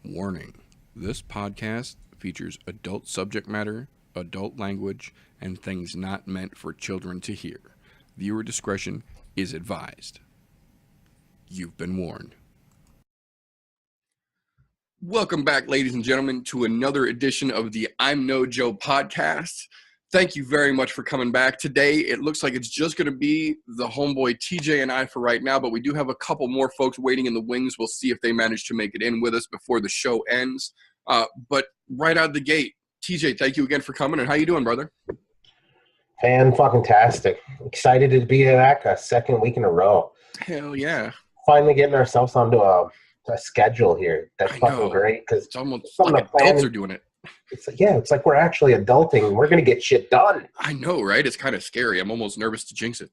Warning: this podcast features adult subject matter, adult language, and things not meant for children to hear. Viewer discretion is advised. You've been warned. Welcome back, ladies and gentlemen, to another edition of the I'm No Joe podcast. Thank you very much for coming back. Today, it looks like it's just going to be the homeboy TJ and I for right now, but we do have a couple more folks waiting in the wings. We'll see if they manage to make it in with us before the show ends. But right out of the gate, TJ, thank you again for coming. And how you doing, brother? Fan-fucking-tastic. Excited to be back a second week in a row. Hell yeah. Finally getting ourselves onto a schedule here. That's fucking great. Because it's almost like adults are doing it. It's like we're actually adulting. We're going to get shit done. I know, right? It's kind of scary. I'm almost nervous to jinx it.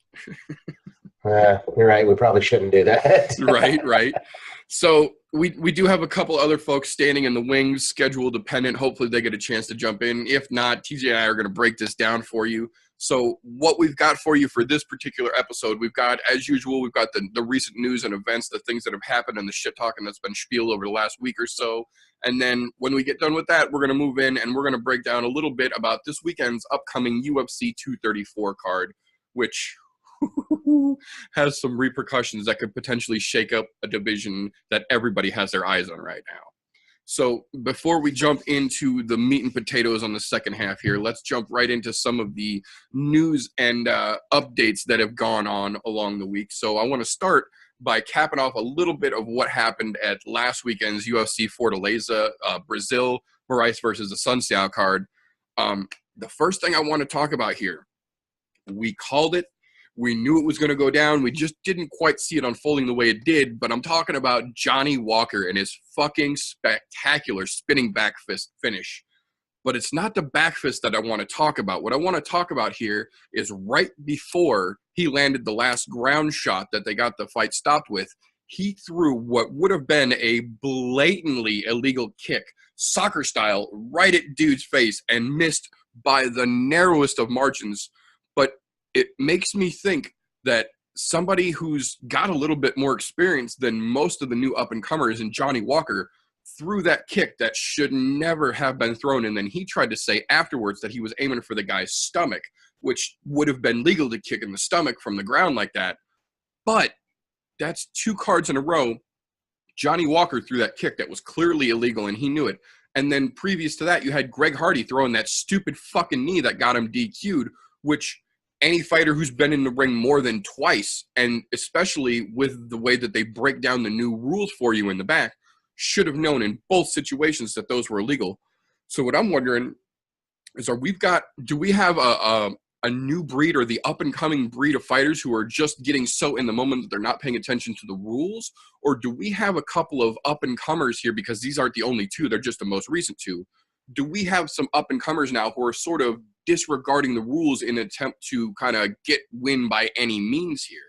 You're right. We probably shouldn't do that. Right. So we do have a couple other folks standing in the wings, schedule dependent. Hopefully they get a chance to jump in. If not, TJ and I are going to break this down for you. So what we've got for you for this particular episode, we've got, as usual, we've got the recent news and events, the things that have happened and the shit talking that's been spilled over the last week or so. And then when we get done with that, we're going to move in and we're going to break down a little bit about this weekend's upcoming UFC 234 card, which has some repercussions that could potentially shake up a division that everybody has their eyes on right now. So before we jump into the meat and potatoes on the second half here, let's jump right into some of the news and updates that have gone on along the week. So I want to start by capping off a little bit of what happened at last weekend's UFC Fortaleza, Brazil, Moraes versus the Sun Xiao card. The first thing I want to talk about here, we called it. We knew it was going to go down. We just didn't quite see it unfolding the way it did. But I'm talking about Johnny Walker and his fucking spectacular spinning back fist finish. But it's not the back fist that I want to talk about. What I want to talk about here is right before he landed the last ground shot that they got the fight stopped with, he threw what would have been a blatantly illegal kick, soccer style, right at dude's face and missed by the narrowest of margins. But it makes me think that somebody who's got a little bit more experience than most of the new up-and-comers in Johnny Walker threw that kick that should never have been thrown. And then he tried to say afterwards that he was aiming for the guy's stomach, which would have been legal to kick in the stomach from the ground like that. But that's two cards in a row. Johnny Walker threw that kick that was clearly illegal, and he knew it. And then previous to that, you had Greg Hardy throwing that stupid fucking knee that got him DQ'd, which any fighter who's been in the ring more than twice, and especially with the way that they break down the new rules for you in the back, should have known in both situations that those were illegal. So what I'm wondering is, do we have a new breed or the up-and-coming breed of fighters who are just getting so in the moment that they're not paying attention to the rules? Or do we have a couple of up-and-comers here, because these aren't the only two, they're just the most recent two? Do we have some up-and-comers now who are sort of disregarding the rules in an attempt to kind of get win by any means here?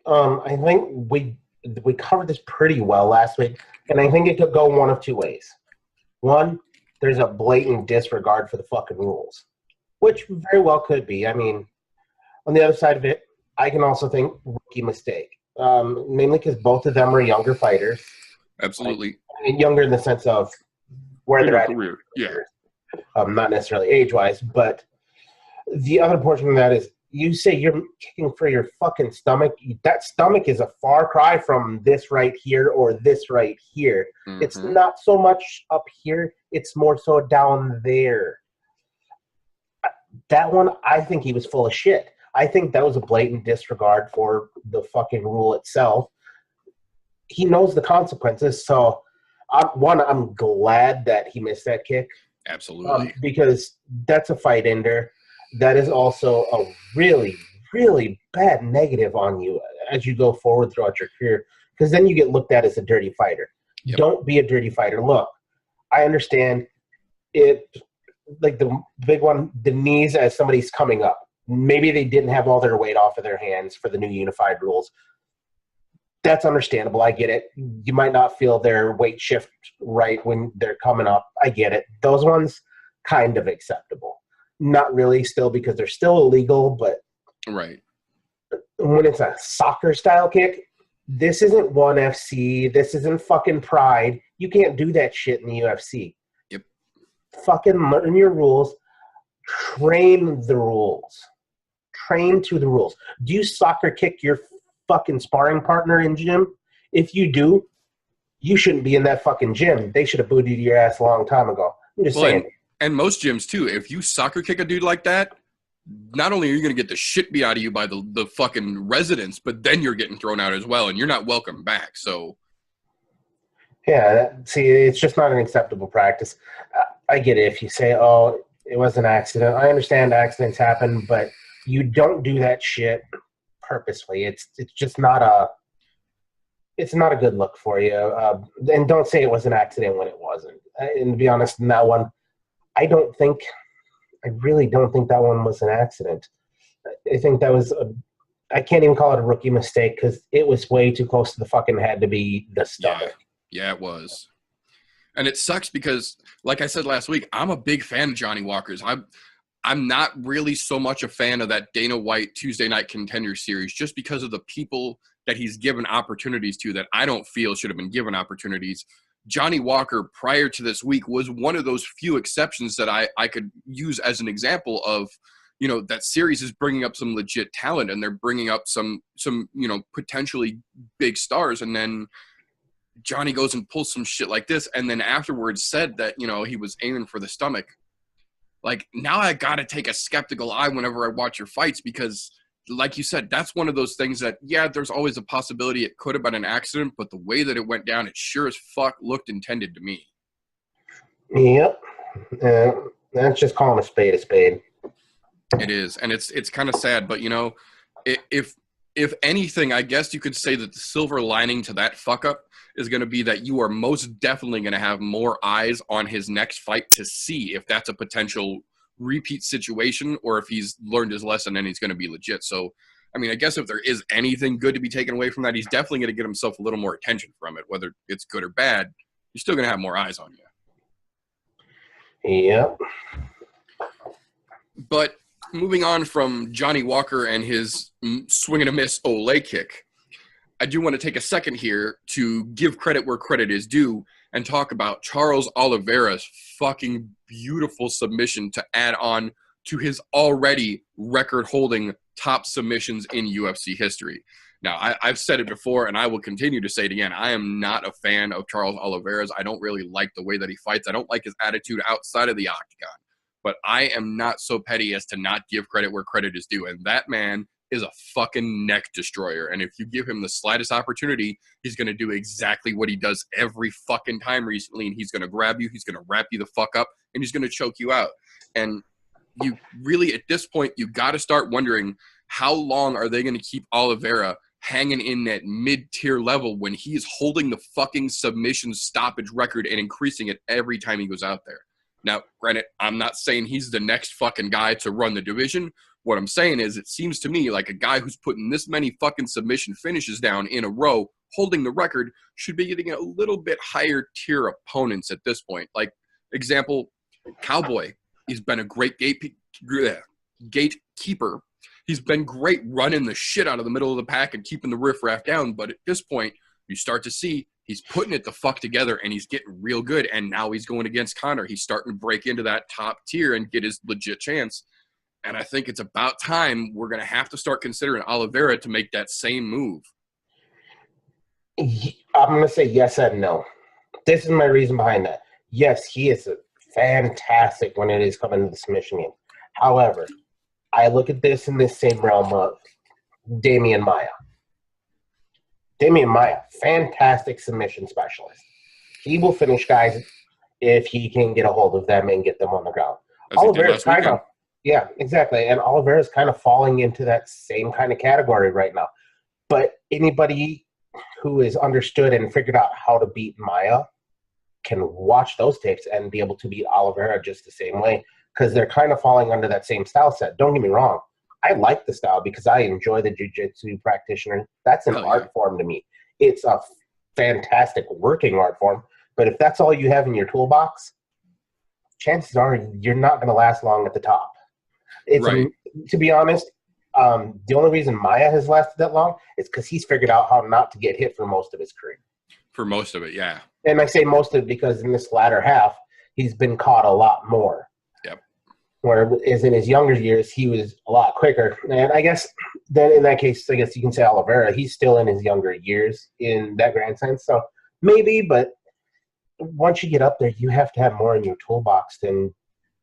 I think we covered this pretty well last week, and I think it could go one of two ways. One, there's a blatant disregard for the fucking rules, which very well could be. I mean, on the other side of it, I can also think rookie mistake, mainly because both of them are younger fighters. Absolutely. Younger in the sense of where they're at. Career. Yeah. Not necessarily age-wise, but the other portion of that is you say you're kicking for your fucking stomach. That stomach is a far cry from this right here or this right here. Mm-hmm. It's not so much up here. It's more so down there. That one, I think he was full of shit. I think that was a blatant disregard for the fucking rule itself. He knows the consequences, so I'm glad that he missed that kick. Absolutely. Because that's a fight ender. That is also a really, really bad negative on you as you go forward throughout your career, because then you get looked at as a dirty fighter. Yep. Don't be a dirty fighter. Look, I understand it, like the big one, the knees as somebody's coming up. Maybe they didn't have all their weight off of their hands for the new unified rules. That's understandable. I get it. You might not feel their weight shift right when they're coming up. I get it. Those ones, kind of acceptable. Not really still, because they're still illegal, but right. When it's a soccer-style kick, This isn't ONE FC. This isn't fucking Pride. You can't do that shit in the UFC. Yep. Fucking learn your rules. Train the rules. Train to the rules. Do you soccer kick your fucking sparring partner in gym? If you do, you shouldn't be in that fucking gym. They should have booted your ass a long time ago. I'm just saying. And most gyms, too. If you soccer kick a dude like that, not only are you going to get the shit beat out of you by the fucking residents, but then you're getting thrown out as well, and you're not welcome back. So, yeah, see, it's just not an acceptable practice. I get it if you say, oh, it was an accident. I understand accidents happen, but you don't do that shit purposely. It's just not a good look for you. And don't say it was an accident when it wasn't. And to be honest, in that one, I really don't think that one was an accident. I think that was I can't even call it a rookie mistake because it was way too close to the fucking head to be the stomach. Yeah, it was. And it sucks because, like I said last week, I'm a big fan of Johnny Walker's. I'm not really so much a fan of that Dana White Tuesday Night Contender Series just because of the people that he's given opportunities to that I don't feel should have been given opportunities. Johnny Walker, prior to this week, was one of those few exceptions that I could use as an example of, you know, that series is bringing up some legit talent and they're bringing up some you know, potentially big stars. And then Johnny goes and pulls some shit like this and then afterwards said that, you know, he was aiming for the stomach. Like, now I got to take a skeptical eye whenever I watch your fights because, like you said, that's one of those things that, yeah, there's always a possibility it could have been an accident, but the way that it went down, it sure as fuck looked intended to me. Yep. That's just calling a spade a spade. It is, and it's kind of sad, but, you know, if anything, I guess you could say that the silver lining to that fuck-up is going to be that you are most definitely going to have more eyes on his next fight to see if that's a potential repeat situation or if he's learned his lesson and he's going to be legit. So, I mean, I guess if there is anything good to be taken away from that, he's definitely going to get himself a little more attention from it. Whether it's good or bad, you're still going to have more eyes on you. Yep. But moving on from Johnny Walker and his swing and a miss Olay kick, I do want to take a second here to give credit where credit is due and talk about Charles Oliveira's fucking beautiful submission to add on to his already record-holding top submissions in UFC history. Now, I've said it before, and I will continue to say it again. I am not a fan of Charles Oliveira's. I don't really like the way that he fights. I don't like his attitude outside of the octagon. But I am not so petty as to not give credit where credit is due. And that man is a fucking neck destroyer. And if you give him the slightest opportunity, he's going to do exactly what he does every fucking time recently. And he's going to grab you, he's going to wrap you the fuck up, and he's going to choke you out. And you really, at this point, you got to start wondering, how long are they going to keep Oliveira hanging in that mid-tier level when he's holding the fucking submission stoppage record and increasing it every time he goes out there? Now, granted, I'm not saying he's the next fucking guy to run the division. What I'm saying is it seems to me like a guy who's putting this many fucking submission finishes down in a row, holding the record, should be getting a little bit higher tier opponents at this point. Like, example, Cowboy. He's been a great gatekeeper. He's been great running the shit out of the middle of the pack and keeping the riffraff down. But at this point, you start to see he's putting it the fuck together and he's getting real good. And now he's going against Conor. He's starting to break into that top tier and get his legit chance. And I think it's about time we're going to have to start considering Oliveira to make that same move. I'm going to say yes and no. This is my reason behind that. Yes, he is fantastic when it is coming to the submission game. However, I look at this in this same realm of Damian Maia. Damian Maia, fantastic submission specialist. He will finish guys if he can get a hold of them and get them on the ground. Oliveira's kind of, yeah, exactly. And Oliveira's kind of falling into that same kind of category right now. But anybody who is understood and figured out how to beat Maia can watch those tapes and be able to beat Oliveira just the same way because they're kind of falling under that same style set. Don't get me wrong. I like the style because I enjoy the jiu-jitsu practitioner. That's an art form to me. It's a fantastic working art form. But if that's all you have in your toolbox, chances are you're not going to last long at the top. It's, to be honest, The only reason Maya has lasted that long is because he's figured out how not to get hit for most of his career. For most of it, yeah. And I say most of it because in this latter half, he's been caught a lot more. Yep. Whereas in his younger years, he was a lot quicker. And I guess then in that case, I guess you can say Oliveira, he's still in his younger years in that grand sense. So maybe, but once you get up there, you have to have more in your toolbox than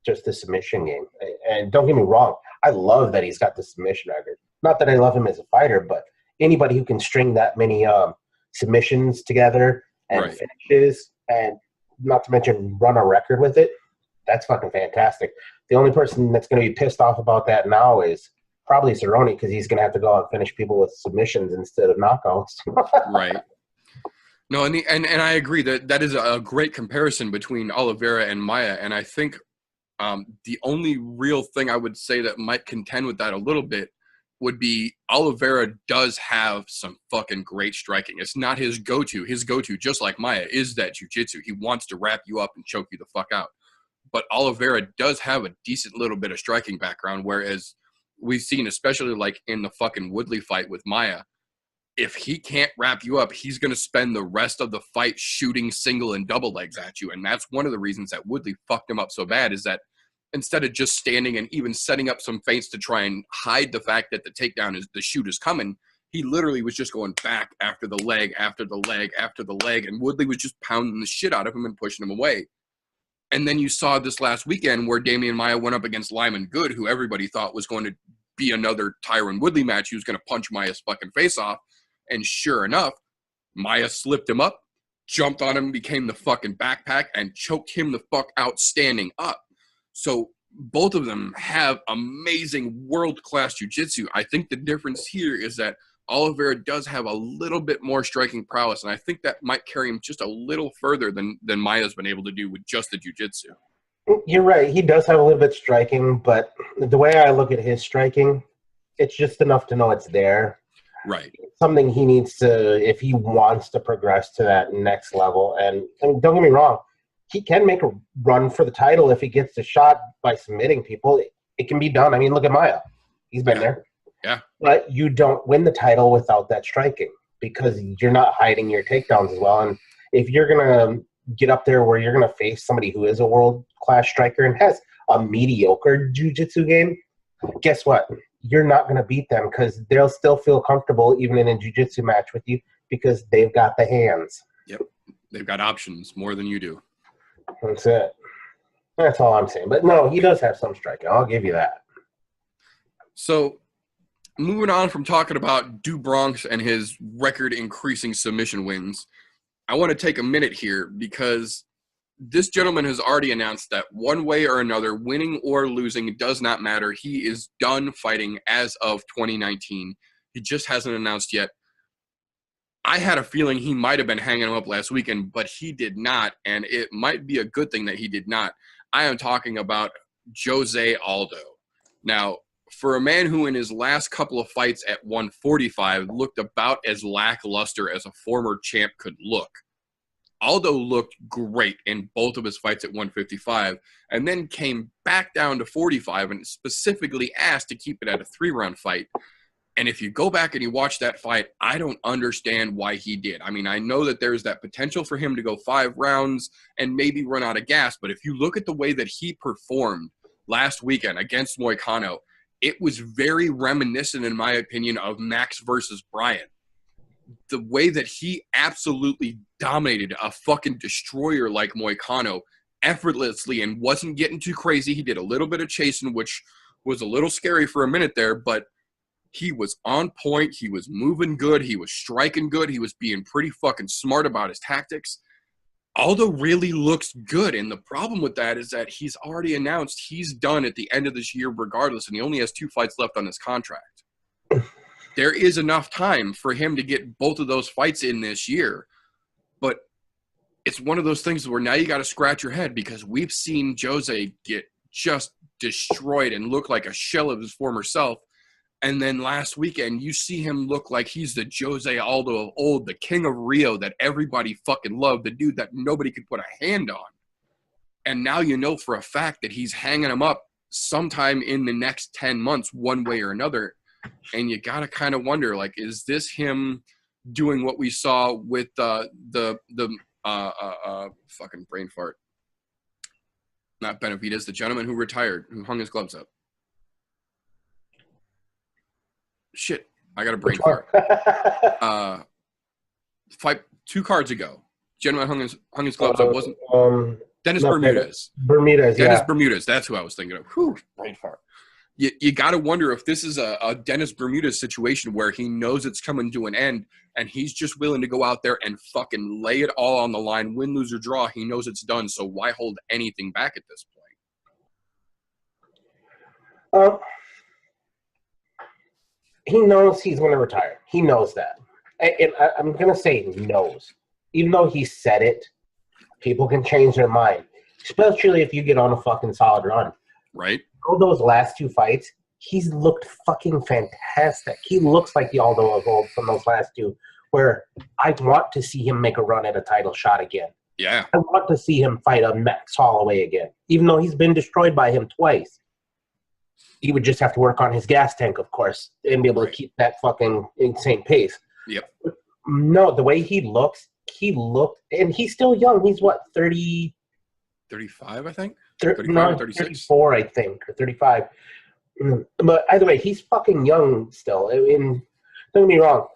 just the submission game. And don't get me wrong, I love that he's got the submission record. Not that I love him as a fighter, but anybody who can string that many submissions together and finishes, and not to mention run a record with it, that's fucking fantastic. The only person that's going to be pissed off about that now is probably Cerrone, because he's going to have to go out and finish people with submissions instead of knockouts. Right. No, and I agree that is a great comparison between Oliveira and Maia, and I think the only real thing I would say that might contend with that a little bit would be Oliveira does have some fucking great striking. It's not his go-to. His go-to, just like Maia, is that jiu-jitsu. He wants to wrap you up and choke you the fuck out. But Oliveira does have a decent little bit of striking background, whereas we've seen, especially like in the fucking Woodley fight with Maia, if he can't wrap you up, he's going to spend the rest of the fight shooting single and double legs at you. And that's one of the reasons that Woodley fucked him up so bad, is that instead of just standing and even setting up some feints to try and hide the fact that the takedown is the shoot is coming, he literally was just going back after the leg, after the leg, after the leg. And Woodley was just pounding the shit out of him and pushing him away. And then you saw this last weekend where Damian Maia went up against Lyman Good, who everybody thought was going to be another Tyron Woodley match. He was going to punch Maia's fucking face off. And sure enough, Maia slipped him up, jumped on him, became the fucking backpack, and choked him the fuck out standing up. So both of them have amazing world-class jiu-jitsu. I think the difference here is that Oliveira does have a little bit more striking prowess, and I think that might carry him just a little further than Maia's been able to do with just the jiu-jitsu. You're right. He does have a little bit striking, but the way I look at his striking, it's just enough to know it's there. Right. Something he needs to, if he wants to progress to that next level. And don't get me wrong, he can make a run for the title if he gets the shot by submitting people. It can be done. I mean, look at Maia. He's been there. Yeah. But you don't win the title without that striking, because you're not hiding your takedowns as well. And if you're going to get up there where you're going to face somebody who is a world-class striker and has a mediocre jiu-jitsu game, guess what? You're not going to beat them, because they'll still feel comfortable even in a jiu-jitsu match with you, because they've got the hands. Yep. They've got options more than you do. That's it. That's all I'm saying. But no, he does have some striking. I'll give you that. So moving on from talking about Du Bronx and his record-increasing submission wins, I want to take a minute here, because this gentleman has already announced that one way or another, winning or losing, does not matter. He is done fighting as of 2019. He just hasn't announced yet. I had a feeling he might have been hanging him up last weekend, but he did not, and it might be a good thing that he did not. I am talking about Jose Aldo. Now, for a man who in his last couple of fights at 145 looked about as lackluster as a former champ could look, Aldo looked great in both of his fights at 155, and then came back down to 45 and specifically asked to keep it at a 3-round fight. And if you go back and you watch that fight, I don't understand why he did. I mean, I know that there's that potential for him to go 5 rounds and maybe run out of gas, but if you look at the way that he performed last weekend against Moicano, it was very reminiscent, in my opinion, of Max versus Bryan. The way that he absolutely dominated a fucking destroyer like Moicano effortlessly and wasn't getting too crazy. He did a little bit of chasing, which was a little scary for a minute there, but he was on point. He was moving good. He was striking good. He was being pretty fucking smart about his tactics. Aldo really looks good, and the problem with that is that he's already announced he's done at the end of this year regardless, and he only has 2 fights left on his contract. There is enough time for him to get both of those fights in this year. But it's one of those things where now you got to scratch your head, because we've seen Jose get just destroyed and look like a shell of his former self. And then last weekend, you see him look like he's the Jose Aldo of old, the king of Rio that everybody fucking loved, the dude that nobody could put a hand on. And now you know for a fact that he's hanging him up sometime in the next 10 months, one way or another. And you got to kind of wonder, like, is this him doing what we saw with the fucking brain fart? Not Benavidez, the gentleman who retired, who hung his gloves up. Shit, I got a brain fart. Fight 2 cards ago. Gentleman hung his gloves up. Wasn't Dennis Bermudez. Dennis Bermudez. That's who I was thinking of. Whew, brain fart. You got to wonder if this is a Dennis Bermudez situation where he knows it's coming to an end and he's just willing to go out there and fucking lay it all on the line, win, lose, or draw. He knows it's done, so why hold anything back at this point? He knows he's going to retire. He knows that. And I'm going to say knows. Even though he said it, people can change their mind, especially if you get on a fucking solid run. Right. All those last 2 fights, he's looked fucking fantastic. He looks like the Aldo of old from those last 2, where I want to see him make a run at a title shot again. Yeah. I want to see him fight a Max Holloway again, even though he's been destroyed by him twice. He would just have to work on his gas tank, of course, and be able to keep that fucking insane pace. Yep. No, the way he looked, and he's still young. He's what, 30? 35, I think? 35 or 36? 34, I think, or 35. But either way, he's fucking young still. And don't get me wrong,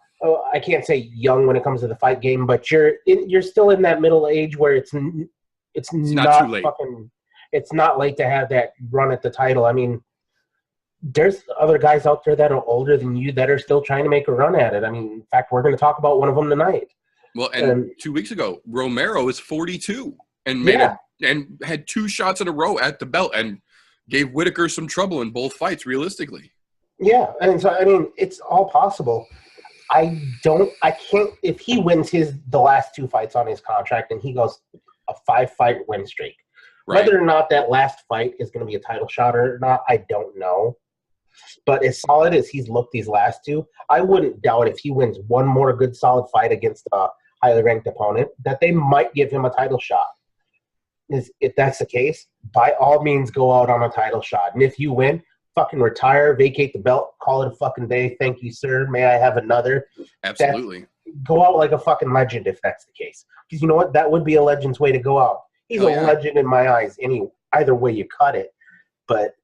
I can't say young when it comes to the fight game, but you're still in that middle age where it's not too late. It's not late to have that run at the title. I mean, there's other guys out there that are older than you that are still trying to make a run at it. I mean, in fact, we're going to talk about one of them tonight. Well, and 2 weeks ago, Romero is 42 and and had 2 shots in a row at the belt and gave Whittaker some trouble in both fights, realistically. Yeah, and so, I mean, it's all possible. I can't, if he wins the last 2 fights on his contract and he goes a 5-fight win streak, whether or not that last fight is going to be a title shot or not, I don't know. But as solid as he's looked these last 2, I wouldn't doubt if he wins one more good solid fight against a highly ranked opponent that they might give him a title shot. If that's the case, by all means go out on a title shot. And if you win, fucking retire, vacate the belt, call it a fucking day. Thank you, sir. May I have another? Absolutely. Go out like a fucking legend if that's the case. Because you know what? That would be a legend's way to go out. He's a legend in my eyes. Either way you cut it. But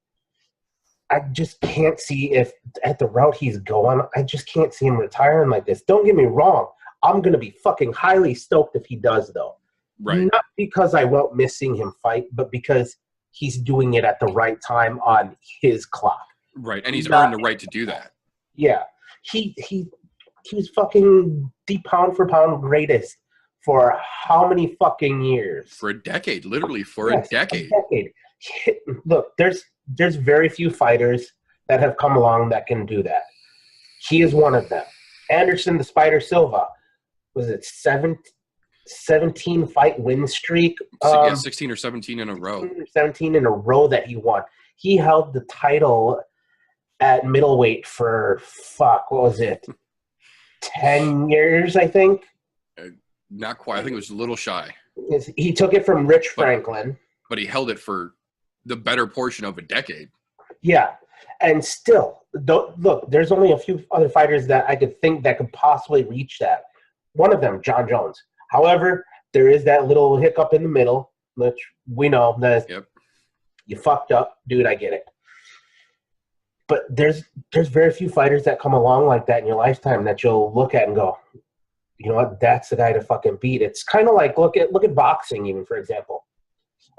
I just can't see if at the route he's going, I just can't see him retiring like this. Don't get me wrong. I'm going to be fucking highly stoked if he does, though. Right. Not because I won't miss seeing him fight, but because he's doing it at the right time on his clock. Right, and he's earned the right to do that. Yeah. He was fucking the pound-for-pound greatest for how many fucking years? For a decade, literally for a decade. Look, there's very few fighters that have come along that can do that. He is one of them. Anderson the Spider Silva, was it 17 fight win streak? 16 or 17 in a row. 17 in a row that he won. He held the title at middleweight for, what was it? 10 years, I think? Not quite. I think it was a little shy. He took it from Rich Franklin. But he held it for the better portion of a decade. Yeah. And still, look, there's only a few other fighters that I could think that could possibly reach that. One of them, John Jones. However, there is that little hiccup in the middle, which we know that you fucked up. Dude, I get it. But there's very few fighters that come along like that in your lifetime that you'll look at and go, you know what, that's the guy to fucking beat. It's kind of like, look at boxing even, for example.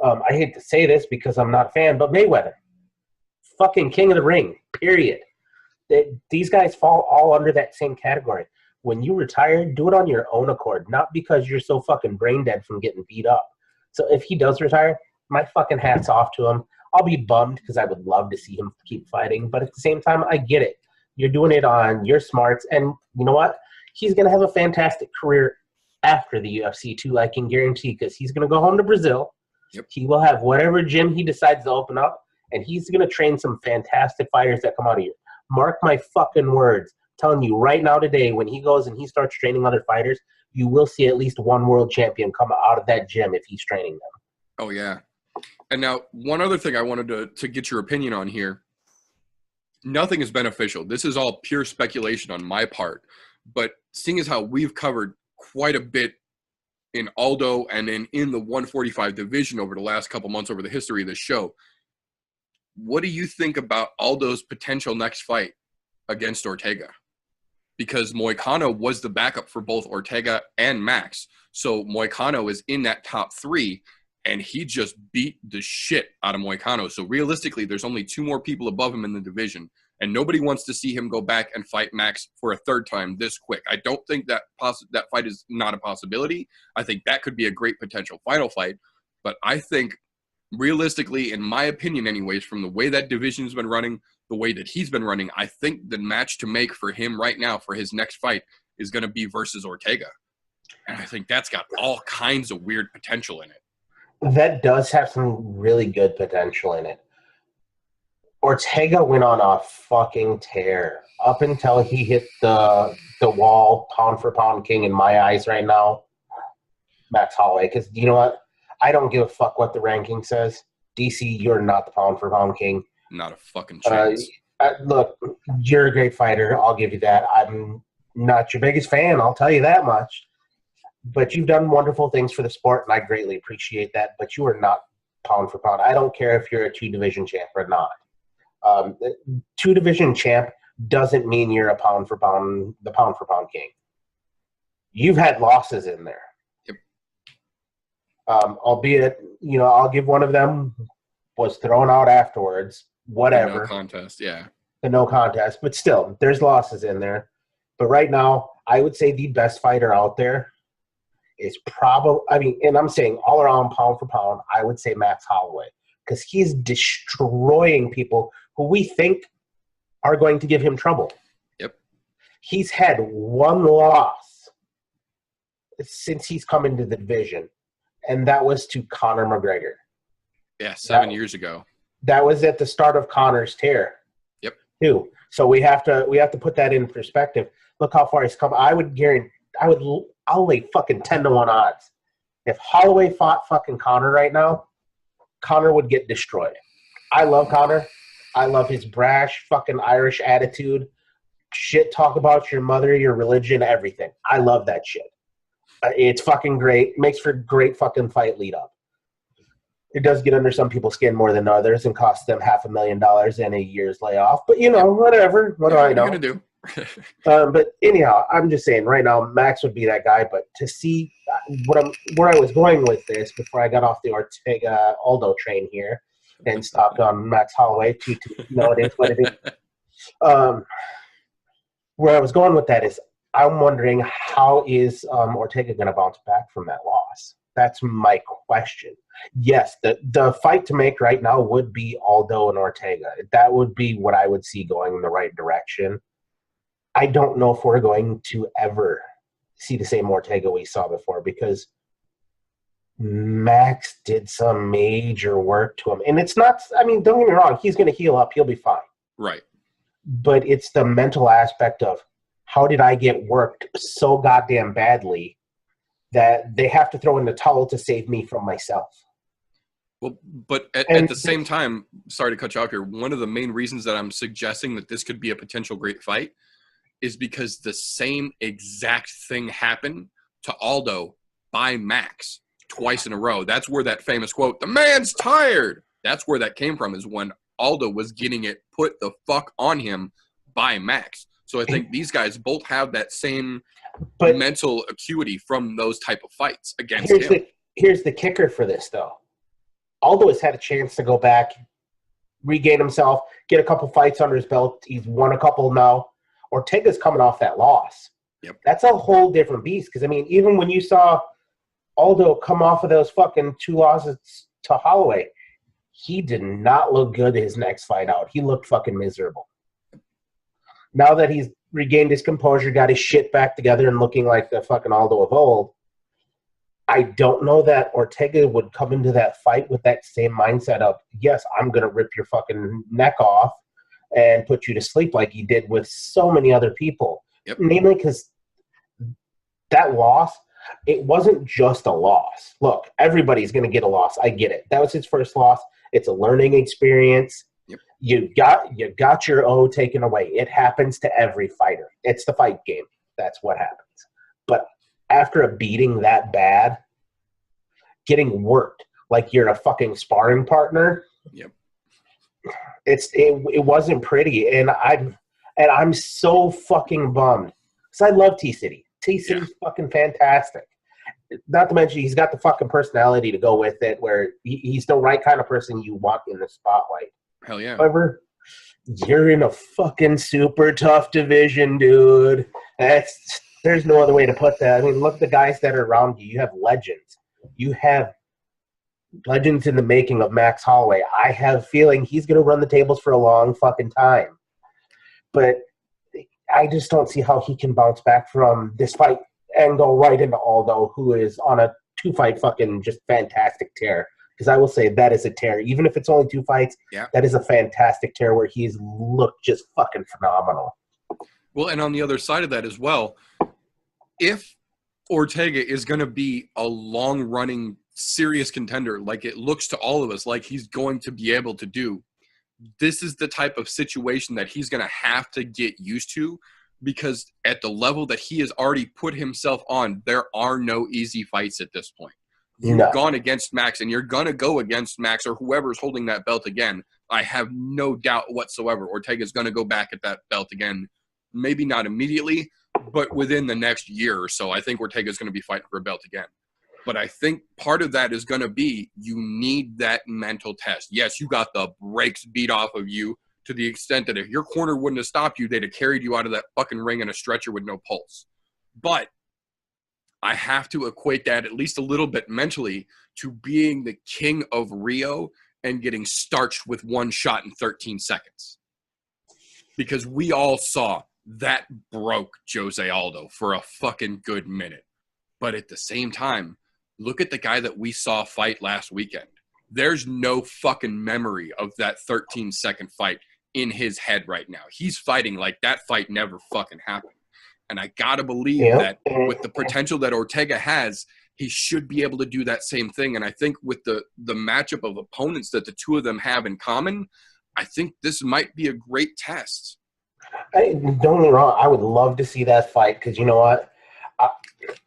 I hate to say this because I'm not a fan, but Mayweather. Fucking king of the ring, period. These guys fall all under that same category. When you retire, do it on your own accord, not because you're so fucking brain dead from getting beat up. So if he does retire, my fucking hat's off to him. I'll be bummed because I would love to see him keep fighting, but at the same time, I get it. You're doing it on your smarts, and you know what? He's going to have a fantastic career after the UFC too, I can guarantee, because he's going to go home to Brazil. Yep. He will have whatever gym he decides to open up, and he's going to train some fantastic fighters that come out of here. Mark my fucking words. I'm telling you right now today, when he goes and he starts training other fighters, you will see at least one world champion come out of that gym if he's training them. Oh, yeah. And now, one other thing I wanted to get your opinion on here. Nothing is beneficial. This is all pure speculation on my part. But seeing as how we've covered quite a bit in Aldo and then in the 145 division over the last couple months over the history of this show, what do you think about Aldo's potential next fight against Ortega? Because Moicano was the backup for both Ortega and Max. So Moicano is in that top 3, and he just beat the shit out of Moicano. So realistically, there's only 2 more people above him in the division, and nobody wants to see him go back and fight Max for a 3rd time this quick. I don't think that that fight is not a possibility. I think that could be a great potential final fight. But I think realistically, in my opinion anyways, from the way that division's been running, the way that he's been running, I think the match to make for him right now for his next fight is going to be versus Ortega. And I think that's got all kinds of weird potential in it. That does have some really good potential in it. Ortega went on a fucking tear up until he hit the wall, pound for pound king in my eyes right now, Max Holloway. Because you know what? I don't give a fuck what the ranking says. DC, you're not the pound for pound king. Not a fucking chance. Look, you're a great fighter. I'll give you that. I'm not your biggest fan. I'll tell you that much. But you've done wonderful things for the sport, and I greatly appreciate that. But you are not pound for pound. I don't care if you're a 2-division champ or not. 2-division champ doesn't mean you're the pound for pound king. You've had losses in there. Yep. Albeit, I'll give one of them was thrown out afterwards. Whatever. No contest, yeah. The no contest. But still, there's losses in there. But right now, I would say the best fighter out there is probably, and I'm saying all around pound for pound, I would say Max Holloway. Because he's destroying people who we think are going to give him trouble. Yep. He's had 1 loss since he's come into the division, and that was to Conor McGregor. Yeah, 7 years ago. That was at the start of Conor's tear. Yep. Too. So we have to put that in perspective. Look how far he's come. I'll lay fucking 10-1 odds. If Holloway fought fucking Conor right now, Conor would get destroyed. I love Conor. I love his brash fucking Irish attitude. Shit talk about your mother, your religion, everything. I love that shit. It's fucking great. Makes for great fucking fight lead up. It does get under some people's skin more than others and costs them $500,000 and a year's layoff. But, whatever. What do I know? What are you going to do? But anyhow, I'm just saying right now, Max would be that guy. But to see where I was going with this before I got off the Ortega Aldo train here and stopped on Max Holloway, it is what it is. Where I was going with that is I'm wondering how is Ortega going to bounce back from that loss? That's my question. Yes, the fight to make right now would be Aldo and Ortega. That would be what I would see going in the right direction. I don't know if we're going to ever see the same Ortega we saw before because Max did some major work to him. And it's not – don't get me wrong. He's going to heal up. He'll be fine. Right. But it's the mental aspect of how did I get worked so goddamn badly that they have to throw in the towel to save me from myself. Well, but at the same time, sorry to cut you off here, one of the main reasons that I'm suggesting that this could be a potential great fight is because the same exact thing happened to Aldo by Max twice in a row. That's where that famous quote, "The man's tired," that's where that came from, is when Aldo was getting it put the fuck on him by Max. So I think these guys both have that same mental acuity from those type of fights against him. Here's the kicker for this, though. Aldo has had a chance to go back, regain himself, get a couple fights under his belt. He's won a couple now. Ortega's coming off that loss. Yep. That's a whole different beast. Because, even when you saw Aldo come off of those fucking 2 losses to Holloway, he did not look good his next fight out. He looked fucking miserable. Now that he's regained his composure, got his shit back together and looking like the fucking Aldo of old, I don't know that Ortega would come into that fight with that same mindset of, yes, I'm going to rip your fucking neck off and put you to sleep like he did with so many other people. Yep. Namely because that loss, it wasn't just a loss. Look, everybody's going to get a loss. I get it. That was his first loss. It's a learning experience. Yep. You got your O taken away. It happens to every fighter. It's the fight game. That's what happens. But after a beating that bad, getting worked like you're a fucking sparring partner. Yep. It wasn't pretty, and I'm so fucking bummed because I love T City. T City's fucking fantastic. Not to mention he's got the fucking personality to go with it, where he's the right kind of person you want in the spotlight. Hell yeah. However, you're in a fucking super tough division, dude. There's no other way to put that. I mean, look at the guys that are around you. You have legends. You have legends in the making of Max Holloway. I have a feeling he's going to run the tables for a long fucking time. But I just don't see how he can bounce back from this fight and go right into Aldo, who is on a 2-fight fucking just fantastic tear. Because I will say that is a tear. Even if it's only 2 fights, that is a fantastic tear where he's looked just fucking phenomenal. Well, and on the other side of that as well, if Ortega is going to be a long-running serious contender, like it looks to all of us like he's going to be able to do, this is the type of situation that he's going to have to get used to, because at the level that he has already put himself on, there are no easy fights at this point. You've gone against Max, and you're going to go against Max or whoever's holding that belt again. I have no doubt whatsoever Ortega's going to go back at that belt again. Maybe not immediately, but within the next year or so, I think Ortega's going to be fighting for a belt again. But I think part of that is going to be you need that mental test. Yes, you got the brakes beat off of you to the extent that if your corner wouldn't have stopped you, they'd have carried you out of that fucking ring in a stretcher with no pulse. But I have to equate that at least a little bit mentally to being the king of Rio and getting starched with one shot in 13 seconds. Because we all saw that broke Jose Aldo for a fucking good minute. But at the same time, look at the guy that we saw fight last weekend. There's no fucking memory of that 13-second fight in his head right now. He's fighting like that fight never fucking happened. And I got to believe that with the potential that Ortega has, he should be able to do that same thing. And I think with the matchup of opponents that the two of them have in common, I think this might be a great test. Don't get me wrong, I would love to see that fight because you know what?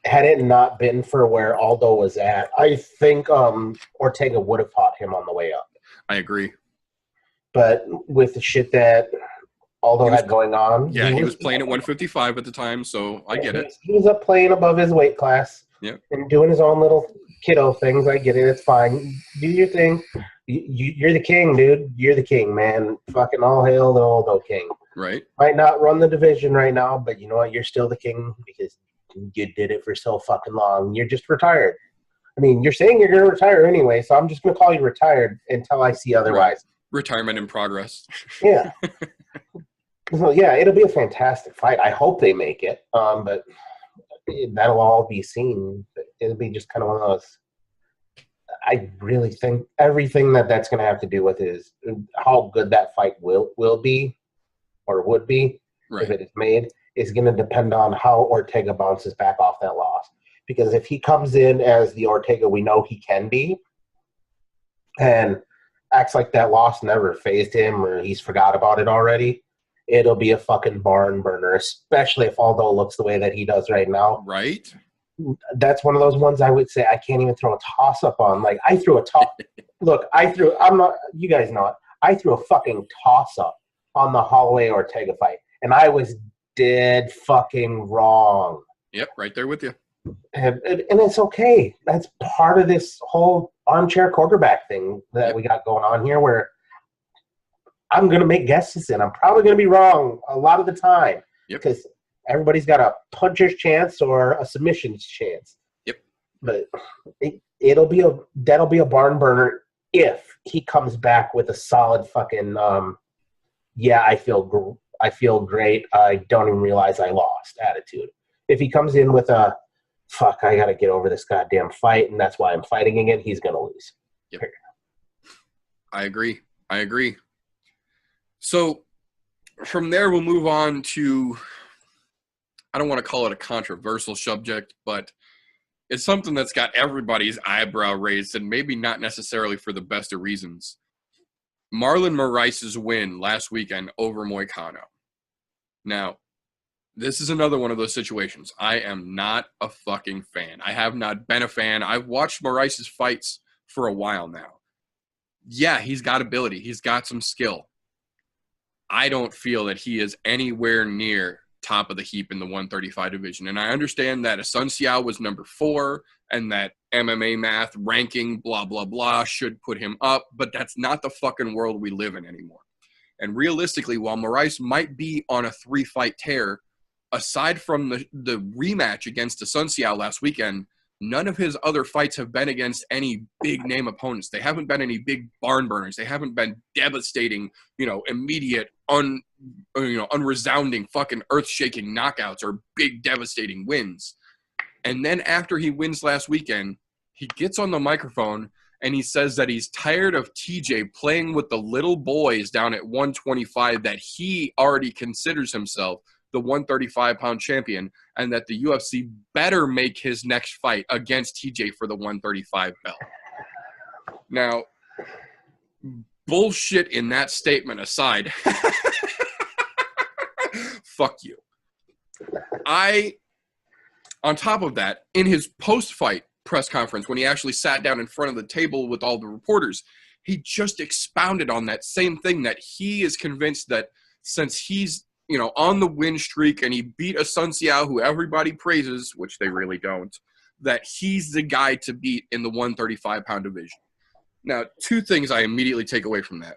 Had it not been for where Aldo was at, I think Ortega would have fought him on the way up. I agree. But with the shit that Aldo had going on. Yeah, he was playing at 155 at the time, so I get it. He was up playing above his weight class and doing his own little kiddo things. I get it. It's fine. Do your thing. You're the king, dude. You're the king, man. Fucking all hail the Aldo king. Right. Might not run the division right now, but you know what? You're still the king because you did it for so fucking long. You're just retired. I mean, you're saying you're going to retire anyway, so I'm just going to call you retired until I see otherwise. Right. Retirement in progress. Yeah. So, yeah, it'll be a fantastic fight. I hope they make it, but that'll all be seen. It'll be just kind of one of those. I really think everything that's going to have to do with is how good that fight will be or would be if it is made is going to depend on how Ortega bounces back off that loss. Because if he comes in as the Ortega we know he can be and acts like that loss never fazed him or he's forgot about it already, it'll be a fucking barn burner, especially if Aldo looks the way that he does right now. Right. That's one of those ones I would say I can't even throw a toss-up on. Like, I threw a Look, you guys know it. I threw a fucking toss-up on the Holloway-Ortega fight, and I was dead fucking wrong. Yep, right there with you. And it's okay. That's part of this whole armchair quarterback thing that we got going on here where I'm going to make guesses, and I'm probably going to be wrong a lot of the time because everybody's got a puncher's chance or a submission's chance. Yep. But that'll be a barn burner if he comes back with a solid fucking I feel great. I don't even realize I lost attitude. If he comes in with a fuck, I got to get over this goddamn fight, and that's why I'm fighting again, he's going to lose. Yep. I agree. So from there, we'll move on to, I don't want to call it a controversial subject, but it's something that's got everybody's eyebrow raised and maybe not necessarily for the best of reasons. Marlon Moraes' win last weekend over Moicano. Now, this is another one of those situations. I am not a fucking fan. I have not been a fan. I've watched Moraes' fights for a while now. Yeah, he's got ability. He's got some skill. I don't feel that he is anywhere near top of the heap in the 135 division. And I understand that Asunciao was number 4 and that MMA math, ranking, blah, blah, blah, should put him up. But that's not the fucking world we live in anymore. And realistically, while Moraes might be on a 3-fight tear, aside from the rematch against Asunciao last weekend, none of his other fights have been against any big-name opponents. They haven't been any big barn burners. They haven't been devastating, immediate, unresounding, fucking earth-shaking knockouts or big, devastating wins. And then after he wins last weekend, he gets on the microphone and he says that he's tired of TJ playing with the little boys down at 125, that he already considers himself the 135-pound champion, and that the UFC better make his next fight against TJ for the 135 belt. Now, bullshit in that statement aside, fuck you. On top of that, in his post-fight press conference, when he actually sat down in front of the table with all the reporters, he just expounded on that same thing, that he is convinced that since he's on the win streak and he beat Asunciao, who everybody praises, which they really don't, that he's the guy to beat in the 135-pound division. Now, 2 things I immediately take away from that.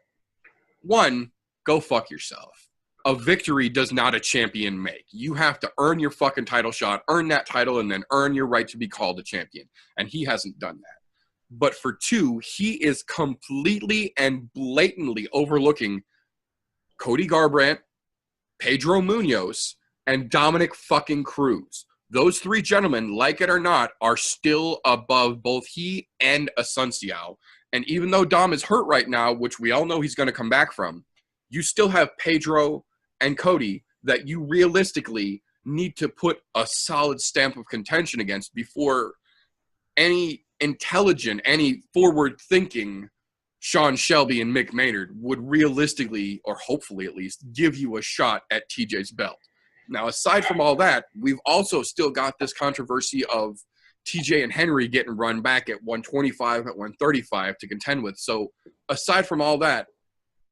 1, go fuck yourself. A victory does not a champion make. You have to earn your fucking title shot, earn that title, and then earn your right to be called a champion. And he hasn't done that. But for 2, he is completely and blatantly overlooking Cody Garbrandt, Pedro Munoz, and Dominic fucking Cruz. Those 3 gentlemen, like it or not, are still above both he and Asunciao. And even though Dom is hurt right now, which we all know he's going to come back from, you still have Pedro and Cody that you realistically need to put a solid stamp of contention against before any intelligent, any forward-thinking Sean Shelby and Mick Maynard would realistically, or hopefully at least, give you a shot at TJ's belt. Now, aside from all that, we've also still got this controversy of TJ and Henry getting run back at 125, at 135 to contend with. So aside from all that,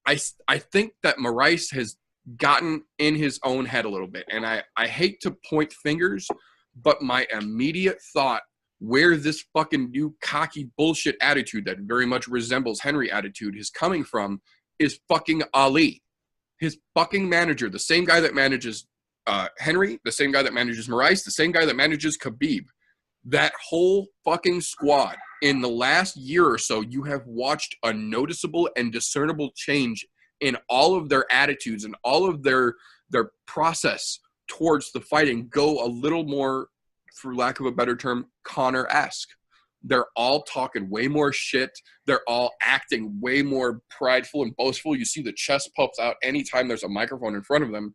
I think that Moraes has gotten in his own head a little bit. And I hate to point fingers, but my immediate thought where this fucking new cocky bullshit attitude that very much resembles Henry attitude is coming from is fucking Ali. His fucking manager, the same guy that manages Henry, the same guy that manages Moraes, the same guy that manages Khabib. That whole fucking squad, in the last year or so, you have watched a noticeable and discernible change in all of their attitudes and all of their process towards the fighting go a little more, for lack of a better term, Conor-esque. They're all talking way more shit. They're all acting way more prideful and boastful. You see the chest puffs out anytime there's a microphone in front of them.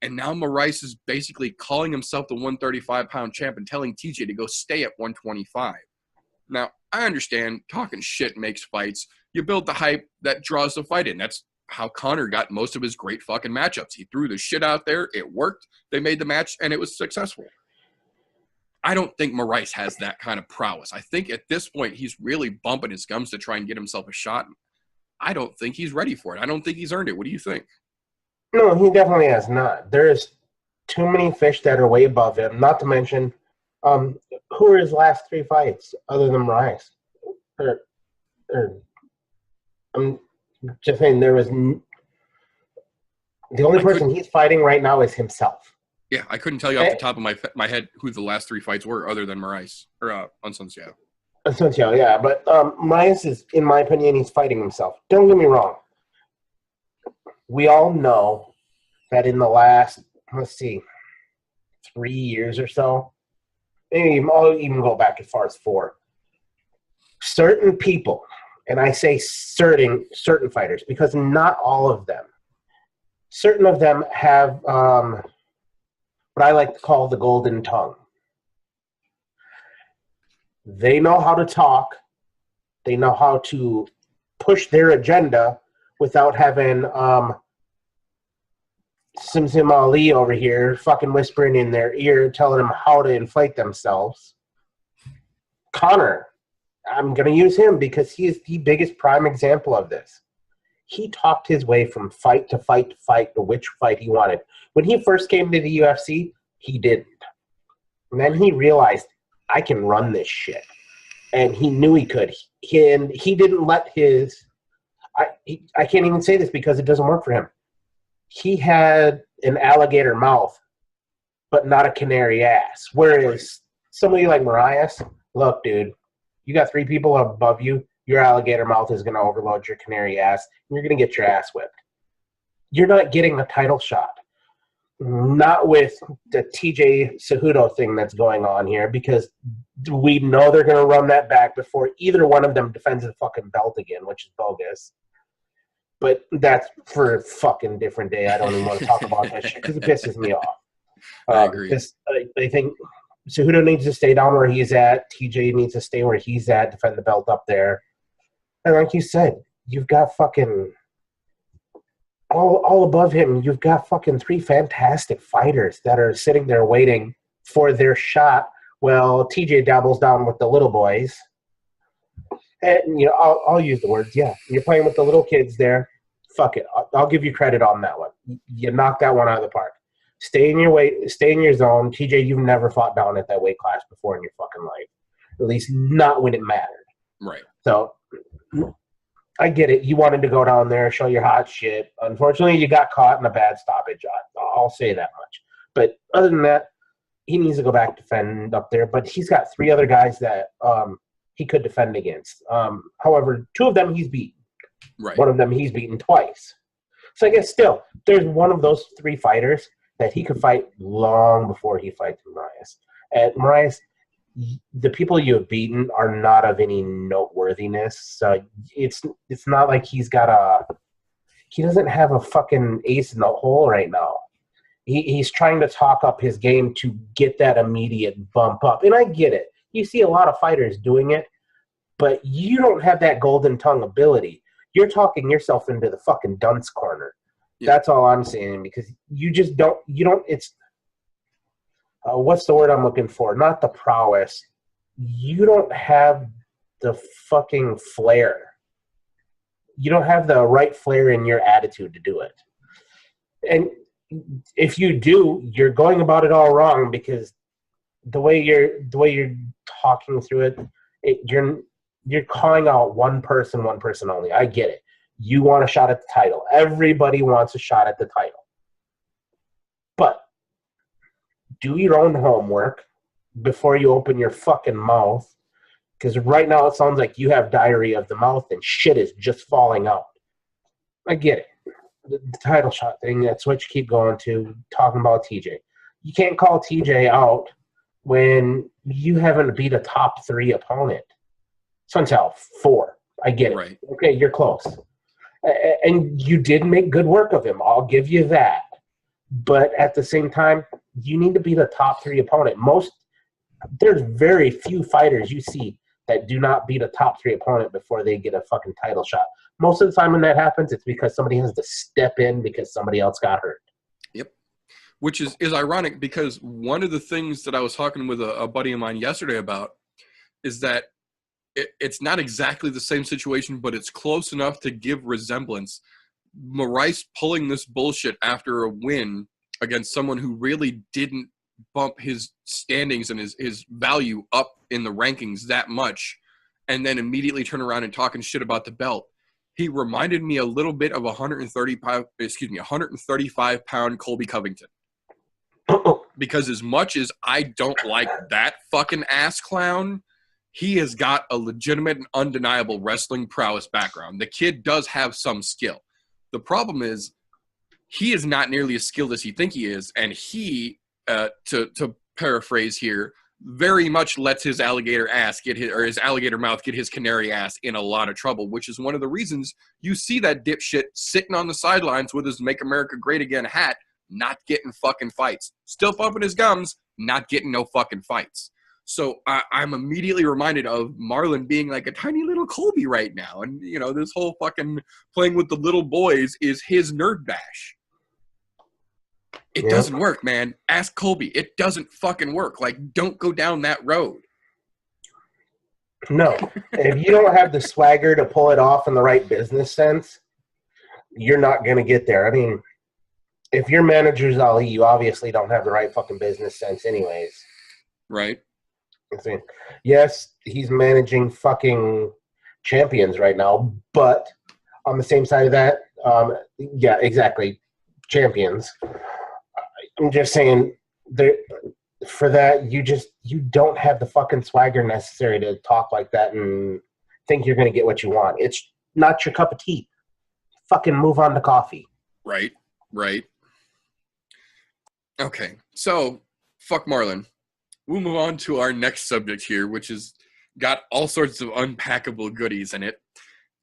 And now Moraes is basically calling himself the 135-pound champ and telling TJ to go stay at 125. Now, I understand talking shit makes fights. You build the hype that draws the fight in. That's how Conor got most of his great fucking matchups. He threw the shit out there. It worked. They made the match, and it was successful. I don't think Moraes has that kind of prowess. I think at this point he's really bumping his gums to try and get himself a shot. I don't think he's ready for it. I don't think he's earned it. What do you think? No, he definitely has not. There's too many fish that are way above him, not to mention who are his last 3 fights other than Moraes? I'm just saying there was the only person he's fighting right now is himself. Yeah, I couldn't tell you off the top of my head who the last 3 fights were other than Moraes or Asunciao. Asunciao, yeah, but Moraes is, in my opinion, he's fighting himself. Don't get me wrong. We all know that in the last, 3 years or so, maybe I'll even go back as far as 4, certain people, and I say certain fighters because not all of them, certain of them have what I like to call the golden tongue. They know how to talk. They know how to push their agenda without having Sim Ali over here fucking whispering in their ear, telling them how to inflate themselves. Connor, I'm going to use him because he is the biggest prime example of this. He talked his way from fight to fight to fight to which fight he wanted. When he first came to the UFC, he didn't. And then he realized, I can run this shit. And he knew he could. And he didn't let his... I can't even say this because it doesn't work for him. He had an alligator mouth, but not a canary ass. Whereas somebody like Marias, look, dude, you got 3 people above you, your alligator mouth is going to overload your canary ass, and you're going to get your ass whipped. You're not getting a title shot. Not with the TJ Cejudo thing that's going on here, because we know they're going to run that back before either one of them defends the fucking belt again, which is bogus. But that's for a fucking different day. I don't even want to talk about that shit because it pisses me off. I agree. Because I think Cejudo needs to stay down where he's at. TJ needs to stay where he's at, defend the belt up there. And like you said, you've got fucking all above him. You've got fucking 3 fantastic fighters that are sitting there waiting for their shot. Well, TJ dabbles down with the little boys. And, you know, I'll use the words, yeah. You're playing with the little kids there. Fuck it. I'll give you credit on that one. You knocked that one out of the park. Stay in your way. Stay in your zone. TJ, you've never fought down at that weight class before in your fucking life. At least not when it mattered. Right. So, I get it. You wanted to go down there, show your hot shit. Unfortunately, you got caught in a bad stoppage. I'll say that much. But other than that, he needs to go back defend up there. But he's got 3 other guys that he could defend against. However, 2 of them he's beaten. Right. One of them he's beaten twice. So I guess still, there's one of those 3 fighters that he could fight long before he fights Marias. And Marias, the people you have beaten are not of any noteworthiness. So it's not like he doesn't have a fucking ace in the hole right now. He's trying to talk up his game to get that immediate bump up. And I get it. You see a lot of fighters doing it, but you don't have that golden tongue ability. You're talking yourself into the fucking dunce corner. Yeah. That's all I'm saying, because you just don't, it's, what's the word I'm looking for? Not the prowess. You don't have the fucking flair. You don't have the right flair in your attitude to do it. And if you do, you're going about it all wrong, because the way you're talking through it, you're calling out one person only. I get it. You want a shot at the title. Everybody wants a shot at the title. But do your own homework before you open your fucking mouth, because right now it sounds like you have diarrhea of the mouth and shit is just falling out. I get it. The title shot thing, that's what you keep going to, talking about TJ. You can't call TJ out when you haven't beat a top 3 opponent. Suntel, 4. I get it. Right. Okay, you're close. And you did make good work of him. I'll give you that. But at the same time, you need to beat a top 3 opponent. There's very few fighters you see that do not beat a top 3 opponent before they get a fucking title shot. Most of the time when that happens, it's because somebody has to step in because somebody else got hurt. Yep. Which is ironic, because one of the things that I was talking with a buddy of mine yesterday about is that it's not exactly the same situation, but it's close enough to give resemblance. Maurice pulling this bullshit after a win against someone who really didn't bump his standings and his value up in the rankings that much, and then immediately turn around and talking shit about the belt. He reminded me a little bit of 135-pound Colby Covington. Because as much as I don't like that fucking ass clown, he has got a legitimate and undeniable wrestling prowess background. The kid does have some skill. The problem is he is not nearly as skilled as he think he is, and he, to paraphrase here, very much lets his alligator his alligator mouth get his canary ass in a lot of trouble, which is one of the reasons you see that dipshit sitting on the sidelines with his Make America Great Again hat, not getting fucking fights. Still pumping his gums, not getting no fucking fights. So I'm immediately reminded of Marlon being like a tiny little with Colby right now. And, you know, this whole fucking playing with the little boys is his nerd bash. It doesn't work, man. Ask Colby. It doesn't fucking work. Like, don't go down that road. No. If you don't have the swagger to pull it off in the right business sense, you're not going to get there. I mean, if your manager's Ali, you obviously don't have the right fucking business sense anyways. Right. Yes, he's managing fucking champions right now, but on the same side of that, yeah, exactly, champions. I'm just saying, for that, you don't have the fucking swagger necessary to talk like that and think you're going to get what you want. It's not your cup of tea. Fucking move on to coffee. Right. Okay, so fuck Marlon. We'll move on to our next subject here, which has got all sorts of unpackable goodies in it.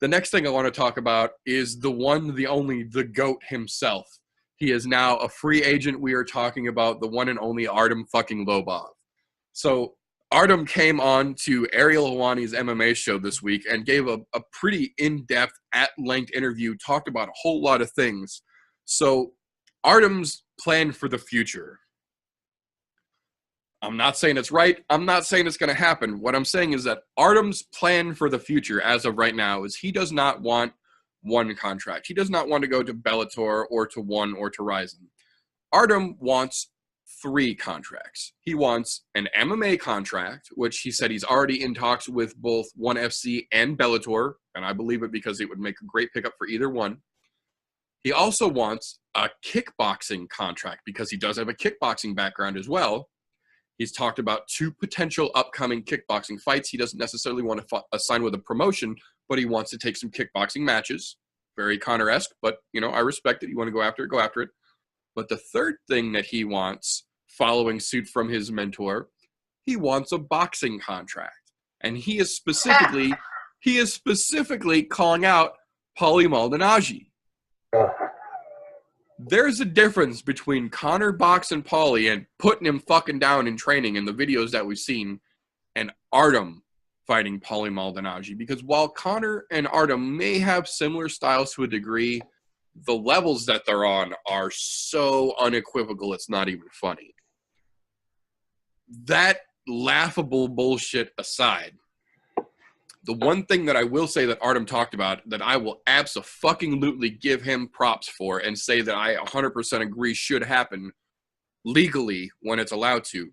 The next thing I want to talk about is the one, the only, the GOAT himself. He is now a free agent. We are talking about the one and only Artem fucking Lobov. So Artem came on to Ariel Helwani's MMA show this week and gave a pretty in-depth, at-length interview, talked about a whole lot of things. So Artem's plan for the future. I'm not saying it's right. I'm not saying it's going to happen. What I'm saying is that Artem's plan for the future as of right now is he does not want one contract. He does not want to go to Bellator or to ONE or to Rizin. Artem wants 3 contracts. He wants an MMA contract, which he said he's already in talks with both ONE FC and Bellator, and I believe it because it would make a great pickup for either one. He also wants a kickboxing contract because he does have a kickboxing background as well. He's talked about 2 potential upcoming kickboxing fights. He doesn't necessarily want to sign with a promotion, but he wants to take some kickboxing matches. Very Conor-esque, but, you know, I respect it. You want to go after it, go after it. But the third thing that he wants, following suit from his mentor, he wants a boxing contract. And he is specifically calling out Paulie Maldonado. There's a difference between Conor boxing Paulie and putting him fucking down in training in the videos that we've seen, and Artem fighting Paulie Maldonado. Because while Conor and Artem may have similar styles to a degree, the levels that they're on are so unequivocal it's not even funny. That laughable bullshit aside, the one thing that I will say that Artem talked about that I will abso-fucking-lutely give him props for and say that I 100% agree should happen legally when it's allowed to,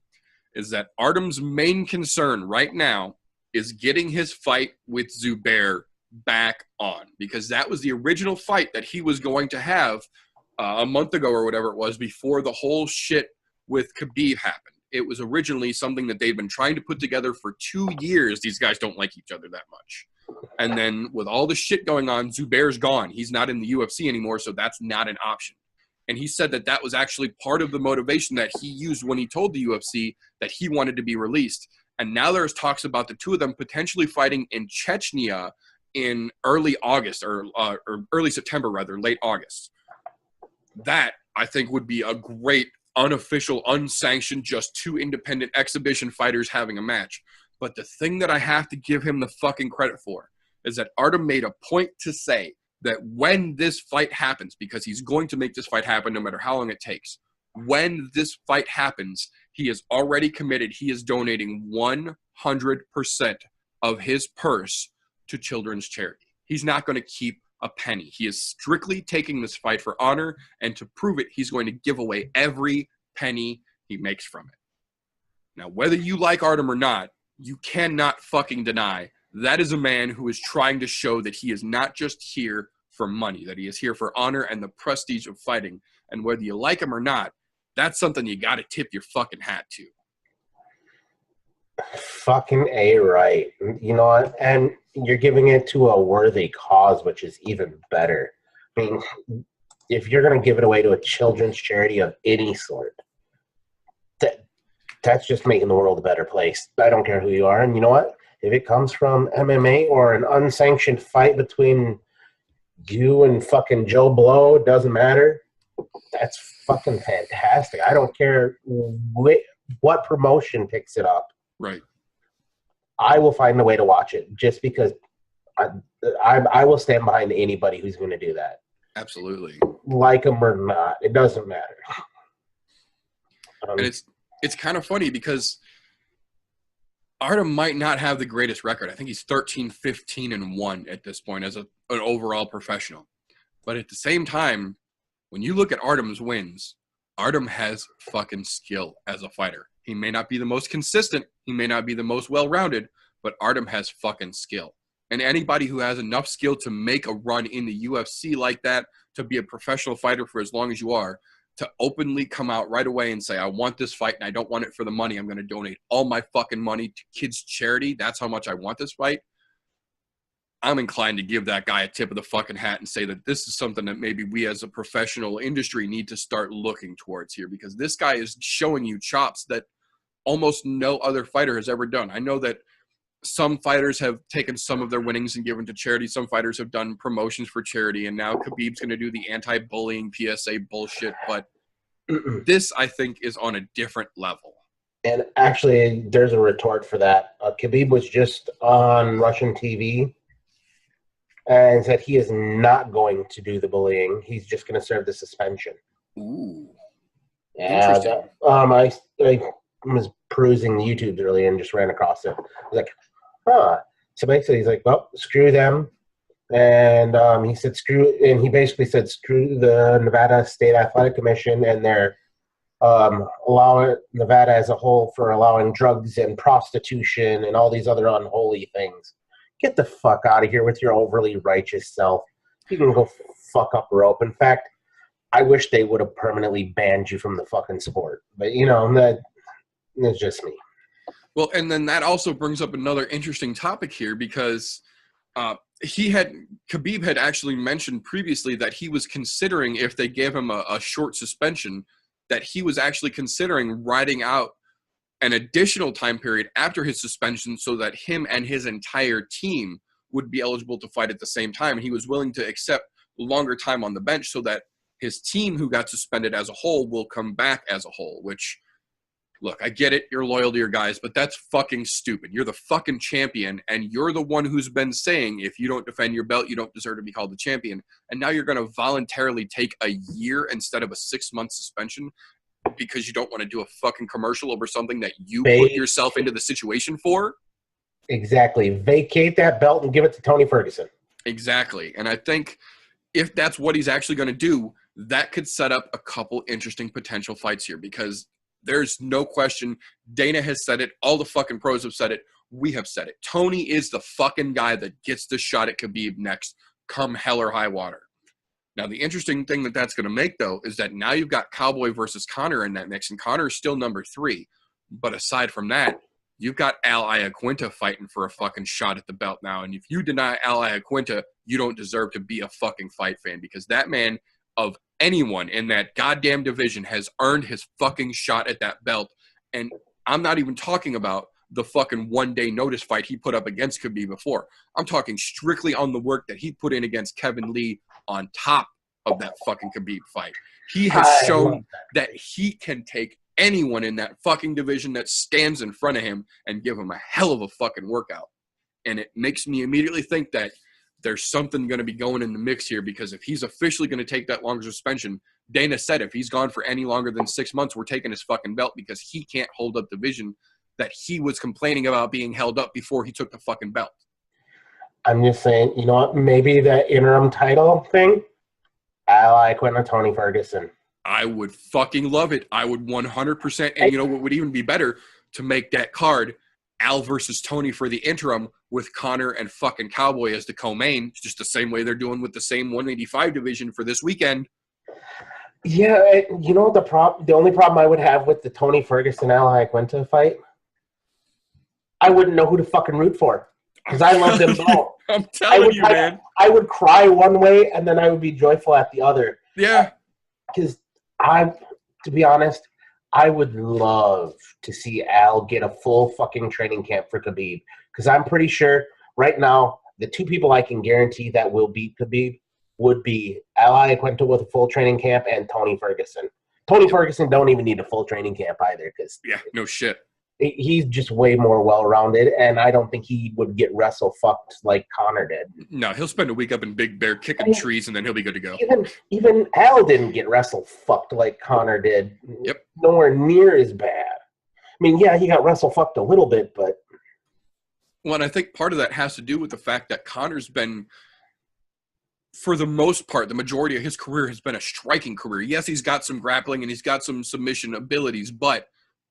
is that Artem's main concern right now is getting his fight with Zubair back on, because that was the original fight that he was going to have a month ago or whatever it was before the whole shit with Khabib happened. It was originally something that they'd been trying to put together for 2 years. These guys don't like each other that much. And then with all the shit going on, Zubair's gone. He's not in the UFC anymore, so that's not an option. And he said that that was actually part of the motivation that he used when he told the UFC that he wanted to be released. And now there's talks about the 2 of them potentially fighting in Chechnya in early August, or early September, rather, late August. That, I think, would be a great unofficial, unsanctioned, just 2 independent exhibition fighters having a match. But the thing that I have to give him the fucking credit for is that Artem made a point to say that when this fight happens, because he's going to make this fight happen no matter how long it takes, when this fight happens, he is already committed. He is donating 100% of his purse to children's charity. He's not going to keep a penny. He is strictly taking this fight for honor, and to prove it, he's going to give away every penny he makes from it. Now, whether you like Artem or not, you cannot fucking deny that is a man who is trying to show that he is not just here for money, that he is here for honor and the prestige of fighting. And whether you like him or not, that's something you got to tip your fucking hat to. Fucking A right. You know what? And you're giving it to a worthy cause, which is even better. I mean, if you're going to give it away to a children's charity of any sort, that's just making the world a better place. I don't care who you are. And you know what? If it comes from MMA or an unsanctioned fight between you and fucking Joe Blow, it doesn't matter. That's fucking fantastic. I don't care what promotion picks it up. Right. I will find a way to watch it just because I will stand behind anybody who's going to do that. Absolutely. Like them or not, it doesn't matter. And it's kind of funny because Artem might not have the greatest record. I think he's 13-15-1 at this point as an overall professional. But at the same time, when you look at Artem's wins, Artem has fucking skill as a fighter. He may not be the most consistent. He may not be the most well-rounded, but Artem has fucking skill. And anybody who has enough skill to make a run in the UFC like that, to be a professional fighter for as long as you are, to openly come out right away and say, I want this fight and I don't want it for the money. I'm going to donate all my fucking money to kids' charity. That's how much I want this fight. I'm inclined to give that guy a tip of the fucking hat and say that this is something that maybe we as a professional industry need to start looking towards here, because this guy is showing you chops that almost no other fighter has ever done. I know that some fighters have taken some of their winnings and given to charity. Some fighters have done promotions for charity, and now Khabib's going to do the anti-bullying PSA bullshit. But this, I think, is on a different level. And actually, there's a retort for that. Khabib was just on Russian TV and said he is not going to do the bullying. He's just going to serve the suspension. Ooh. Yeah, Interesting. I was perusing the YouTube earlier and just ran across it. I was like, huh. So basically, he's like, well, screw them. And he said, he basically said, screw the Nevada State Athletic Commission and their allowing Nevada as a whole for allowing drugs and prostitution and all these other unholy things. Get the fuck out of here with your overly righteous self. You can go fuck up rope. In fact, I wish they would have permanently banned you from the fucking sport. But, that's just me. Well, and then that also brings up another interesting topic here, because Khabib had actually mentioned previously that he was considering, if they gave him a short suspension, that he was actually considering riding out an additional time period after his suspension so that him and his entire team would be eligible to fight at the same time. And he was willing to accept longer time on the bench so that his team, who got suspended as a whole, will come back as a whole. Which, look, I get it, you're loyal to your guys, but that's fucking stupid. You're the fucking champion, and you're the one who's been saying if you don't defend your belt, you don't deserve to be called the champion. And now you're going to voluntarily take a year instead of a 6-month suspension because you don't want to do a fucking commercial over something that you put yourself into the situation for? Exactly. Vacate that belt and give it to Tony Ferguson. Exactly. And I think if that's what he's actually going to do, that could set up a couple interesting potential fights here, because there's no question. Dana has said it. All the fucking pros have said it. We have said it. Tony is the fucking guy that gets the shot at Khabib next, come hell or high water. Now, the interesting thing that's going to make, though, is that now you've got Cowboy versus Conor in that mix, and Conor is still number 3. But aside from that, you've got Al Iaquinta fighting for a fucking shot at the belt now. And if you deny Al Iaquinta, you don't deserve to be a fucking fight fan, because that man, of anyone in that goddamn division, has earned his fucking shot at that belt. And I'm not even talking about the fucking one-day notice fight he put up against Khabib before. I'm talking strictly on the work that he put in against Kevin Lee on top of that fucking Khabib fight. He has shown that he can take anyone in that fucking division that stands in front of him and give him a hell of a fucking workout. And it makes me immediately think that there's something going to be going in the mix here, because if he's officially going to take that longer suspension, Dana said if he's gone for any longer than 6 months, we're taking his fucking belt, because he can't hold up the vision that he was complaining about being held up before he took the fucking belt. I'm just saying, you know what? Maybe that interim title thing, Al Iaquinta, Tony Ferguson. I would fucking love it. I would 100%. And you know what would even be better? To make that card Al versus Tony for the interim, with Conor and fucking Cowboy as the co-main, just the same way they're doing with the same 185 division for this weekend. Yeah, you know the only problem I would have with the Tony Ferguson Al Iaquinta fight, I wouldn't know who to fucking root for, because I love them both. I'm telling you, man. I would cry one way and then I would be joyful at the other. Yeah. Because to be honest, I would love to see Al get a full fucking training camp for Khabib, because I'm pretty sure right now the two people I can guarantee that will beat Khabib would be Al Iaquinta with a full training camp and Tony Ferguson. Tony Ferguson don't even need a full training camp either. Yeah, no shit. He's just way more well-rounded, and I don't think he would get wrestle-fucked like Connor did. No, he'll spend a week up in Big Bear kicking trees, and then he'll be good to go. Even Al didn't get wrestle-fucked like Connor did. Yep. Nowhere near as bad. I mean, yeah, he got wrestle-fucked a little bit, but... Well, and I think part of that has to do with the fact that Connor's been, for the most part, the majority of his career has been a striking career. Yes, he's got some grappling and he's got some submission abilities, but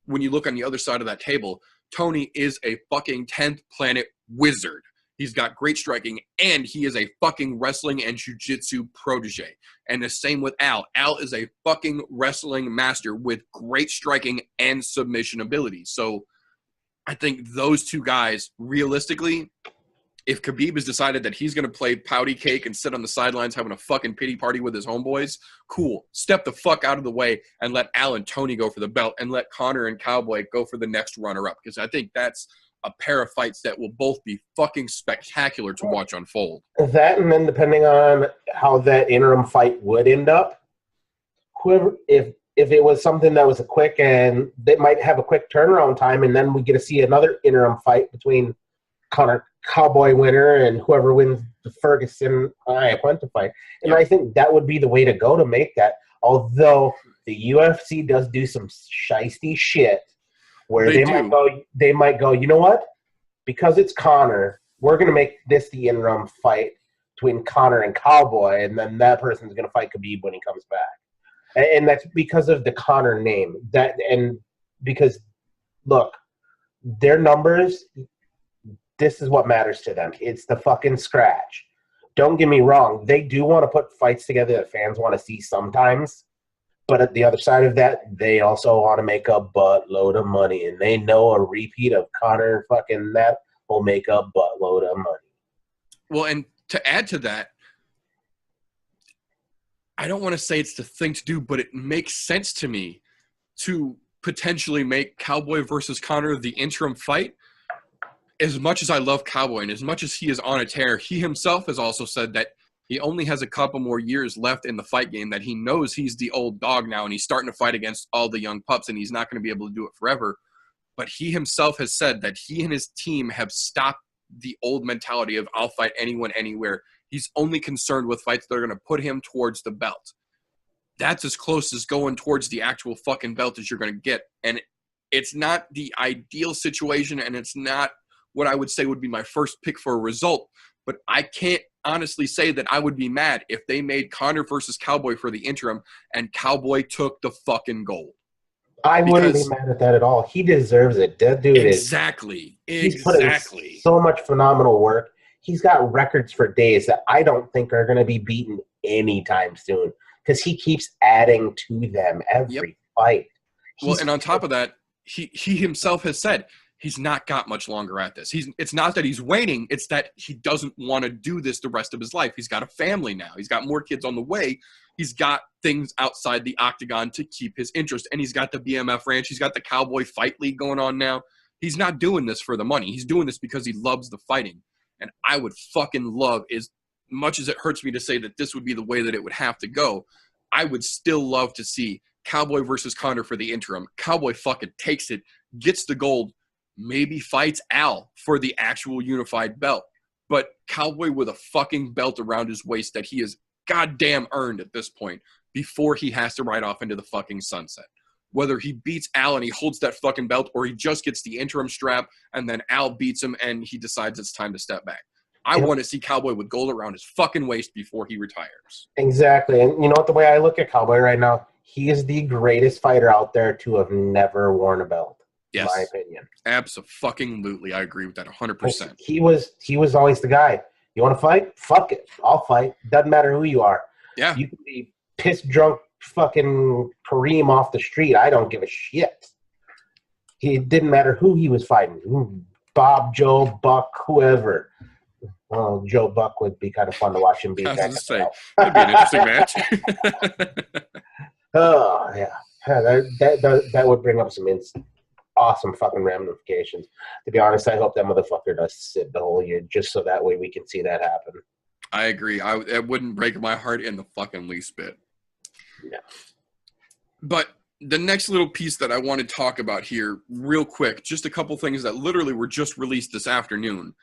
when you look on the other side of that table, Tony is a fucking 10th planet wizard. He's got great striking, and he is a fucking wrestling and jiu-jitsu protege. And the same with Al. Al is a fucking wrestling master with great striking and submission abilities. So I think those two guys, realistically, if Khabib has decided that he's going to play pouty cake and sit on the sidelines having a fucking pity party with his homeboys, cool. Step the fuck out of the way and let Al and Tony go for the belt and let Connor and Cowboy go for the next runner-up, because I think that's a pair of fights that will both be fucking spectacular to watch unfold. That, and then depending on how that interim fight would end up, if it was something that was a quick and they might have a quick turnaround time, and then we get to see another interim fight between Connor Cowboy winner and whoever wins the Ferguson Iaquinta fight. And I think that would be the way to go to make that. Although the UFC does do some shiesty shit where they might go, you know what? Because it's Connor, we're going to make this the interim fight between Connor and Cowboy, and then that person's going to fight Khabib when he comes back. And that's because of the Connor name. And because, look, their numbers, this is what matters to them. It's the fucking scratch. Don't get me wrong. They do want to put fights together that fans want to see sometimes. But at the other side of that, they also want to make a buttload of money. And they know a repeat of Connor fucking that will make a buttload of money. Well, and to add to that, I don't want to say it's the thing to do, but it makes sense to me to potentially make Cowboy versus Connor the interim fight. As much as I love Cowboy and as much as he is on a tear, he himself has also said that he only has a couple more years left in the fight game, that he knows he's the old dog now and he's starting to fight against all the young pups and he's not going to be able to do it forever. But he himself has said that he and his team have stopped the old mentality of I'll fight anyone, anywhere. He's only concerned with fights that are going to put him towards the belt. That's as close as going towards the actual fucking belt as you're going to get. And it's not the ideal situation, and it's not what I would say would be my first pick for a result. But I can't honestly say that I would be mad if they made Connor versus Cowboy for the interim and Cowboy took the fucking gold. I wouldn't be mad at that at all. He deserves it. That dude Exactly. He's put in so much phenomenal work. He's got records for days that I don't think are going to be beaten anytime soon because he keeps adding to them every fight. Well, and on top of that, he himself has said he's not got much longer at this. It's not that he's waning. It's that he doesn't want to do this the rest of his life. He's got a family now. He's got more kids on the way. He's got things outside the octagon to keep his interest. And he's got the BMF ranch. He's got the Cowboy Fight League going on now. He's not doing this for the money. He's doing this because he loves the fighting. And I would fucking love, as much as it hurts me to say that this would be the way that it would have to go, I would still love to see Cowboy versus Connor for the interim. Cowboy fucking takes it, gets the gold, maybe fights Al for the actual unified belt. But Cowboy with a fucking belt around his waist that he has goddamn earned at this point before he has to ride off into the fucking sunset. Whether he beats Al and he holds that fucking belt or he just gets the interim strap and then Al beats him and he decides it's time to step back. I want to see Cowboy with gold around his fucking waist before he retires. Exactly. And you know what, the way I look at Cowboy right now, he is the greatest fighter out there to have never worn a belt. Yes. In my opinion. Absolutely. I agree with that 100%. He was always the guy. You want to fight? Fuck it. I'll fight. Doesn't matter who you are. Yeah. You can be pissed drunk fucking Kareem off the street. I don't give a shit. It didn't matter who he was fighting. Bob, Joe, Buck, whoever. Well, Joe Buck would be kind of fun to watch him beat. I was say, that'd be an interesting match. Oh, yeah. That would bring up some awesome fucking ramifications. To be honest, I hope that motherfucker does sit the whole year just so that way we can see that happen. I agree. It wouldn't break my heart in the fucking least bit. Yeah. But the next little piece that I want to talk about here real quick, just a couple things that literally were just released this afternoon.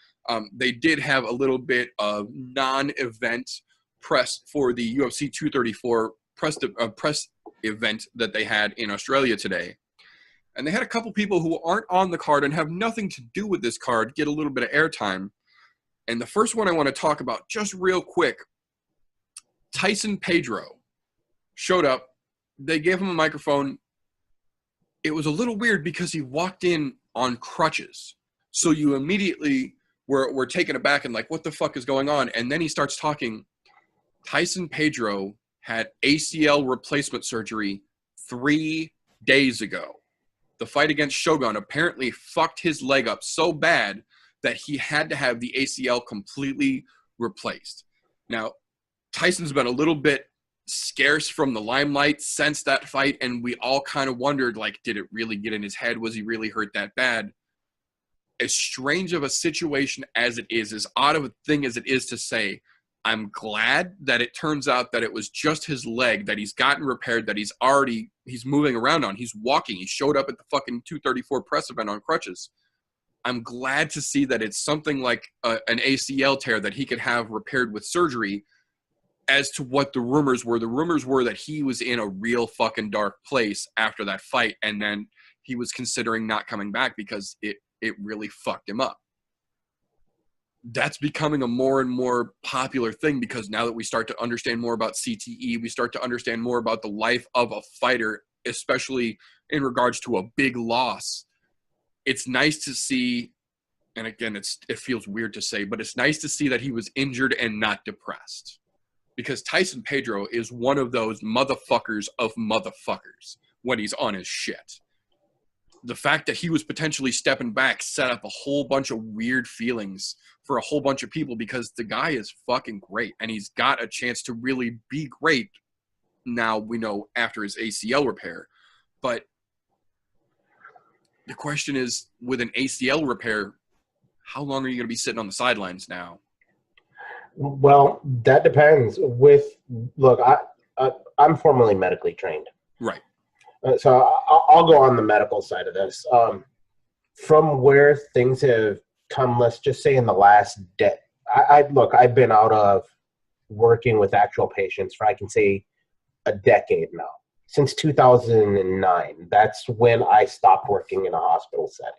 They did have a little bit of non-event press for the UFC 234 press event that they had in Australia today. And they had a couple people who aren't on the card and have nothing to do with this card get a little bit of airtime. And the first one I want to talk about just real quick, Tyson Pedro showed up. They gave him a microphone. It was a little weird because he walked in on crutches. So you immediately were taken aback and like, what the fuck is going on? And then he starts talking. Tyson Pedro had ACL replacement surgery 3 days ago. The fight against Shogun apparently fucked his leg up so bad that he had to have the ACL completely replaced. Now, Tyson's been a little bit scarce from the limelight since that fight, and we all kind of wondered, like, did it really get in his head? Was he really hurt that bad? As strange of a situation as it is, as odd of a thing as it is to say, I'm glad that it turns out that it was just his leg that he's gotten repaired, that he's moving around on. He's walking. He showed up at the fucking 234 press event on crutches. I'm glad to see that it's something like an ACL tear that he could have repaired with surgery. As to what the rumors were that he was in a real fucking dark place after that fight, and then he was considering not coming back because it really fucked him up. That's becoming a more and more popular thing because now that we start to understand more about CTE, we start to understand more about the life of a fighter, especially in regards to a big loss. It's nice to see, and again, it feels weird to say, but it's nice to see that he was injured and not depressed. Because Tyson Pedro is one of those motherfuckers of motherfuckers when he's on his shit. The fact that he was potentially stepping back set up a whole bunch of weird feelings for a whole bunch of people because the guy is fucking great and he's got a chance to really be great now, we know, after his ACL repair. But the question is, with an ACL repair, how long are you going to be sitting on the sidelines now? Well, that depends. Look, I'm formally medically trained. Right. So I'll go on the medical side of this. From where things have come, let's just say in the last I've been out of working with actual patients for, I can say, a decade now. Since 2009. That's when I stopped working in a hospital setting.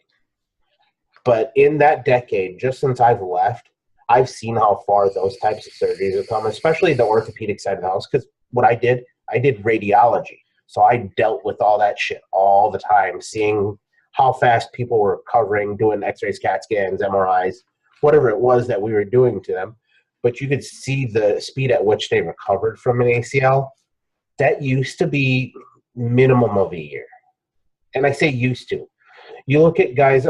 But in that decade, just since I've left, I've seen how far those types of surgeries have come, especially the orthopedic side of the house, because what I did radiology. So I dealt with all that shit all the time, seeing how fast people were recovering, doing x-rays, CAT scans, MRIs, whatever it was that we were doing to them. But you could see the speed at which they recovered from an ACL. That used to be minimum of a year. And I say used to. You look at guys,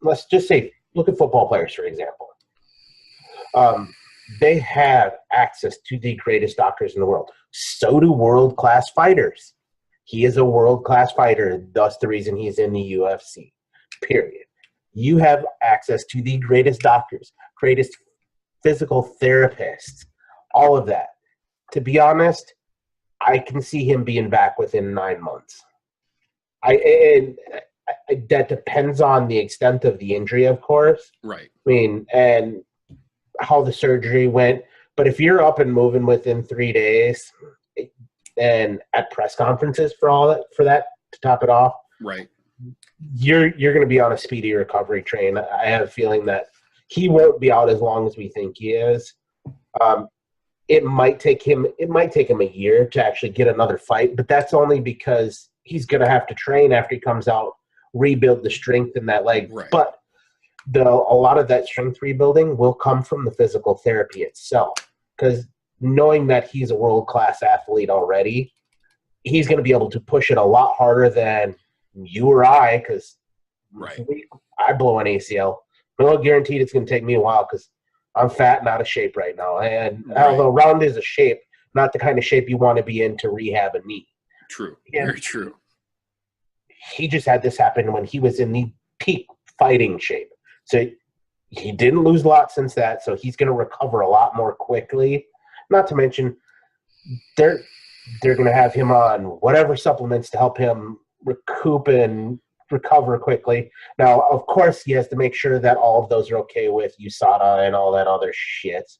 let's just say, look at football players, for example. They have access to the greatest doctors in the world. So do world-class fighters. He is a world-class fighter, thus the reason he's in the UFC, period. You have access to the greatest doctors, greatest physical therapists, all of that. To be honest, I can see him being back within 9 months. That depends on the extent of the injury, of course. Right. I mean, and how the surgery went. But if you're up and moving within 3 days and at press conferences for that to top it off, right, you're going to be on a speedy recovery train. I have a feeling that he won't be out as long as we think he is. It might take him a year to actually get another fight, but that's only because he's going to have to train after he comes out, rebuild the strength in that leg. Right. But a lot of that strength rebuilding will come from the physical therapy itself, because knowing that he's a world-class athlete already, he's going to be able to push it a lot harder than you or I, because I blow an ACL. Well, guaranteed it's going to take me a while because I'm fat and out of shape right now. And although round is a shape, not the kind of shape you want to be in to rehab a knee. True. Very true. He just had this happen when he was in the peak fighting shape. So he didn't lose a lot since that, so he's going to recover a lot more quickly. Not to mention, They're going to have him on whatever supplements to help him recoup and recover quickly. Now, of course, he has to make sure that all of those are okay with USADA and all that other shit.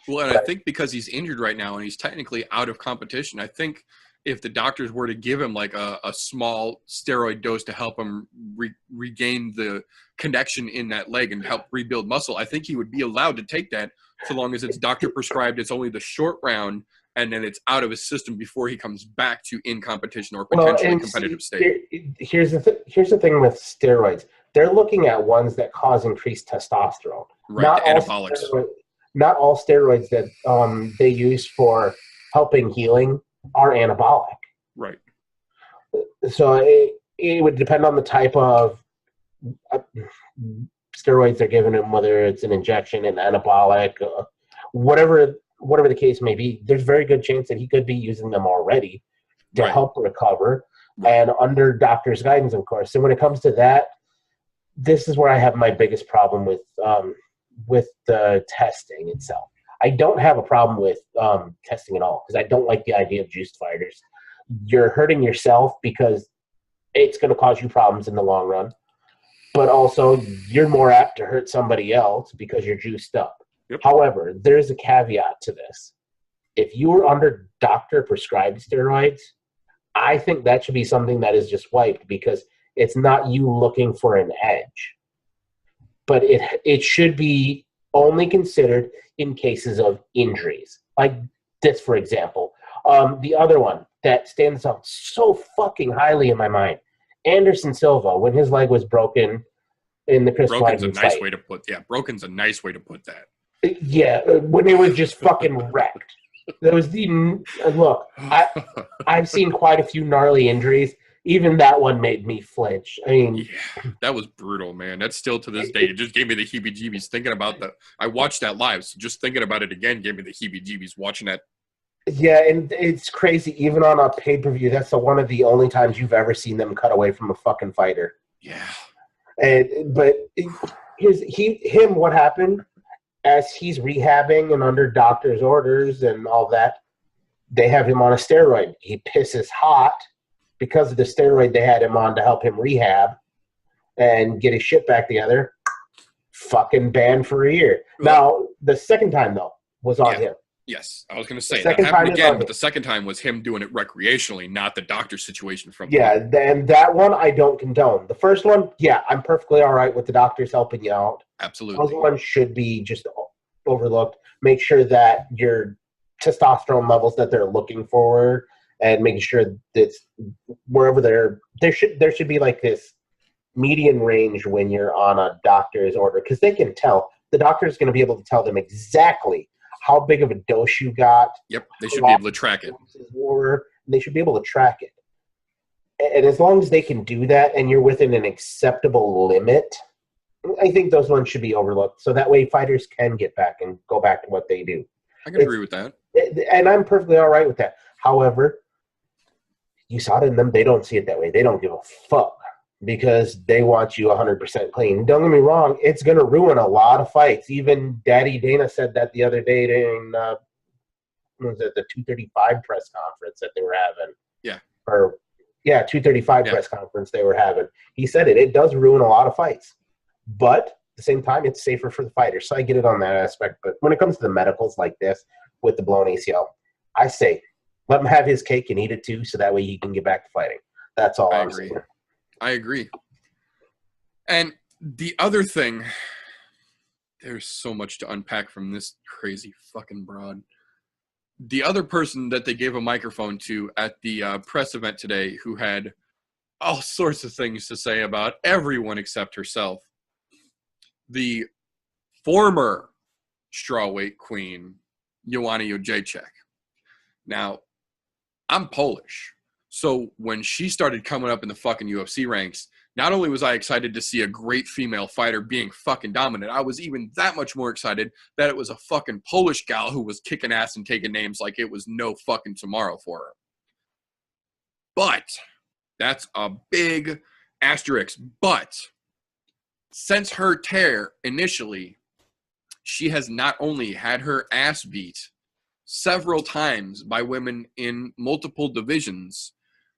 Well, and I think because he's injured right now and he's technically out of competition, I think if the doctors were to give him like a small steroid dose to help him regain the connection in that leg and help rebuild muscle, I think he would be allowed to take that so long as it's doctor prescribed. It's only the short round, and then it's out of his system before he comes back to in competition or potentially competitive state. Here's the thing with steroids. They're looking at ones that cause increased testosterone. Right, Not the all anabolics. not all steroids that they use for helping healing are anabolic. Right. So it would depend on the type of steroids they're giving him, whether it's an injection, an anabolic, whatever the case may be. There's a very good chance that he could be using them already to help recover, and under doctor's guidance, of course. So when it comes to that, this is where I have my biggest problem with the testing itself. I don't have a problem with testing at all because I don't like the idea of juiced fighters. You're hurting yourself because it's going to cause you problems in the long run, but also you're more apt to hurt somebody else because you're juiced up. Yep. However, there's a caveat to this. If you are under doctor-prescribed steroids, I think that should be something that is just wiped because it's not you looking for an edge. But it should be only considered in cases of injuries. Like this, for example. The other one that stands out so fucking highly in my mind, Anderson Silva, when his leg was broken in the Chris Broken's Weidman a nice fight. way to put broken's a nice way to put that. Yeah, when it was just fucking wrecked. There was look, I've seen quite a few gnarly injuries. Even that one made me flinch. I mean, yeah, that was brutal, man. That's still to this day. It just gave me the heebie-jeebies thinking about I watched that live, so just thinking about it again gave me the heebie-jeebies watching that. Yeah, and it's crazy. Even on a pay-per-view, that's one of the only times you've ever seen them cut away from a fucking fighter. Yeah. But here's what happened as he's rehabbing and under doctor's orders and all that. They have him on a steroid. He pisses hot because of the steroid they had him on to help him rehab and get his shit back together. Fucking banned for a year. Now, the second time, though, was on him. Yes, I was going to say that happened again, but the second time was him doing it recreationally, not the doctor situation from. Yeah, and that one I don't condone. The first one, yeah, I'm perfectly all right with the doctors helping you out. Absolutely. Those ones should be just overlooked. Make sure that your testosterone levels that they're looking for, and making sure that wherever there should be like this median range when you're on a doctor's order, because they can tell. The doctor is going to be able to tell them exactly how big of a dose you got. Yep, they should be able to track it. They should be able to track it. And as long as they can do that and you're within an acceptable limit, I think those ones should be overlooked. So that way fighters can get back and go back to what they do. I can agree with that. And I'm perfectly all right with that. However, you saw it in them, they don't see it that way. They don't give a fuck because they want you 100% clean. Don't get me wrong, it's going to ruin a lot of fights. Even Daddy Dana said that the other day during the 235 press conference that they were having. Yeah. 235 press conference they were having. He said it does ruin a lot of fights. But at the same time, it's safer for the fighters. So I get it on that aspect. But when it comes to the medicals like this with the blown ACL, I say let him have his cake and eat it too, so that way he can get back to fighting. That's all I'm saying. I agree. And the other thing, there's so much to unpack from this crazy fucking broad. The other person that they gave a microphone to at the press event today who had all sorts of things to say about everyone except herself, the former strawweight queen, Joanna Jędrzejczyk. Now, I'm Polish. So when she started coming up in the fucking UFC ranks, not only was I excited to see a great female fighter being fucking dominant, I was even that much more excited that it was a fucking Polish gal who was kicking ass and taking names like it was no fucking tomorrow for her. But that's a big asterisk. But since her tear initially, she has not only had her ass beat several times by women in multiple divisions.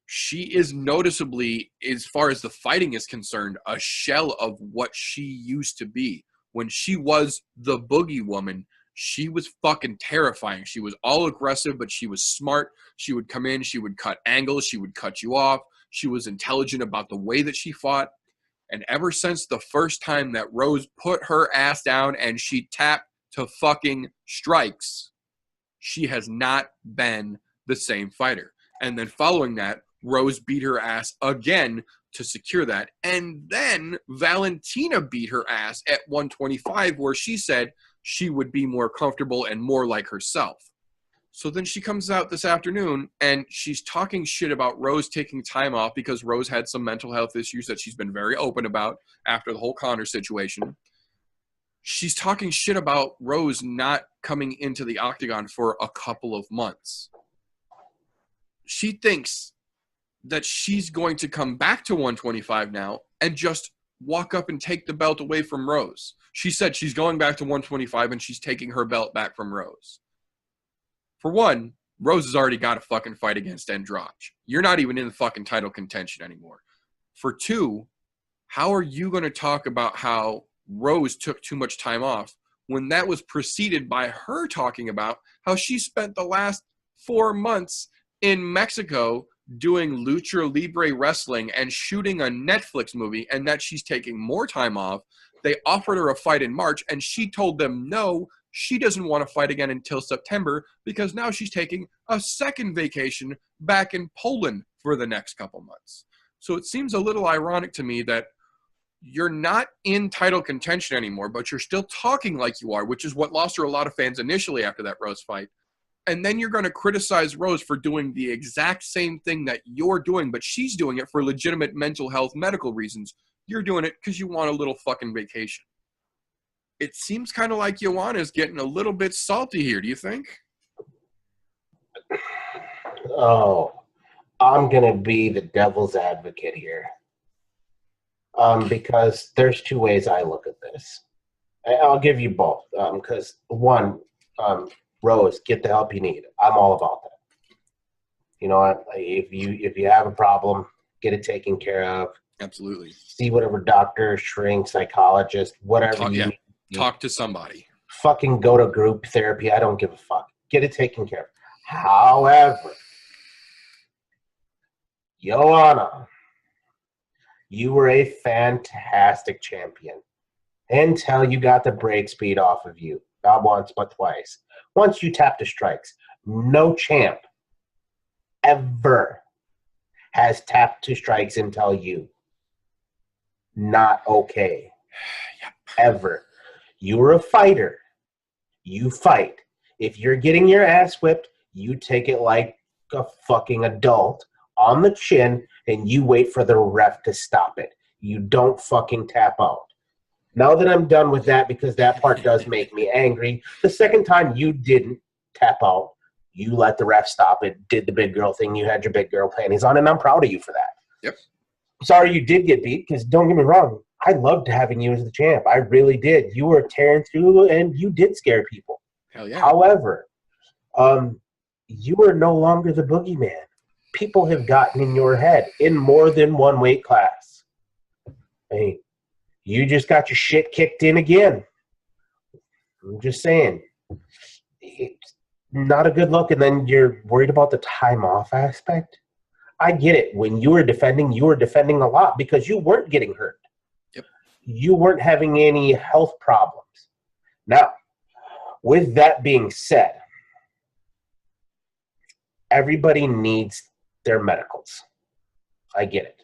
She is noticeably, as far as the fighting is concerned, a shell of what she used to be. When she was the Boogie Woman, she was fucking terrifying. She was all aggressive, but she was smart. She would come in, she would cut angles, she would cut you off. She was intelligent about the way that she fought. And ever since the first time that Rose put her ass down and she tapped to fucking strikes, she has not been the same fighter. And then following that, Rose beat her ass again to secure that. And then Valentina beat her ass at 125, where she said she would be more comfortable and more like herself. So then she comes out this afternoon and she's talking shit about Rose taking time off because Rose had some mental health issues that she's been very open about after the whole Conor situation. She's talking shit about Rose not coming into the octagon for a couple of months. She thinks that she's going to come back to 125 now and just walk up and take the belt away from Rose. She said she's going back to 125 and she's taking her belt back from Rose. For one, Rose has already got a fucking fight against Andrade. You're not even in the fucking title contention anymore. For two, how are you going to talk about how Rose took too much time off when that was preceded by her talking about how she spent the last 4 months in Mexico doing lucha libre wrestling and shooting a Netflix movie, and that she's taking more time off. They offered her a fight in March and she told them no, she doesn't want to fight again until September because now she's taking a second vacation back in Poland for the next couple months. So it seems a little ironic to me that you're not in title contention anymore, but you're still talking like you are, which is what lost her a lot of fans initially after that Rose fight. And then you're going to criticize Rose for doing the exact same thing that you're doing, but she's doing it for legitimate mental health, medical reasons. You're doing it because you want a little fucking vacation. It seems kind of like Joanna's getting a little bit salty here. Do you think? Oh, I'm going to be the devil's advocate here. Because there's two ways I look at this. I'll give you both. Because one, Rose, get the help you need. I'm all about that. You know what? If you have a problem, get it taken care of. Absolutely. See whatever doctor, shrink, psychologist, whatever you need. Talk to somebody. Fucking go to group therapy. I don't give a fuck. Get it taken care of. However, Joanna, you were a fantastic champion until you got the break speed off of you. Not once, but twice. Once you tapped the strikes, no champ ever has tapped to strikes until you. Not okay. Yep. Ever. You're a fighter. You fight. If you're getting your ass whipped, you take it like a fucking adult on the chin and you wait for the ref to stop it. You don't fucking tap out. Now that I'm done with that, because that part does make me angry, the second time you didn't tap out, you let the ref stop it, did the big girl thing, you had your big girl panties on, and I'm proud of you for that. Yep. Sorry you did get beat, because don't get me wrong, I loved having you as the champ. I really did. You were tearing through, and you did scare people. Hell yeah. However, you are no longer the boogeyman. People have gotten in your head in more than one weight class. Hey, you just got your shit kicked in again. I'm just saying. It's not a good look, and then you're worried about the time off aspect. I get it. When you were defending a lot because you weren't getting hurt. Yep. You weren't having any health problems. Now, with that being said, everybody needs their medicals. I get it.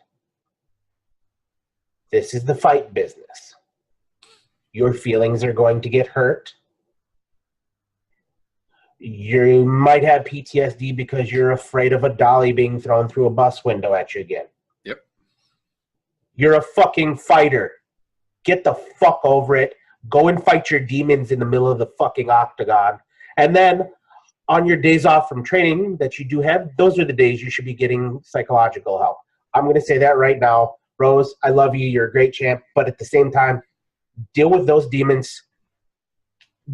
This is the fight business. Your feelings are going to get hurt. You might have PTSD because you're afraid of a dolly being thrown through a bus window at you again. Yep. You're a fucking fighter. Get the fuck over it. Go and fight your demons in the middle of the fucking octagon. And then on your days off from training that you do have, those are the days you should be getting psychological help. I'm going to say that right now. Rose, I love you. You're a great champ. But at the same time, deal with those demons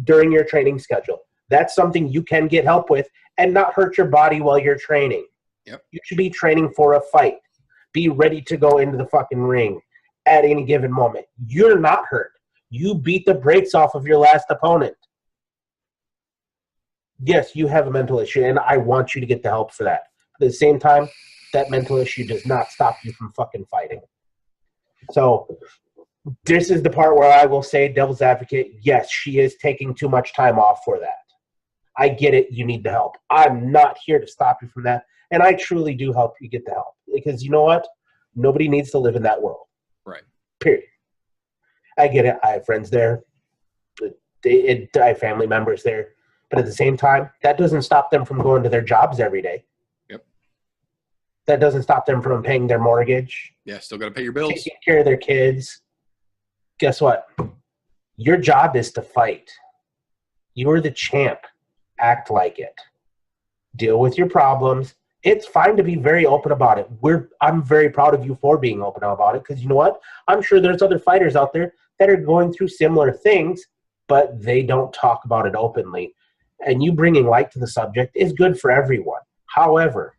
during your training schedule. That's something you can get help with and not hurt your body while you're training. Yep. You should be training for a fight. Be ready to go into the fucking ring at any given moment. You're not hurt. You beat the brakes off of your last opponent. Yes, you have a mental issue, and I want you to get the help for that. But at the same time, that mental issue does not stop you from fucking fighting. So this is the part where I will say, devil's advocate, yes, she is taking too much time off for that. I get it. You need the help. I'm not here to stop you from that. And I truly do help you get the help. Because you know what? Nobody needs to live in that world. Right. Period. I get it. I have friends there. I have family members there. But at the same time, that doesn't stop them from going to their jobs every day. Yep. That doesn't stop them from paying their mortgage. Yeah, still got to pay your bills. Taking care of their kids. Guess what? Your job is to fight. You're the champ. Act like it. Deal with your problems. It's fine to be very open about it. I'm very proud of you for being open about it because you know what? I'm sure there's other fighters out there that are going through similar things, but they don't talk about it openly. And you bringing light to the subject is good for everyone. However,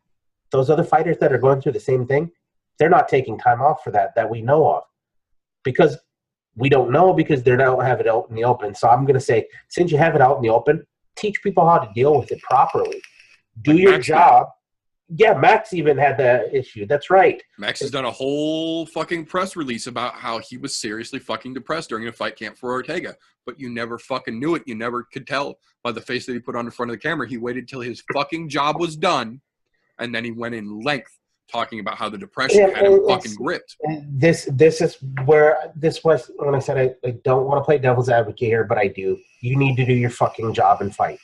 those other fighters that are going through the same thing, they're not taking time off for that we know of. Because we don't know because they don't have it out in the open. So I'm going to say, since you have it out in the open, teach people how to deal with it properly. Do your job. Yeah, Max even had that issue. That's right. Max has done a whole fucking press release about how he was seriously fucking depressed during a fight camp for Ortega. But you never fucking knew it. You never could tell by the face that he put on in front of the camera. He waited till his fucking job was done, and then he went in length talking about how the depression had him fucking gripped. This is where this was when I said I don't want to play devil's advocate here, but I do. You need to do your fucking job and fight.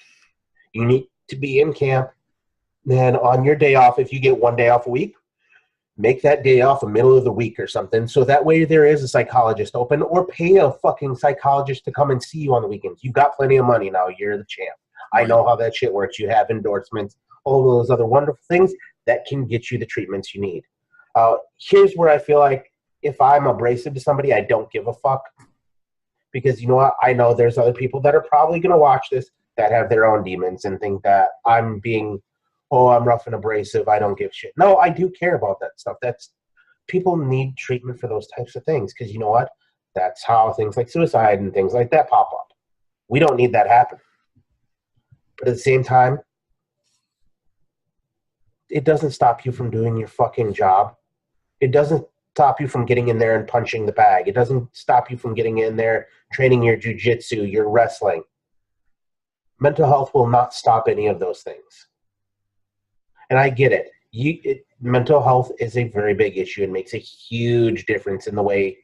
You need to be in camp. Then on your day off, if you get one day off a week, make that day off the middle of the week or something. So that way there is a psychologist open, or pay a fucking psychologist to come and see you on the weekends. You've got plenty of money now. You're the champ. Right. I know how that shit works. You have endorsements, all those other wonderful things that can get you the treatments you need. Here's where I feel like if I'm abrasive to somebody, I don't give a fuck. Because you know what? I know there's other people that are probably going to watch this that have their own demons and think that I'm being... I'm rough and abrasive, I don't give shit. No, I do care about that stuff. People need treatment for those types of things because you know what? That's how things like suicide and things like that pop up. We don't need that happen. But at the same time, it doesn't stop you from doing your fucking job. It doesn't stop you from getting in there and punching the bag. It doesn't stop you from getting in there, training your jiu-jitsu, your wrestling. Mental health will not stop any of those things. And I get it. Mental health is a very big issue and makes a huge difference in the way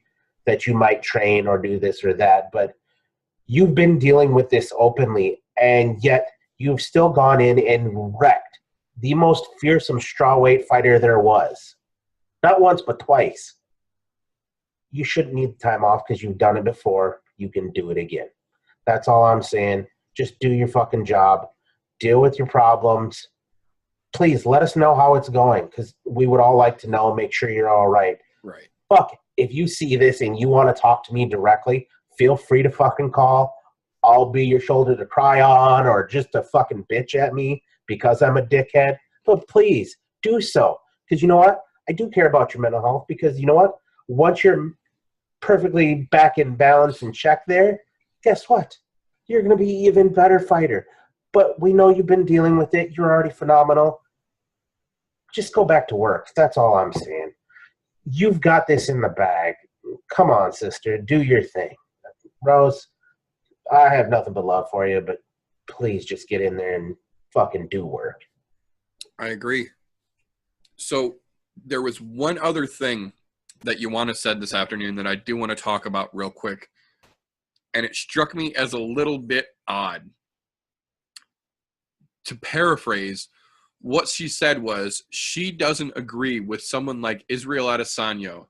that you might train or do this or that. But you've been dealing with this openly, and yet you've still gone in and wrecked the most fearsome strawweight fighter there was. Not once, but twice. You shouldn't need the time off because you've done it before. You can do it again. That's all I'm saying. Just do your fucking job. Deal with your problems. Please let us know how it's going because we would all like to know, make sure you're all right. Right. Fuck, if you see this and you want to talk to me directly, feel free to fucking call. I'll be your shoulder to cry on or just to fucking bitch at me because I'm a dickhead. But please do so because you know what? I do care about your mental health because you know what? Once you're perfectly back in balance and check there, guess what? You're going to be an even better fighter. But we know you've been dealing with it. You're already phenomenal. Just go back to work. That's all I'm saying. You've got this in the bag. Come on, sister. Do your thing. Rose, I have nothing but love for you, but please just get in there and fucking do work. I agree. So there was one other thing that Ioana said this afternoon that I do want to talk about real quick. And it struck me as a little bit odd. To paraphrase, what she said was she doesn't agree with someone like Israel Adesanya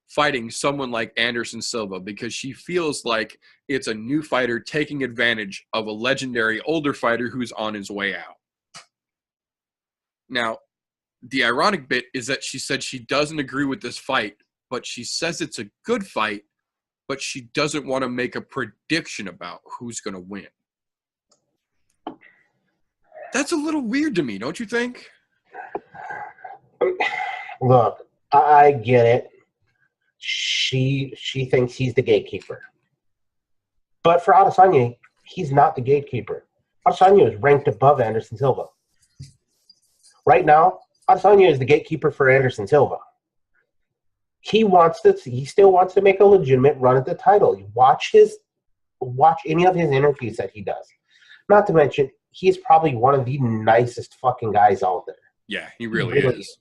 fighting someone like Anderson Silva because she feels like it's a new fighter taking advantage of a legendary older fighter who's on his way out. Now, the ironic bit is that she said she doesn't agree with this fight, but she says it's a good fight, but she doesn't want to make a prediction about who's going to win. That's a little weird to me, don't you think? Look, I get it. She thinks he's the gatekeeper. But for Adesanya, he's not the gatekeeper. Adesanya is ranked above Anderson Silva. Right now, Adesanya is the gatekeeper for Anderson Silva. He still wants to make a legitimate run at the title. Watch any of his interviews that he does. Not to mention, he's probably one of the nicest fucking guys out there. Yeah, he really is.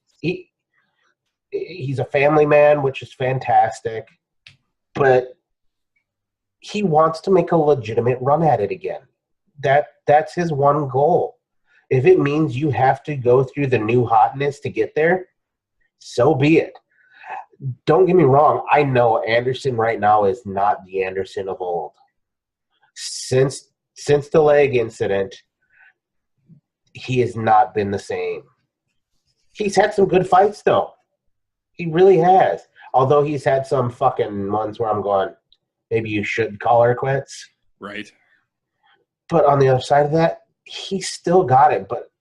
He's a family man, which is fantastic. But he wants to make a legitimate run at it again. That's his one goal. If it means you have to go through the new hotness to get there, so be it. Don't get me wrong. I know Anderson right now is not the Anderson of old. Since the leg incident, he has not been the same. He's had some good fights, though. He really has. Although he's had some fucking ones where I'm going, maybe you should call her quits. Right. But on the other side of that, he still got it. But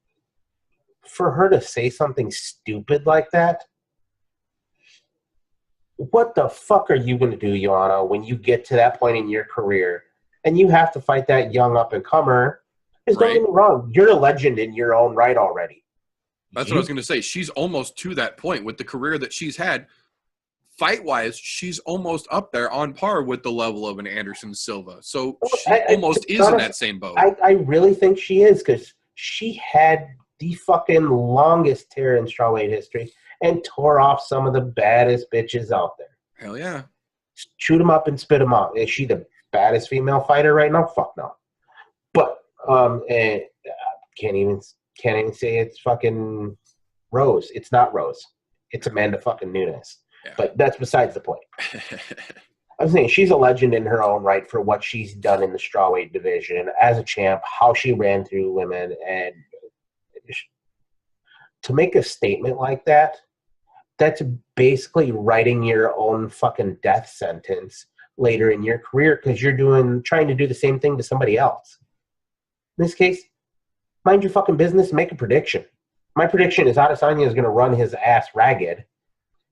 for her to say something stupid like that, what the fuck are you going to do, Joanna, when you get to that point in your career and you have to fight that young up-and-comer? Because don't get me wrong, you're a legend in your own right already. That's what I was going to say. She's almost to that point with the career that she's had. Fight-wise, she's almost up there on par with the level of an Anderson Silva. So she almost is in that same boat. I really think she is, because she had the fucking longest tear in strawweight history and tore off some of the baddest bitches out there. Hell yeah. Shoot them up and spit them out. Is she the baddest female fighter right now? Fuck no. But and can't even say it's fucking Rose. It's not Rose. It's Amanda fucking Nunes. Yeah. But that's besides the point. I'm saying she's a legend in her own right for what she's done in the strawweight division as a champ, how she ran through women, and to make a statement like that, that's basically writing your own fucking death sentence later in your career, because you're trying to do the same thing to somebody else. In this case, mind your fucking business, make a prediction. My prediction is Adesanya is going to run his ass ragged.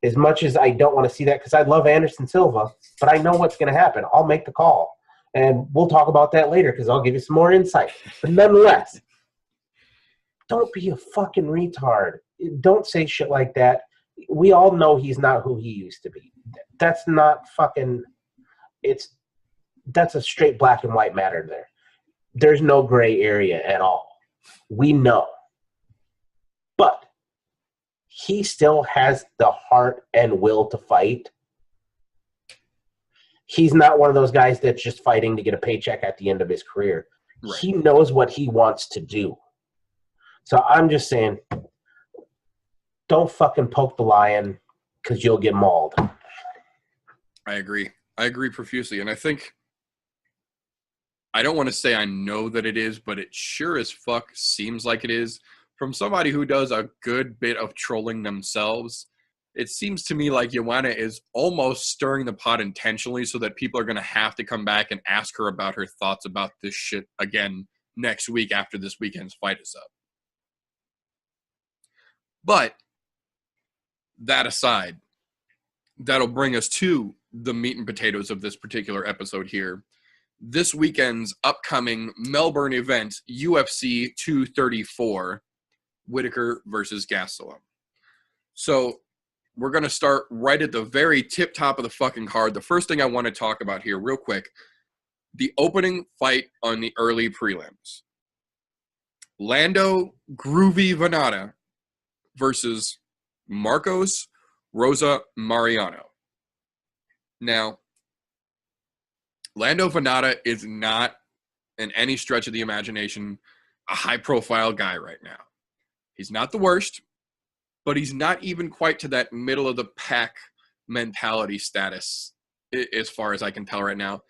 As much as I don't want to see that, because I love Anderson Silva, but I know what's going to happen. I'll make the call. And we'll talk about that later, because I'll give you some more insight. But nonetheless, don't be a fucking retard. Don't say shit like that. We all know he's not who he used to be. That's not fucking – that's a straight black and white matter there. There's no gray area at all. We know. But he still has the heart and will to fight. He's not one of those guys that's just fighting to get a paycheck at the end of his career. Right. He knows what he wants to do. So I'm just saying, don't fucking poke the lion, because you'll get mauled. I agree. I agree profusely. And I think, I don't want to say I know that it is, but it sure as fuck seems like it is. From somebody who does a good bit of trolling themselves, it seems to me like Joanna is almost stirring the pot intentionally so that people are going to have to come back and ask her about her thoughts about this shit again next week after this weekend's fight is up. But that aside, that'll bring us to the meat and potatoes of this particular episode here. This weekend's upcoming Melbourne event, UFC 234, Whittaker versus Gastelum. So we're going to start right at the very tip top of the fucking card. The first thing I want to talk about here real quick, the opening fight on the early prelims. Lando Groovy Venata versus Marcos Rosa Mariano. Now, Lando Venata is not, in any stretch of the imagination, a high-profile guy right now. He's not the worst, but he's not even quite to that middle-of-the-pack mentality status, as far as I can tell right now.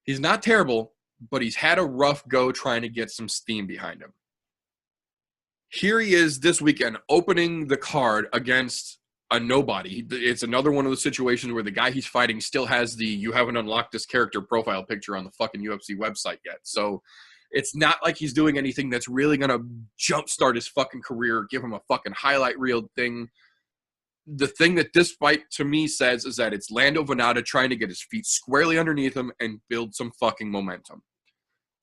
He's not terrible, but he's had a rough go trying to get some steam behind him. Here he is this weekend opening the card against a nobody. It's another one of those situations where the guy he's fighting still has the "you haven't unlocked this character" profile picture on the fucking UFC website yet. So It's not like he's doing anything that's really going to jumpstart his fucking career, give him a fucking highlight reel thing. The thing that this fight to me says is that it's Lando Venata trying to get his feet squarely underneath him and build some fucking momentum.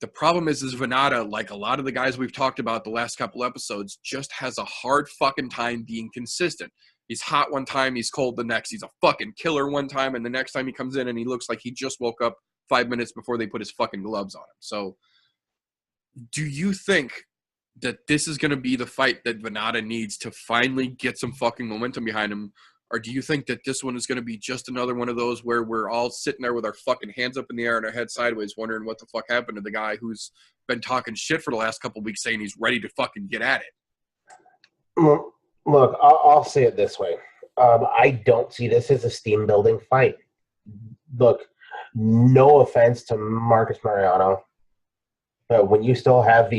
The problem is Venata, like a lot of the guys we've talked about the last couple episodes, just has a hard fucking time being consistent. He's hot one time, he's cold the next. He's a fucking killer one time, and the next time he comes in and he looks like he just woke up 5 minutes before they put his fucking gloves on him. So do you think that this is going to be the fight that Venata needs to finally get some fucking momentum behind him? Or do you think that this one is going to be just another one of those where we're all sitting there with our fucking hands up in the air and our head sideways wondering what the fuck happened to the guy who's been talking shit for the last couple of weeks saying he's ready to fucking get at it? Look, I'll say it this way. I don't see this as a steam-building fight. Look, no offense to Marcus Mariano, but when you still have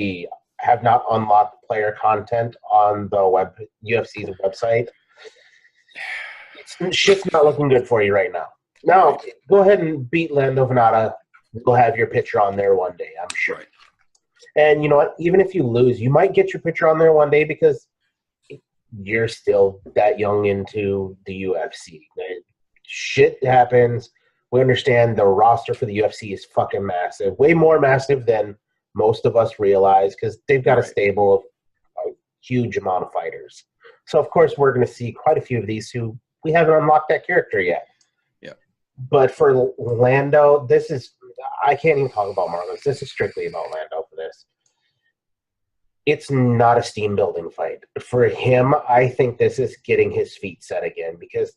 not unlocked player content on the UFC's website, shit's not looking good for you right now. Now, go ahead and beat Lando Venata. We'll have your picture on there one day, I'm sure. Right. And you know what? Even if you lose, you might get your picture on there one day because you're still that young into the UFC. Shit happens. We understand the roster for the UFC is fucking massive. Way more massive than most of us realize because they've got a stable of a huge amount of fighters. So, of course, we're going to see quite a few of these who we haven't unlocked that character yet. Yeah. But for Lando, I can't even talk about Marcos. This is strictly about Lando for this. It's not a steam-building fight. For him, I think this is getting his feet set again because,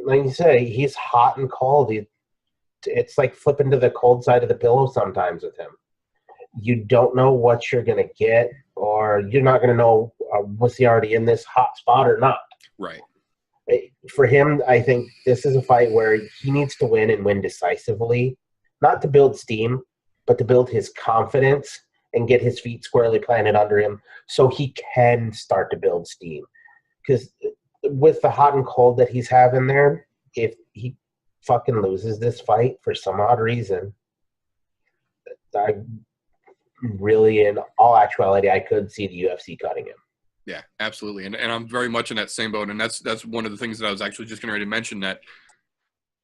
like you say, he's hot and cold. It's like flipping to the cold side of the pillow sometimes with him. You don't know what you're going to get, or you're not going to know was he already in this hot spot or not. Right. For him, I think this is a fight where he needs to win and win decisively, not to build steam, but to build his confidence and get his feet squarely planted under him so he can start to build steam. Because with the hot and cold that he's having there, if he fucking loses this fight for some odd reason, I really, in all actuality, I could see the UFC cutting him. Yeah, absolutely. And I'm very much in that same boat. And that's one of the things that I was actually just going to mention, that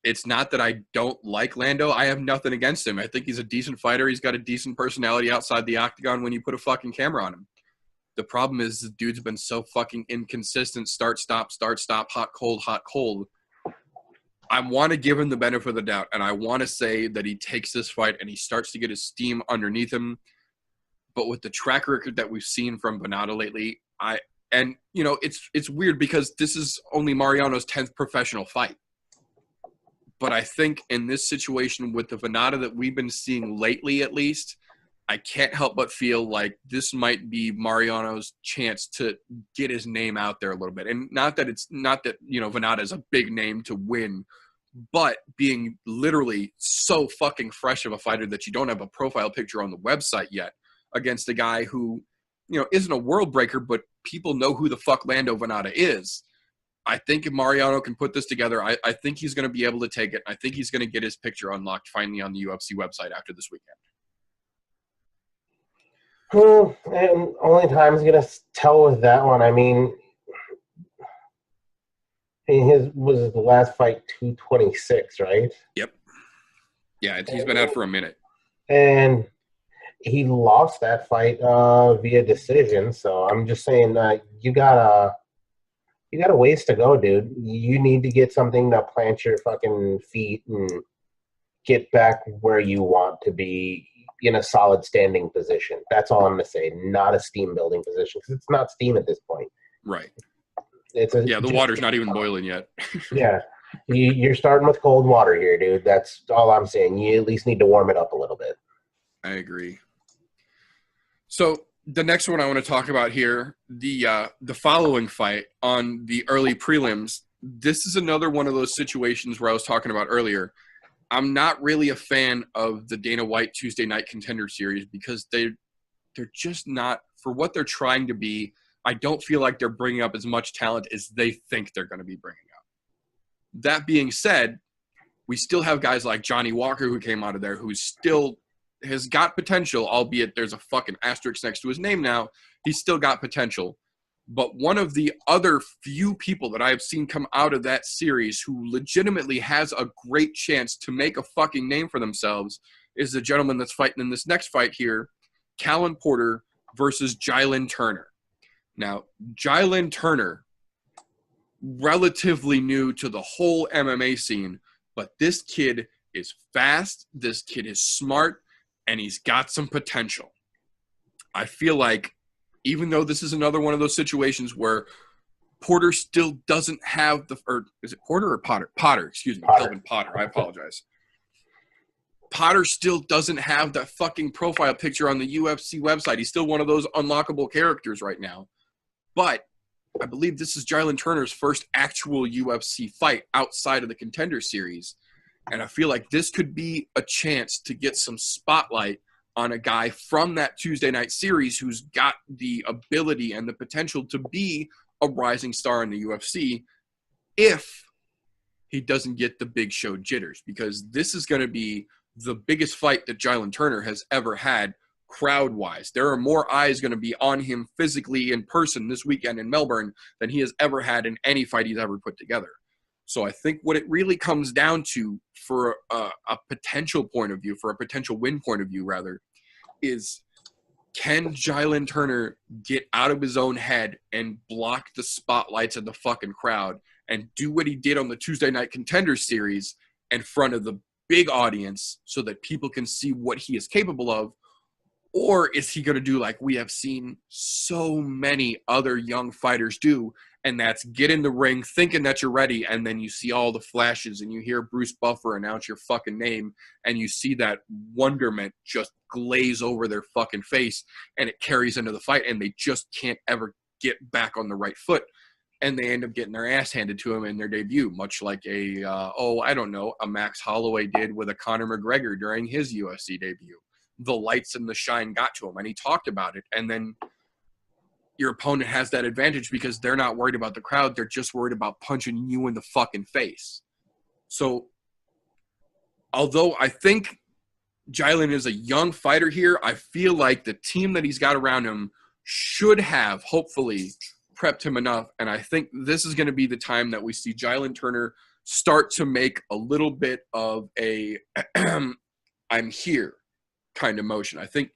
it's not that I don't like Lando. I have nothing against him. I think he's a decent fighter. He's got a decent personality outside the octagon when you put a fucking camera on him. The problem is the dude's been so fucking inconsistent. Start, stop, hot, cold. I want to give him the benefit of the doubt, and I want to say that he takes this fight and he starts to get his steam underneath him. But with the track record that we've seen from Venata lately, it's weird because this is only Mariano's 10th professional fight. But I think in this situation with the Venata that we've been seeing lately, at least, I can't help but feel like this might be Mariano's chance to get his name out there a little bit. And not that Venata is a big name to win, but being literally so fucking fresh of a fighter that you don't have a profile picture on the website yet against a guy who, isn't a world breaker, but people know who the fuck Lando Venata is. I think if Mariano can put this together, I think he's going to be able to take it. I think he's going to get his picture unlocked finally on the UFC website after this weekend. And only time's going to tell with that one. I mean, was the last fight 226, right? Yep. Yeah, he's been out for a minute. And he lost that fight via decision. So I'm just saying, you got a ways to go, dude. You need to get something to plant your fucking feet and get back where you want to be in a solid standing position. That's all I'm going to say. Not a steam building position because it's not steam at this point. Right. The water's not even boiling yet. Yeah. You're starting with cold water here, dude. That's all I'm saying. You at least need to warm it up a little bit. I agree. So the next one I want to talk about here, the following fight on the early prelims, this is another one of those situations where I was talking about earlier. I'm not really a fan of the Dana White Tuesday Night Contender Series because they're just not, for what they're trying to be, I don't feel like they're bringing up as much talent as they think they're going to be bringing up. That being said, we still have guys like Johnny Walker who came out of there who's still has got potential, albeit there's a fucking asterisk next to his name now. He's still got potential. But one of the other few people that I have seen come out of that series who legitimately has a great chance to make a fucking name for themselves is the gentleman that's fighting in this next fight here, Callan Porter versus Jalen Turner. Now, Jalen Turner, relatively new to the whole MMA scene, but this kid is fast, this kid is smart, and he's got some potential. I feel like even though this is another one of those situations where Porter still doesn't have the – or is it Porter or Potter? Potter, excuse me. Kelvin Potter. I apologize. Potter still doesn't have that fucking profile picture on the UFC website. He's still one of those unlockable characters right now. But I believe this is Jalen Turner's first actual UFC fight outside of the Contender Series. And I feel like this could be a chance to get some spotlight on a guy from that Tuesday night series who's got the ability and the potential to be a rising star in the UFC if he doesn't get the big show jitters, because this is going to be the biggest fight that Jalen Turner has ever had crowd-wise. There are more eyes going to be on him physically in person this weekend in Melbourne than he has ever had in any fight he's ever put together. So I think what it really comes down to for a potential point of view, for a potential win point of view rather, is can Jalen Turner get out of his own head and block the spotlights of the fucking crowd and do what he did on the Tuesday Night Contender Series in front of the big audience so that people can see what he is capable of? Or is he going to do like we have seen so many other young fighters do, and that's get in the ring thinking that you're ready, and then you see all the flashes and you hear Bruce Buffer announce your fucking name, and you see that wonderment just glaze over their fucking face, and it carries into the fight, and they just can't ever get back on the right foot, and they end up getting their ass handed to them in their debut, much like a Max Holloway did with a Conor McGregor during his UFC debut. The lights and the shine got to him, and he talked about it, and then your opponent has that advantage because they're not worried about the crowd. They're just worried about punching you in the fucking face. So although I think Jalen is a young fighter here, I feel like the team that he's got around him should have, hopefully, prepped him enough. And I think this is going to be the time that we see Jalen Turner start to make a little bit of a I'm here kind of motion. I think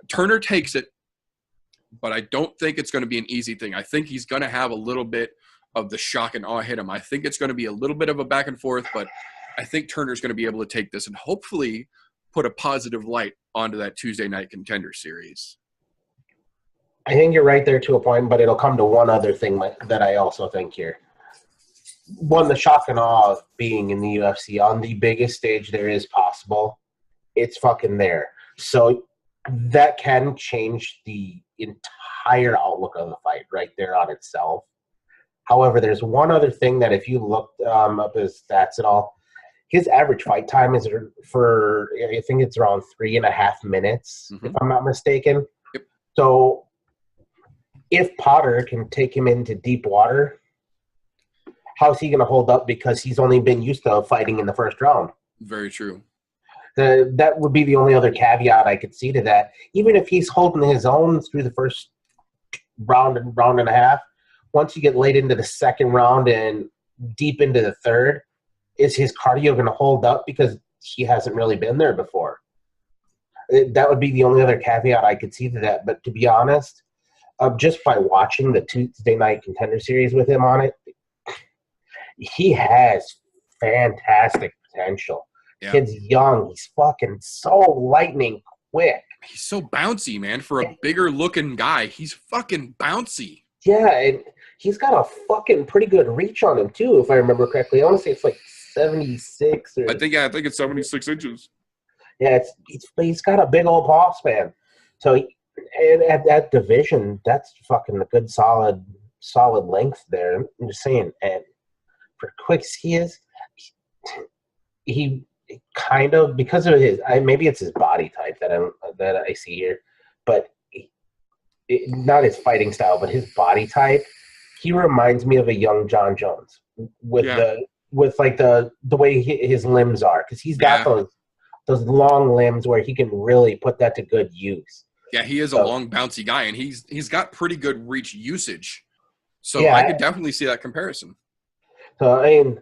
Turner takes it, but I don't think it's going to be an easy thing. I think he's going to have a little bit of the shock and awe hit him. I think it's going to be a little bit of a back and forth, but I think Turner's going to be able to take this and hopefully put a positive light onto that Tuesday Night Contender Series. I think you're right there to a point, but it'll come to one other thing that I also think here. One, the shock and awe of being in the UFC on the biggest stage there is possible. It's fucking there. So that can change the entire outlook of the fight right there on itself. However, there's one other thing that if you look up his stats at all, his average fight time is for, I think it's around 3.5 minutes, if I'm not mistaken. Yep. So if Potter can take him into deep water, how's he going to hold up because he's only been used to fighting in the first round? Very true. That would be the only other caveat I could see to that. Even if he's holding his own through the first round and round and a half, once you get late into the second round and deep into the third, is his cardio going to hold up because he hasn't really been there before? That would be the only other caveat I could see to that. But to be honest, just by watching the Tuesday Night Contender Series with him on it, he has fantastic potential. Yeah. Kid's young. He's fucking so lightning quick. He's so bouncy, man. For a bigger looking guy, he's fucking bouncy. Yeah, and he's got a fucking pretty good reach on him too, if I remember correctly. I want to say it's like 76 or I think it's 76 inches. Yeah, he's got a big old paw span. So and at that division, that's fucking a good solid length there. I'm just saying, and for quick as he is, he kind of, because of his, maybe it's his body type that I see here, but not his fighting style, but his body type. He reminds me of a young John Jones with the way his limbs are, because he's got those long limbs where he can really put that to good use. Yeah, he is a long, bouncy guy, and he's got pretty good reach usage. So yeah, I could definitely see that comparison. So, I mean,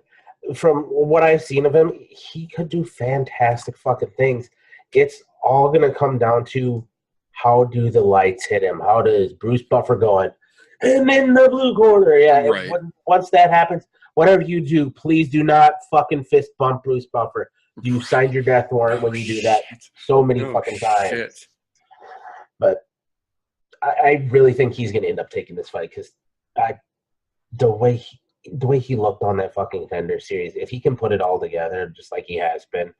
from what I've seen of him, he could do fantastic fucking things. It's all going to come down to how do the lights hit him? How does Bruce Buffer going? I'm in the blue corner. Yeah, Right. Once that happens, whatever you do, please do not fucking fist bump Bruce Buffer. You signed your death warrant when you do that so many fucking times. But I really think he's going to end up taking this fight because the way he looked on that fucking Contender Series, if he can put it all together just like he has been,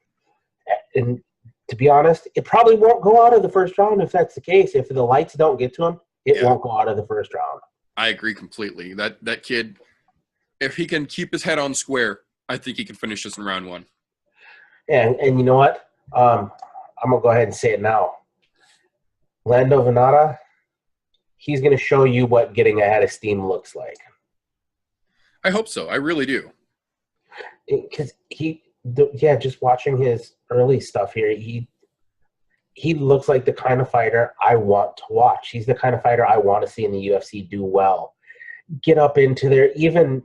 and to be honest, it probably won't go out of the first round if that's the case. If the lights don't get to him, it won't go out of the first round. I agree completely. That kid, if he can keep his head on square, I think he can finish this in round 1. And you know what? I'm going to go ahead and say it now. Lando Venata, he's going to show you what getting ahead of steam looks like. I hope so. I really do. Because just watching his early stuff here, he looks like the kind of fighter I want to watch. He's the kind of fighter I want to see in the UFC do well. Get up into there, even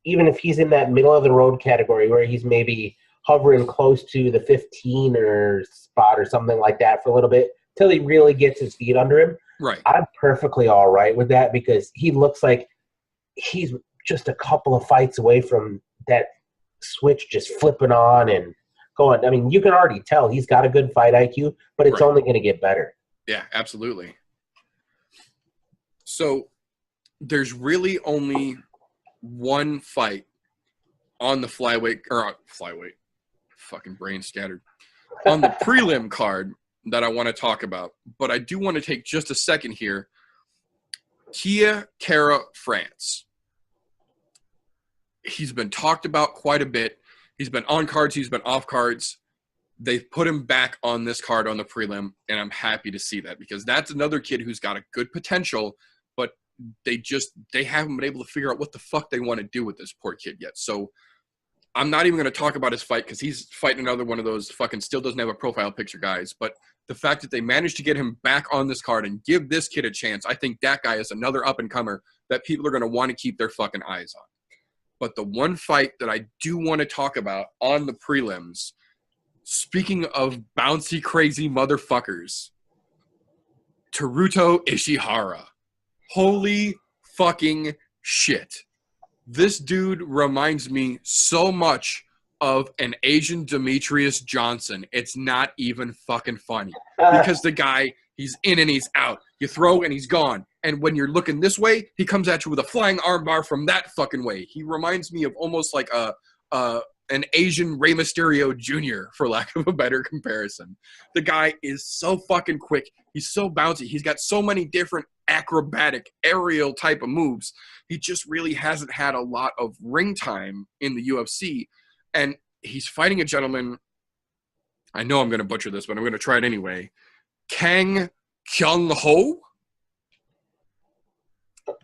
if he's in that middle of the road category where he's maybe hovering close to the 15 spot or something like that for a little bit till he really gets his feet under him. Right. I'm perfectly all right with that because he looks like he's just a couple of fights away from that switch just flipping on and going. I mean, you can already tell he's got a good fight IQ, but it's only going to get better. Yeah, absolutely. So there's really only one fight on the flyweight, fucking brain scattered, on the prelim card that I want to talk about. But I do want to take just a second here. Kia Kara France. He's been talked about quite a bit. He's been on cards. He's been off cards. They've put him back on this card on the prelim, and I'm happy to see that because that's another kid who's got a good potential, but they haven't been able to figure out what the fuck they want to do with this poor kid yet. So I'm not even going to talk about his fight because he's fighting another one of those fucking still doesn't have a profile picture guys. But the fact that they managed to get him back on this card and give this kid a chance, I think that guy is another up-and-comer that people are going to want to keep their fucking eyes on. But the one fight that I do want to talk about on the prelims, speaking of bouncy, crazy motherfuckers, Teruto Ishihara. Holy fucking shit. This dude reminds me so much of an Asian Demetrius Johnson. It's not even fucking funny. Because the guy, he's in and he's out. You throw and he's gone. And when you're looking this way, he comes at you with a flying armbar from that fucking way. He reminds me of almost like an Asian Rey Mysterio Jr., for lack of a better comparison. The guy is so fucking quick. He's so bouncy. He's got so many different acrobatic aerial type of moves. He just really hasn't had a lot of ring time in the UFC. And he's fighting a gentleman, I know I'm going to butcher this, but I'm going to try it anyway. Kang Kyung-ho?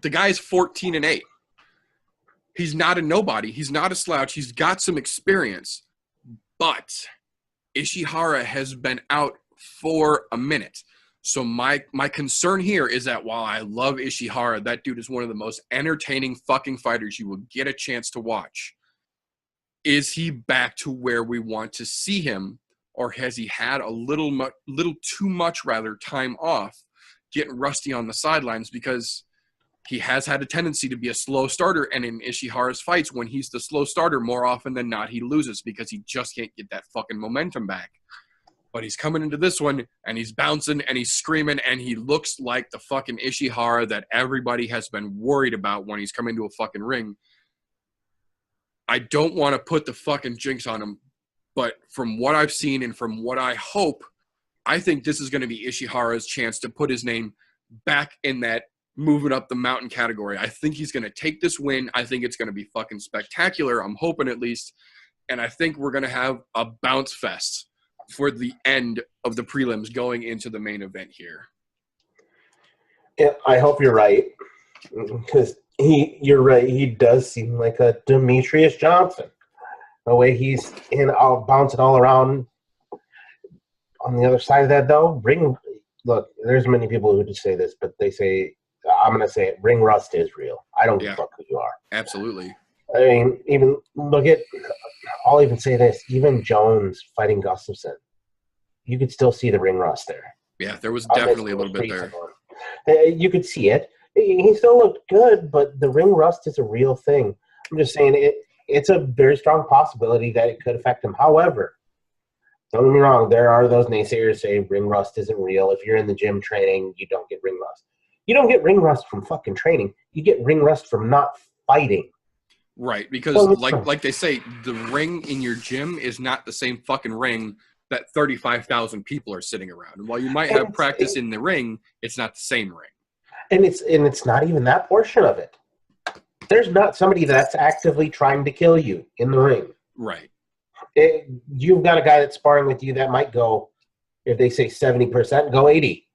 The guy's 14-8. He's not a nobody. He's not a slouch. He's got some experience. But Ishihara has been out for a minute. So my concern here is that while I love Ishihara, that dude is one of the most entertaining fucking fighters you will get a chance to watch. Is he back to where we want to see him, or has he had a little too much time off, getting rusty on the sidelines? Because he has had a tendency to be a slow starter, and in Ishihara's fights, when he's the slow starter, more often than not, he loses because he just can't get that fucking momentum back. But he's coming into this one, and he's bouncing, and he's screaming, and he looks like the fucking Ishihara that everybody has been worried about when he's come into a fucking ring. I don't want to put the fucking jinx on him, but from what I've seen and from what I hope, I think this is going to be Ishihara's chance to put his name back in that moving up the mountain category. I think he's going to take this win. I think it's going to be fucking spectacular. I'm hoping at least. And I think we're going to have a bounce fest for the end of the prelims going into the main event here. Yeah, I hope you're right. Because you're right. He does seem like a Demetrius Johnson. The way he's bouncing all around. On the other side of that, though, look, there's many people who just say this, but they say, I'm going to say it, ring rust is real. I don't give a fuck who you are. Absolutely. I mean, even look at, I'll even say this, even Jones fighting Gustafsson, you could still see the ring rust there. Yeah, there was definitely a little bit there. You could see it. He still looked good, but the ring rust is a real thing. I'm just saying it's a very strong possibility that it could affect him. However, don't get me wrong, there are those naysayers say ring rust isn't real. If you're in the gym training, you don't get ring rust. You don't get ring rust from fucking training. You get ring rust from not fighting. Right, because like they say, the ring in your gym is not the same fucking ring that 35,000 people are sitting around. And while you might have practice in the ring, it's not the same ring. And it's not even that portion of it. There's not somebody that's actively trying to kill you in the ring. Right. You've got a guy that's sparring with you that might go, if they say 70%, go 80.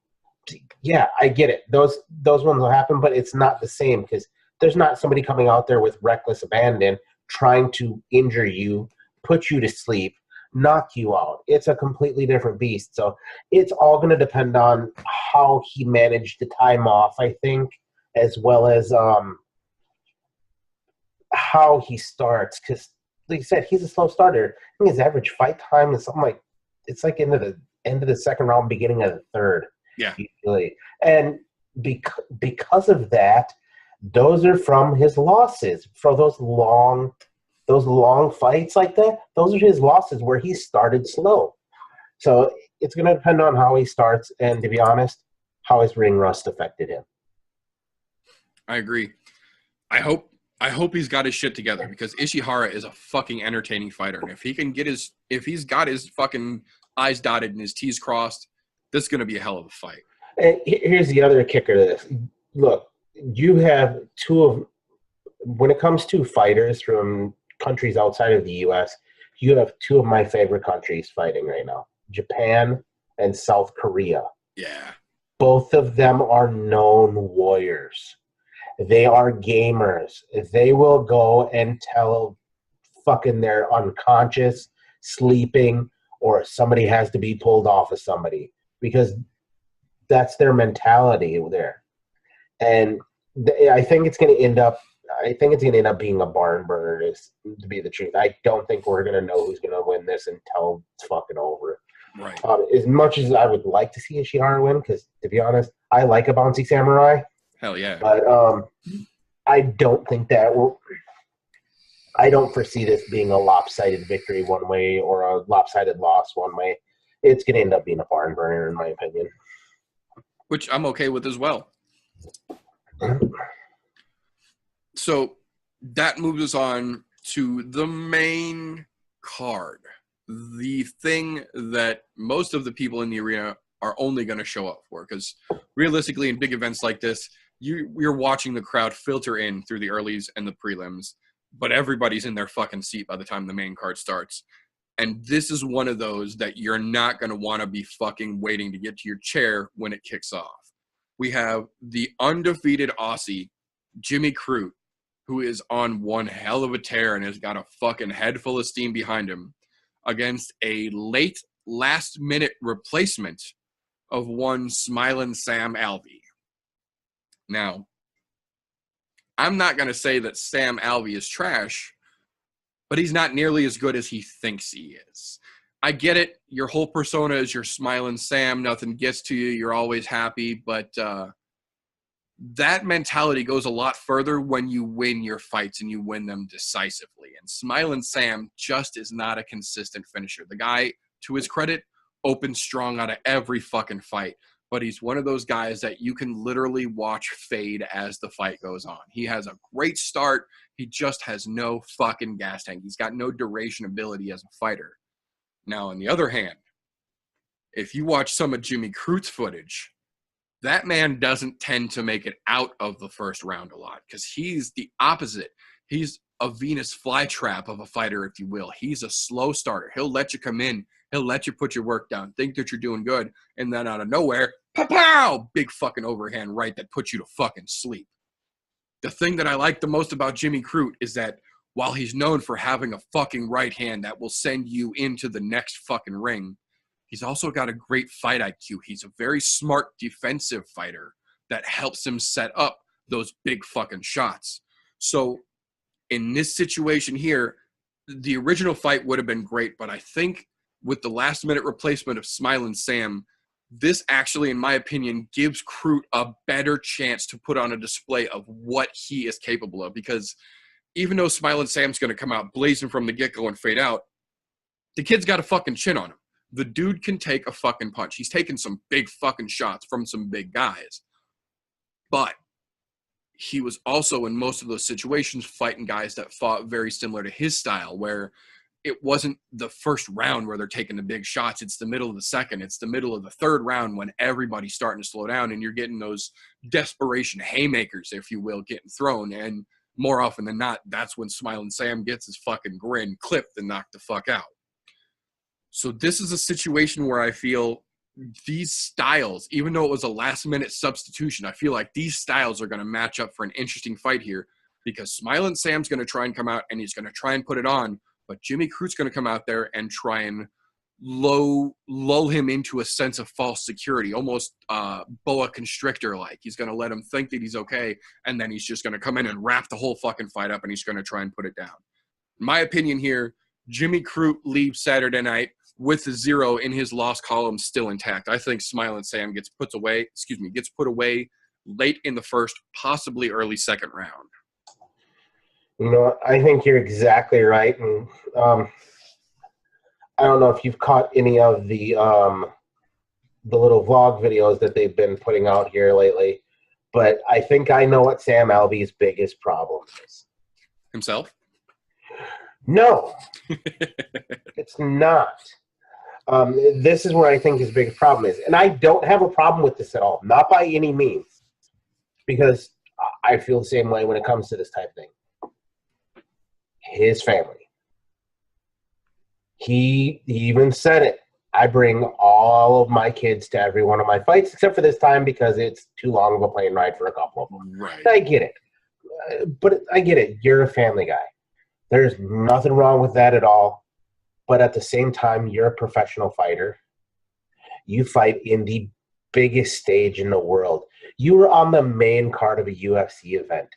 Yeah, I get it. Those ones will happen, but it's not the same because there's not somebody coming out there with reckless abandon trying to injure you, put you to sleep, knock you out. It's a completely different beast. So it's all going to depend on how he managed the time off, I think, as well as how he starts. Because, like I said, he's a slow starter. I think his average fight time is something like it's like end of the second round, beginning of the third. Yeah. Usually. And because of that, those are from his losses. For those long fights like that, those are his losses where he started slow. So it's going to depend on how he starts and, to be honest, how his ring rust affected him. I agree. I hope he's got his shit together because Ishihara is a fucking entertaining fighter. And if he's got his fucking I's dotted and his T's crossed, this is going to be a hell of a fight. And here's the other kicker to this. Look, you have when it comes to fighters from countries outside of the U.S., you have two of my favorite countries fighting right now, Japan and South Korea. Yeah. Both of them are known warriors. They are gamers. They will go and tell fucking they're unconscious, sleeping, or somebody has to be pulled off of somebody because that's their mentality there. And I think it's going to end up being a barn burner, to be the truth. I don't think we're going to know who's going to win this until it's fucking over. Right. As much as I would like to see Ishihara win, because to be honest, I like a bouncy samurai. Hell yeah. But I don't think I don't foresee this being a lopsided victory one way or a lopsided loss one way. It's going to end up being a barn burner, in my opinion. Which I'm okay with as well. So that moves us on to the main card. The thing that most of the people in the arena are only going to show up for. Because realistically, in big events like this, you're watching the crowd filter in through the earlies and the prelims. But everybody's in their fucking seat by the time the main card starts. And this is one of those that you're not going to want to be fucking waiting to get to your chair when it kicks off. We have the undefeated Aussie, Jimmy Crute, who is on one hell of a tear and has got a fucking head full of steam behind him, against a late last-minute replacement of one Smiling Sam Alvey. Now, I'm not going to say that Sam Alvey is trash, but he's not nearly as good as he thinks he is. I get it. Your whole persona is you're Smiling Sam. Nothing gets to you. You're always happy. But that mentality goes a lot further when you win your fights and you win them decisively. And Smiling Sam just is not a consistent finisher. The guy, to his credit, opens strong out of every fucking fight. But he's one of those guys that you can literally watch fade as the fight goes on. He has a great start. He just has no fucking gas tank. He's got no duration ability as a fighter. Now, on the other hand, if you watch some of Jimmy Crute's footage, that man doesn't tend to make it out of the first round a lot because he's the opposite. He's a Venus flytrap of a fighter, if you will. He's a slow starter. He'll let you come in. He'll let you put your work down, think that you're doing good, and then out of nowhere, pow, big fucking overhand right that puts you to fucking sleep. The thing that I like the most about Jimmy Crute is that while he's known for having a fucking right hand that will send you into the next fucking ring, he's also got a great fight IQ. He's a very smart defensive fighter that helps him set up those big fucking shots. So in this situation here, the original fight would have been great, but I think with the last minute replacement of Smiling Sam, this actually, in my opinion, gives Crute a better chance to put on a display of what he is capable of. Because even though Smiling Sam's going to come out blazing from the get-go and fade out, the kid's got a fucking chin on him. The dude can take a fucking punch. He's taken some big fucking shots from some big guys. But he was also, in most of those situations, fighting guys that fought very similar to his style, where it wasn't the first round where they're taking the big shots. It's the middle of the second. It's the middle of the third round when everybody's starting to slow down and you're getting those desperation haymakers, if you will, getting thrown. And more often than not, that's when Smiling Sam gets his fucking grin clipped and knocked the fuck out. So this is a situation where I feel these styles, even though it was a last-minute substitution, I feel like these styles are going to match up for an interesting fight here, because Smiling Sam's going to try and come out and he's going to try and put it on, but Jimmy Crute's going to come out there and try and lull him into a sense of false security, almost boa constrictor-like. He's going to let him think that he's okay, and then he's just going to come in and wrap the whole fucking fight up, and he's going to try and put it down. In my opinion here, Jimmy Crute leaves Saturday night with the 0 in his loss column still intact. I think Smiling Sam gets put away late in the first, possibly early second round. You know, I think you're exactly right. And I don't know if you've caught any of the little vlog videos that they've been putting out here lately, but I think I know what Sam Alvey's biggest problem is. Himself? No, it's not. This is where I think his biggest problem is. And I don't have a problem with this at all. Not by any means. Because I feel the same way when it comes to this type of thing. His family. He even said it. I bring all of my kids to every one of my fights, except for this time because it's too long of a plane ride for a couple of them. Right. I get it. But I get it. You're a family guy. There's nothing wrong with that at all. But at the same time, you're a professional fighter. You fight in the biggest stage in the world. You were on the main card of a UFC event.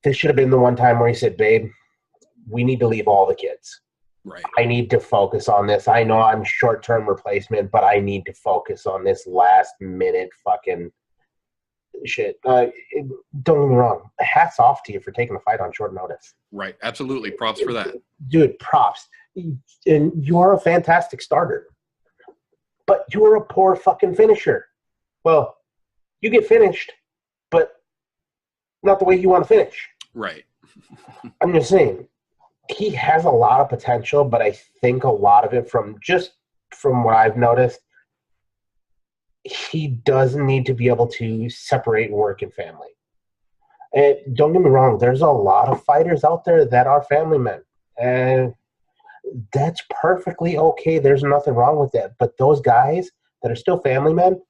This should have been the one time where he said, babe, we need to leave all the kids. Right. I need to focus on this. I know I'm short-term replacement, but I need to focus on this last-minute fucking shit. Don't get me wrong. Hats off to you for taking a fight on short notice. Right. Absolutely. Props for that. Dude, props. And you are a fantastic starter. But you are a poor fucking finisher. Well, you get finished, but not the way you want to finish. Right. I'm just saying, he has a lot of potential, but I think a lot of it from what I've noticed, he does need to be able to separate work and family. And don't get me wrong, there's a lot of fighters out there that are family men. And that's perfectly okay. There's nothing wrong with that. But those guys that are still family men,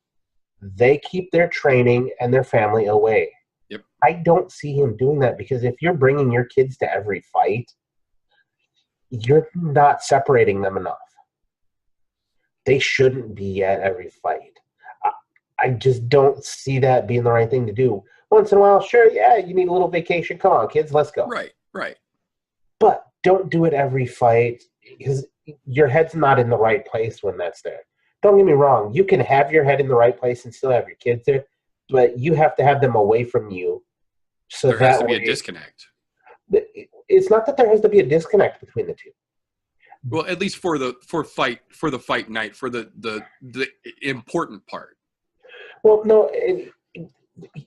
they keep their training and their family away. Yep. I don't see him doing that, because if you're bringing your kids to every fight, you're not separating them enough. They shouldn't be at every fight. I just don't see that being the right thing to do. Once in a while, sure, yeah, you need a little vacation. Come on, kids, let's go. Right, right. But don't do it every fight, because your head's not in the right place when that's there. Don't get me wrong. You can have your head in the right place and still have your kids there, but you have to have them away from you. So there has to be a disconnect. It's not that there has to be a disconnect between the two. Well, at least for the fight night, for the important part. Well, no,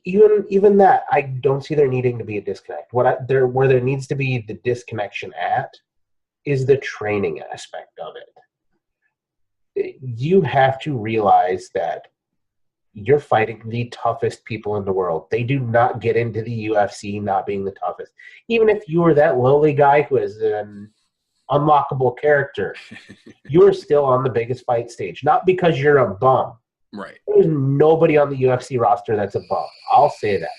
even that, I don't see there needing to be a disconnect. Where there needs to be the disconnection at is the training aspect of it. You have to realize that you're fighting the toughest people in the world. They do not get into the UFC not being the toughest. Even if you were that lowly guy who is an unlockable character, you're still on the biggest fight stage. Not because you're a bum. Right. There's nobody on the UFC roster that's a bum. I'll say that.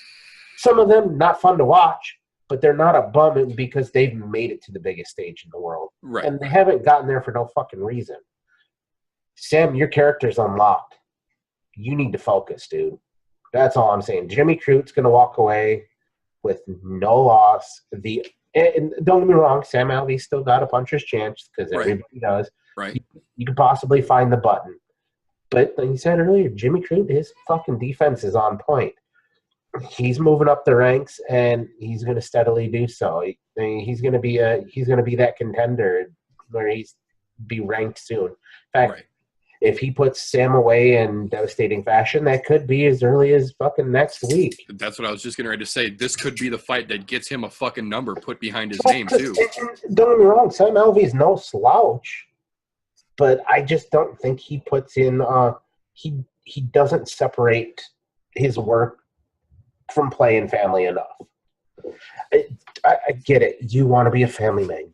Some of them not fun to watch, but they're not a bum because they've made it to the biggest stage in the world. Right. And they haven't gotten there for no fucking reason. Sam, your character's unlocked. You need to focus, dude. That's all I'm saying. Jimmy Crute's going to walk away with no loss. And don't get me wrong, Sam Alvey's still got a puncher's chance because everybody does. Right. You could possibly find the button. But like you said earlier, Jimmy Crute, his fucking defense is on point. He's moving up the ranks, and he's going to steadily do so. He's going to be that contender where he's be ranked soon. In fact, if he puts Sam away in devastating fashion, that could be as early as fucking next week. That's what I was just getting ready to say. This could be the fight that gets him a fucking number put behind his name, too. Don't get me wrong, Sam Alvey's no slouch, but I just don't think he puts in he doesn't separate his work from playing family enough. I get it. You want to be a family man.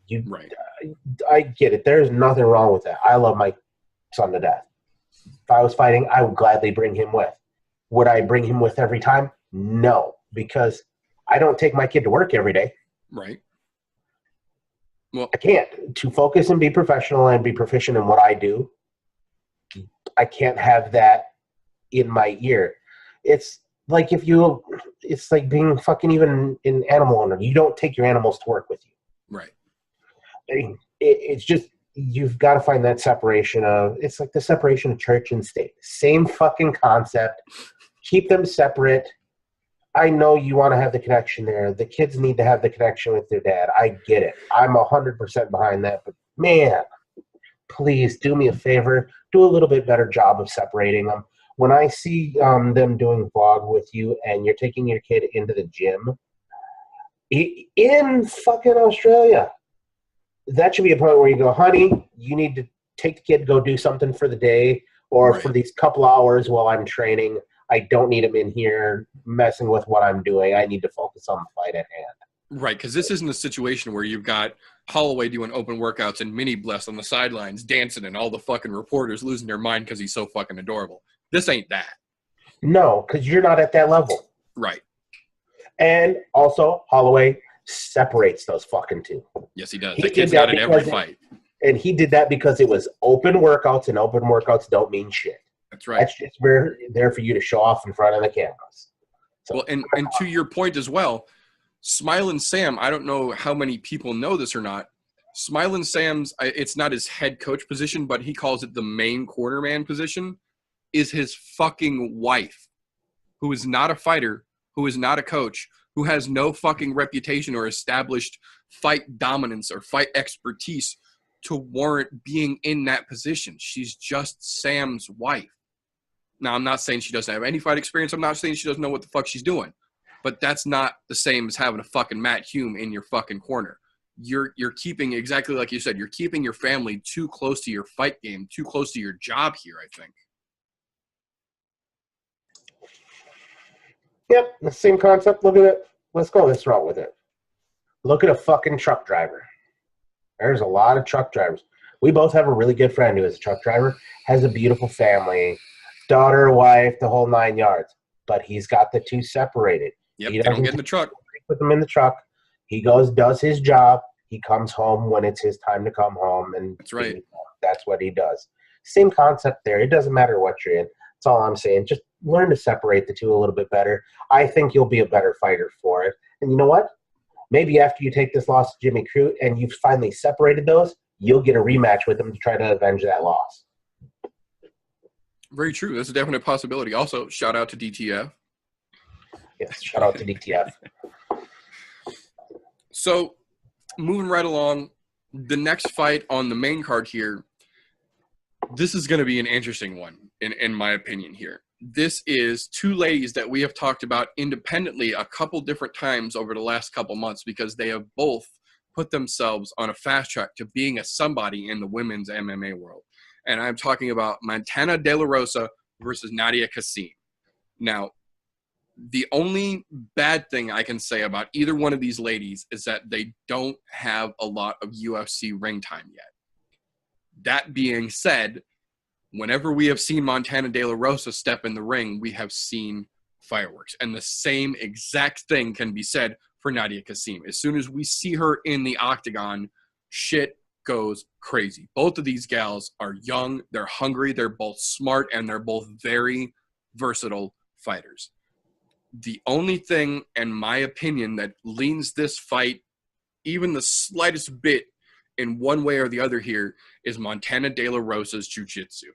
I get it. There's nothing wrong with that. I love my son to death. If I was fighting, I would gladly bring him with. Would I bring him with every time? No, because I don't take my kid to work every day. Right. Well, I can't. To focus and be professional and be proficient in what I do, I can't have that in my ear. It's like it's like being fucking even an animal owner. You don't take your animals to work with you. Right. It's just, you've got to find that separation it's like the separation of church and state. Same fucking concept. Keep them separate. I know you want to have the connection there. The kids need to have the connection with their dad. I get it. I'm 100% behind that. But man, please do me a favor. Do a little bit better job of separating them. When I see them doing vlog with you and you're taking your kid into the gym in fucking Australia, that should be a point where you go, honey, you need to take the kid, go do something for the day or for these couple hours while I'm training. I don't need him in here messing with what I'm doing. I need to focus on the fight at hand. Right, because this isn't a situation where you've got Holloway doing open workouts and Mini Bless on the sidelines dancing and all the fucking reporters losing their mind because he's so fucking adorable. This ain't that. No, because you're not at that level. Right. And also, Holloway separates those fucking two. Yes, he does. The kid's got it every fight. And he did that because it was open workouts, and open workouts don't mean shit. That's right. That's just there for you to show off in front of the cameras. So, well, and to your point as well, Smilin' Sam, I don't know how many people know this or not. Smilin' Sam's, it's not his head coach position, but he calls it the main cornerman position, is his fucking wife, who is not a fighter, who is not a coach, who has no fucking reputation or established fight dominance or fight expertise to warrant being in that position. She's just Sam's wife. Now, I'm not saying she doesn't have any fight experience. I'm not saying she doesn't know what the fuck she's doing. But that's not the same as having a fucking Matt Hume in your fucking corner. You're keeping, exactly like you said, you're keeping your family too close to your fight game, too close to your job here, I think. Yep, the same concept. Look at it. Let's go this route with it. Look at a fucking truck driver. There's a lot of truck drivers. We both have a really good friend who is a truck driver, has a beautiful family, daughter, wife, the whole 9 yards. But he's got the two separated. Yep, they don't get in the truck. Put them in the truck. He goes, does his job. He comes home when it's his time to come home. And that's right. That's what he does. Same concept there. It doesn't matter what you're in. That's all I'm saying. Just learn to separate the two a little bit better. I think you'll be a better fighter for it. And you know what? Maybe after you take this loss to Jimmy Crute and you've finally separated those, you'll get a rematch with him to try to avenge that loss. Very true. That's a definite possibility. Also, shout out to DTF. Yes, shout out to DTF. So, moving right along, the next fight on the main card here, this is going to be an interesting one, in my opinion here. This is two ladies that we have talked about independently a couple different times over the last couple months because they have both put themselves on a fast track to being a somebody in the women's MMA world. And I'm talking about Montana De La Rosa versus Nadia Kassim. Now, the only bad thing I can say about either one of these ladies is that they don't have a lot of UFC ring time yet. That being said, whenever we have seen Montana De La Rosa step in the ring, we have seen fireworks. And the same exact thing can be said for Nadia Kassem. As soon as we see her in the octagon, shit goes crazy. Both of these gals are young, they're hungry, they're both smart, and they're both very versatile fighters. The only thing, in my opinion, that leans this fight even the slightest bit in one way or the other here is Montana De La Rosa's jiu-jitsu.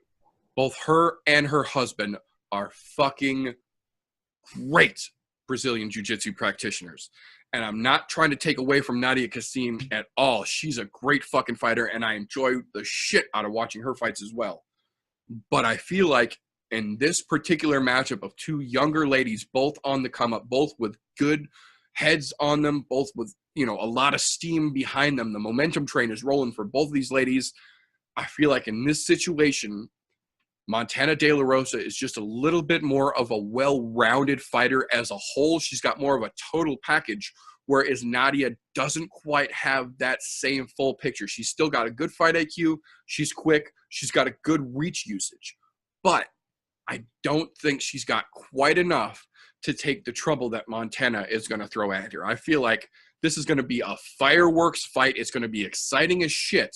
Both her and her husband are fucking great Brazilian jiu-jitsu practitioners. And I'm not trying to take away from Nadia Kassem at all. She's a great fucking fighter, and I enjoy the shit out of watching her fights as well. But I feel like in this particular matchup of two younger ladies, both on the come up, both with good heads on them, both with, a lot of steam behind them, the momentum train is rolling for both of these ladies. I feel like in this situation, Montana De La Rosa is just a little bit more of a well-rounded fighter as a whole. She's got more of a total package, whereas Nadia doesn't quite have that same full picture. She's still got a good fight IQ. She's quick. She's got a good reach usage. But I don't think she's got quite enough to take the trouble that Montana is going to throw at her. I feel like this is going to be a fireworks fight. It's going to be exciting as shit.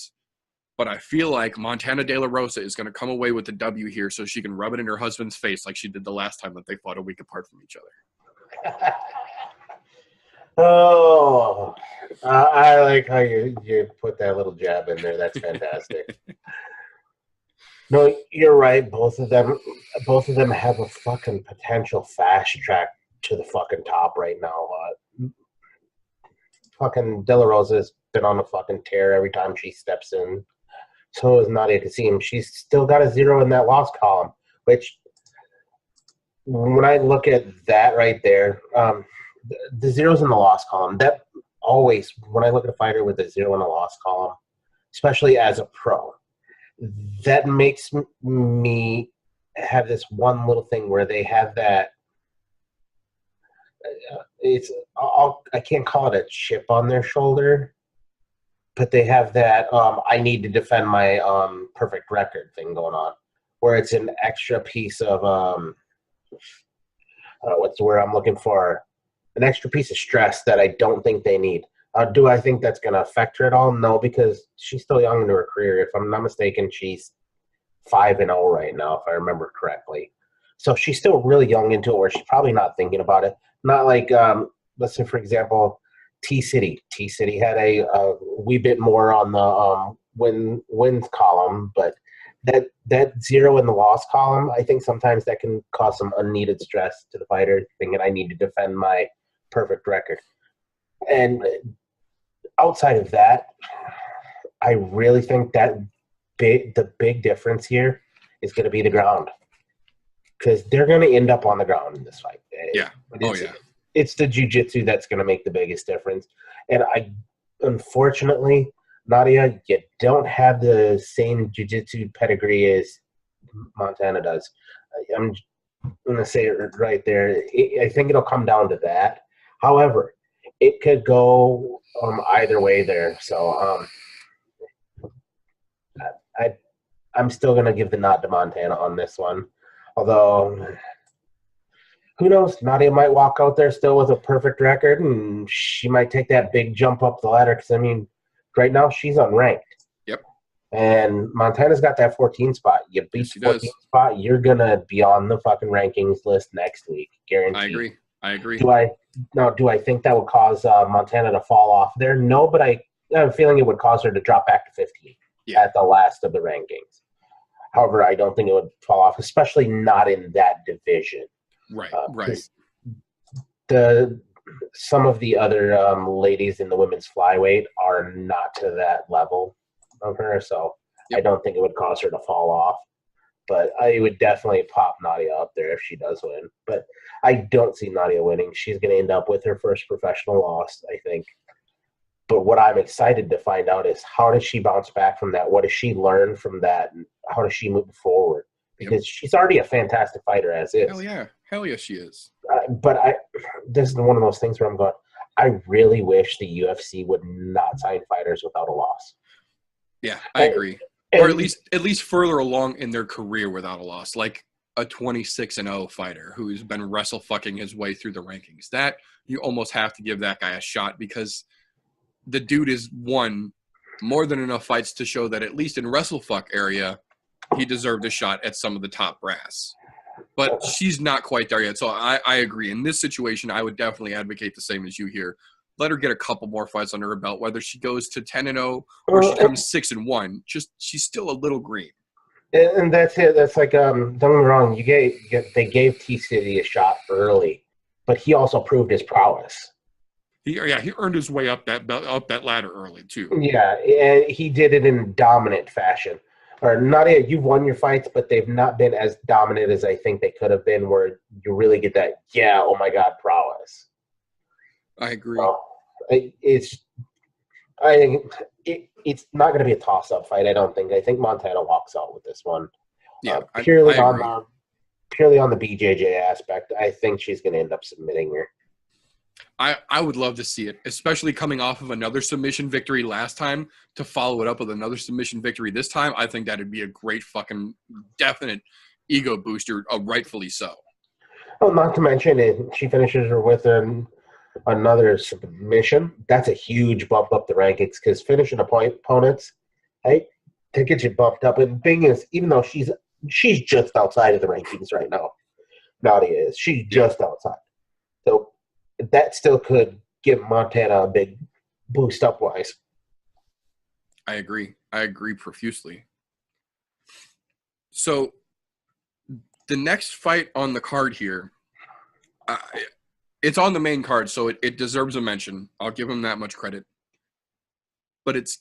But I feel like Montana De La Rosa is going to come away with the W here so she can rub it in her husband's face like she did the last time that they fought a week apart from each other. Oh, I like how you put that little jab in there. That's fantastic. No, you're right. Both of them have a fucking potential fast track to the fucking top right now. Fucking De La Rosa's been on a fucking tear every time she steps in. So is Nadia Kassem. She's still got a 0 in that loss column, which when I look at that right there, the zeros in the loss column, that always, when I look at a fighter with a 0 in a loss column, especially as a pro, that makes me have this one little thing where they have that, I can't call it a chip on their shoulder, but they have that I need to defend my perfect record thing going on, where it's an extra piece of what's the word I'm looking for? An extra piece of stress that I don't think they need. Do I think that's going to affect her at all? No, because she's still young into her career. If I'm not mistaken, she's 5-0 right now, if I remember correctly. So she's still really young into it, where she's probably not thinking about it. Not like, let's say, for example, T-City. T-City had a wee bit more on the wins column, but that 0 in the loss column, I think sometimes that can cause some unneeded stress to the fighter, thinking I need to defend my perfect record. And outside of that, I really think that the big difference here is going to be the ground, because they're going to end up on the ground in this fight. Yeah. It's the jiu-jitsu that's going to make the biggest difference. And unfortunately, Nadia, you don't have the same jiu-jitsu pedigree as Montana does. I'm going to say it right there. I think it'll come down to that. However, it could go either way there. So I'm still going to give the nod to Montana on this one. Although, who knows? Nadia might walk out there still with a perfect record, and she might take that big jump up the ladder. Because, I mean, right now she's unranked. Yep. And Montana's got that 14 spot. You beat the 14 spot, you're going to be on the fucking rankings list next week. Guaranteed. I agree. Do I think that would cause Montana to fall off there? No, but I have a feeling it would cause her to drop back to 15 at the last of the rankings. However, I don't think it would fall off, especially not in that division. Right. Some of the other ladies in the women's flyweight are not to that level of her, so I don't think it would cause her to fall off. But I would definitely pop Nadia up there if she does win. But I don't see Nadia winning. She's going to end up with her first professional loss, I think. But what I'm excited to find out is, how does she bounce back from that? What does she learn from that? And how does she move forward? Because she's already a fantastic fighter as is. Hell yeah, she is. But this is one of those things where I'm going, I really wish the UFC would not sign fighters without a loss. Yeah, I agree. Or at least further along in their career without a loss. Like a 26-0 fighter who's been wrestle fucking his way through the rankings. That you almost have to give that guy a shot because the dude has won more than enough fights to show that at least in WrestleFuck area, he deserved a shot at some of the top brass. But she's not quite there yet. So I agree. In this situation, I would definitely advocate the same as you here. Let her get a couple more fights under her belt, whether she goes to 10-0 or she comes 6-1. Just she's still a little green. And that's it. That's like, don't get me wrong. They gave T City a shot early, but he also proved his prowess. He earned his way up that ladder early too. Yeah, and he did it in dominant fashion. Or not yet. You've won your fights, but they've not been as dominant as I think they could have been. Where you really get that, oh my god, prowess. I agree. I think it's not going to be a toss-up fight. I don't think. I think Montana walks out with this one. Yeah, purely on the BJJ aspect, I think she's going to end up submitting her. I would love to see it, especially coming off of another submission victory last time, to follow it up with another submission victory this time. I think that'd be a great fucking definite ego booster, rightfully so. Oh, not to mention it, she finishes her with another submission. That's a huge bump up the rankings because finishing opponents, hey, to get you bumped up. And the thing is, even though she's just outside of the rankings right now, Nadia is. She's just outside. So that still could give Montana a big boost up-wise. I agree. I agree profusely. So the next fight on the card here, it's on the main card, so it deserves a mention. I'll give him that much credit. But it's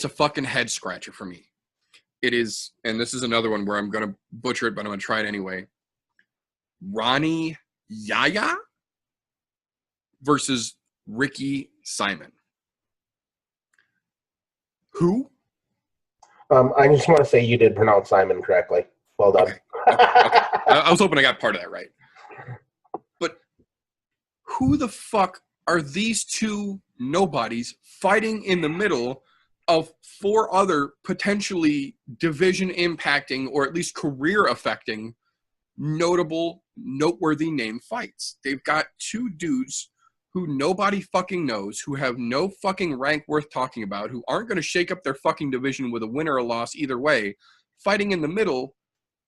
a fucking head scratcher for me. It is, and this is another one where I'm going to butcher it, but I'm going to try it anyway. Ronnie Yaya versus Ricky Simon. Who? I just want to say you did pronounce Simon correctly. Well done. Okay. I was hoping I got part of that right. But who the fuck are these two nobodies fighting in the middle of four other potentially division impacting or at least career affecting noteworthy name fights? They've got two dudes who nobody fucking knows, who have no fucking rank worth talking about, who aren't going to shake up their fucking division with a win or a loss either way, fighting in the middle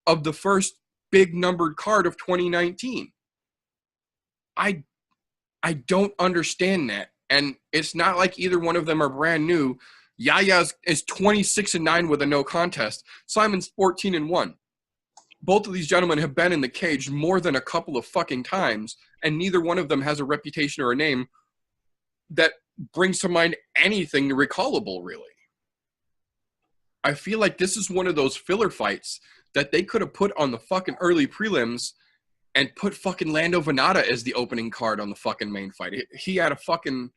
of the first big numbered card of 2019. I don't understand that. And it's not like either one of them are brand new. Yaya is 26-9 with a no contest. Simon's 14-1. Both of these gentlemen have been in the cage more than a couple of fucking times, and neither one of them has a reputation or a name that brings to mind anything recallable, really. I feel like this is one of those filler fights that they could have put on the fucking early prelims and put fucking Lando Venata as the opening card on the fucking main fight. He had a fucking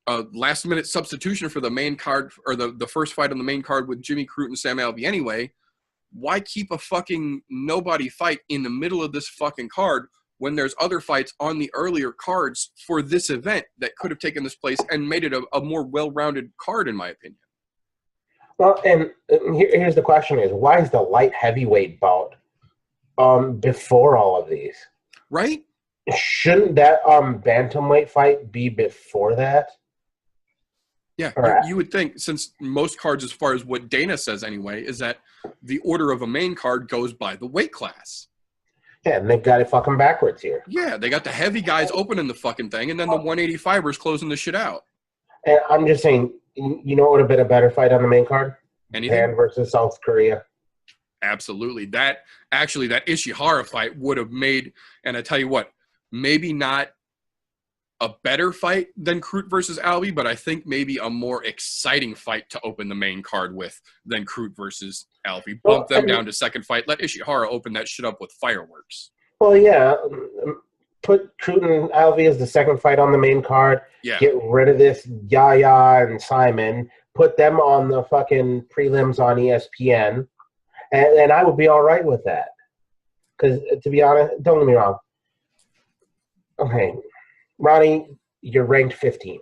last-minute substitution for the main card, or the first fight on the main card with Jimmy Crute and Sam Alvey anyway. Why keep a fucking nobody fight in the middle of this fucking card when there's other fights on the earlier cards for this event that could have taken this place and made it a more well-rounded card, in my opinion? Well, and here's the question is, why is the light heavyweight bout before all of these? Right? Shouldn't that bantamweight fight be before that? Yeah, you would think, since most cards, as far as what Dana says anyway, is that the order of a main card goes by the weight class. Yeah, and they've got it fucking backwards here. Yeah, they got the heavy guys opening the fucking thing, and then the 185ers closing the shit out. And I'm just saying, you know what would have been a better fight on the main card? Anything? Japan versus South Korea. Absolutely. That Ishihara fight would have made, and I tell you what, maybe not a better fight than Crute versus Alvey, but I think maybe a more exciting fight to open the main card with than Crute versus Alvey. Bump them down to second fight. Let Ishihara open that shit up with fireworks. Well, yeah. Put Crute and Alvey as the second fight on the main card. Yeah. Get rid of this Yaya and Simon. Put them on the fucking prelims on ESPN. And I would be all right with that. Because, to be honest, don't get me wrong. Okay, Ronnie, you're ranked 15.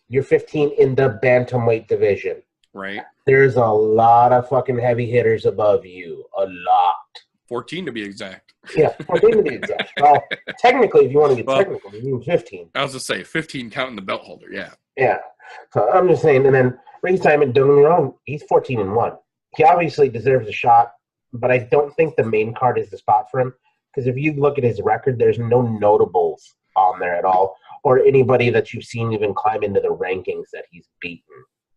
You're 15 in the bantamweight division. Right. There's a lot of fucking heavy hitters above you. A lot. 14 to be exact. Yeah, 14 to be exact. Well, technically, if you want to get technical, you mean 15. I was going to say 15 counting the belt holder, yeah. Yeah. So I'm just saying, and then Ricky Simon, don't get me wrong, he's 14-1. He obviously deserves a shot, but I don't think the main card is the spot for him. Because if you look at his record, there's no notables on there at all, or anybody that you've seen even climb into the rankings that he's beaten.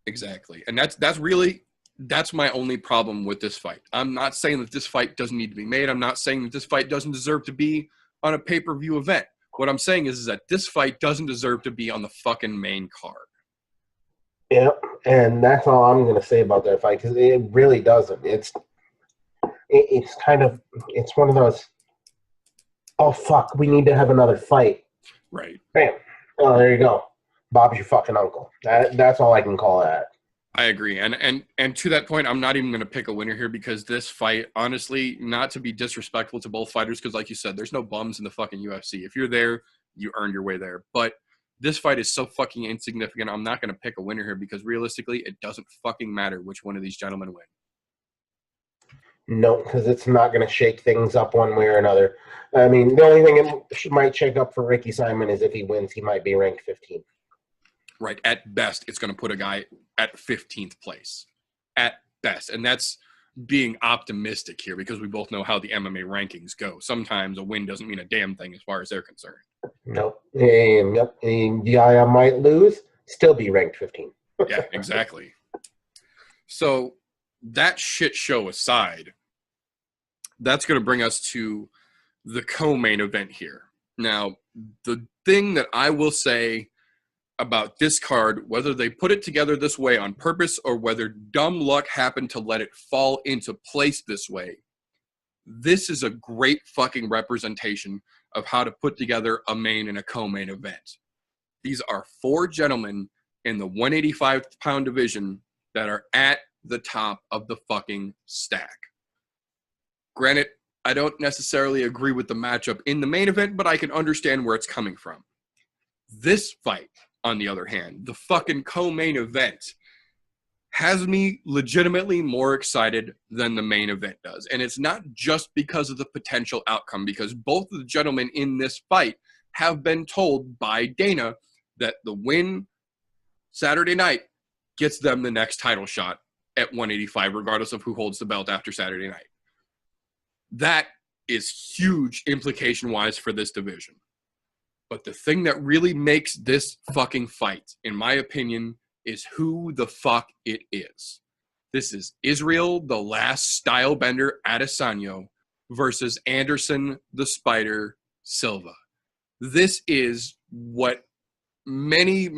Exactly. And that's my only problem with this fight. I'm not saying that this fight doesn't need to be made. I'm not saying that this fight doesn't deserve to be on a pay-per-view event. What I'm saying is that this fight doesn't deserve to be on the fucking main card. Yep, and that's all I'm going to say about that fight, because it really doesn't. It's one of those, oh, fuck, we need to have another fight. Right. Bam. Oh, there you go. Bob's your fucking uncle. That's all I can call that. I agree. And to that point, I'm not even going to pick a winner here, because this fight, honestly, not to be disrespectful to both fighters, because like you said, there's no bums in the fucking UFC. If you're there, you earned your way there. But this fight is so fucking insignificant, I'm not going to pick a winner here, because realistically, it doesn't fucking matter which one of these gentlemen win. No, because it's not going to shake things up one way or another. I mean, the only thing it might shake up for Ricky Simon is if he wins, he might be ranked 15th. Right. At best, it's going to put a guy at 15th place. At best. And that's being optimistic here, because we both know how the MMA rankings go. Sometimes a win doesn't mean a damn thing as far as they're concerned. Nope. And the guy might lose, still be ranked 15. Yeah, exactly. So that shit show aside, that's going to bring us to the co-main event here. Now, the thing that I will say about this card, whether they put it together this way on purpose or whether dumb luck happened to let it fall into place this way, this is a great fucking representation of how to put together a main and a co-main event. These are four gentlemen in the 185-pound division that are at the top of the fucking stack. Granted, I don't necessarily agree with the matchup in the main event, but I can understand where it's coming from. This fight, on the other hand, the fucking co-main event, has me legitimately more excited than the main event does. And it's not just because of the potential outcome, because both of the gentlemen in this fight have been told by Dana that the win Saturday night gets them the next title shot at 185, regardless of who holds the belt after Saturday night. That is huge implication-wise for this division. But the thing that really makes this fucking fight, in my opinion, is who the fuck it is. This is Israel, the last stylebender Adesanya, versus Anderson, the Spider, Silva. This is what many,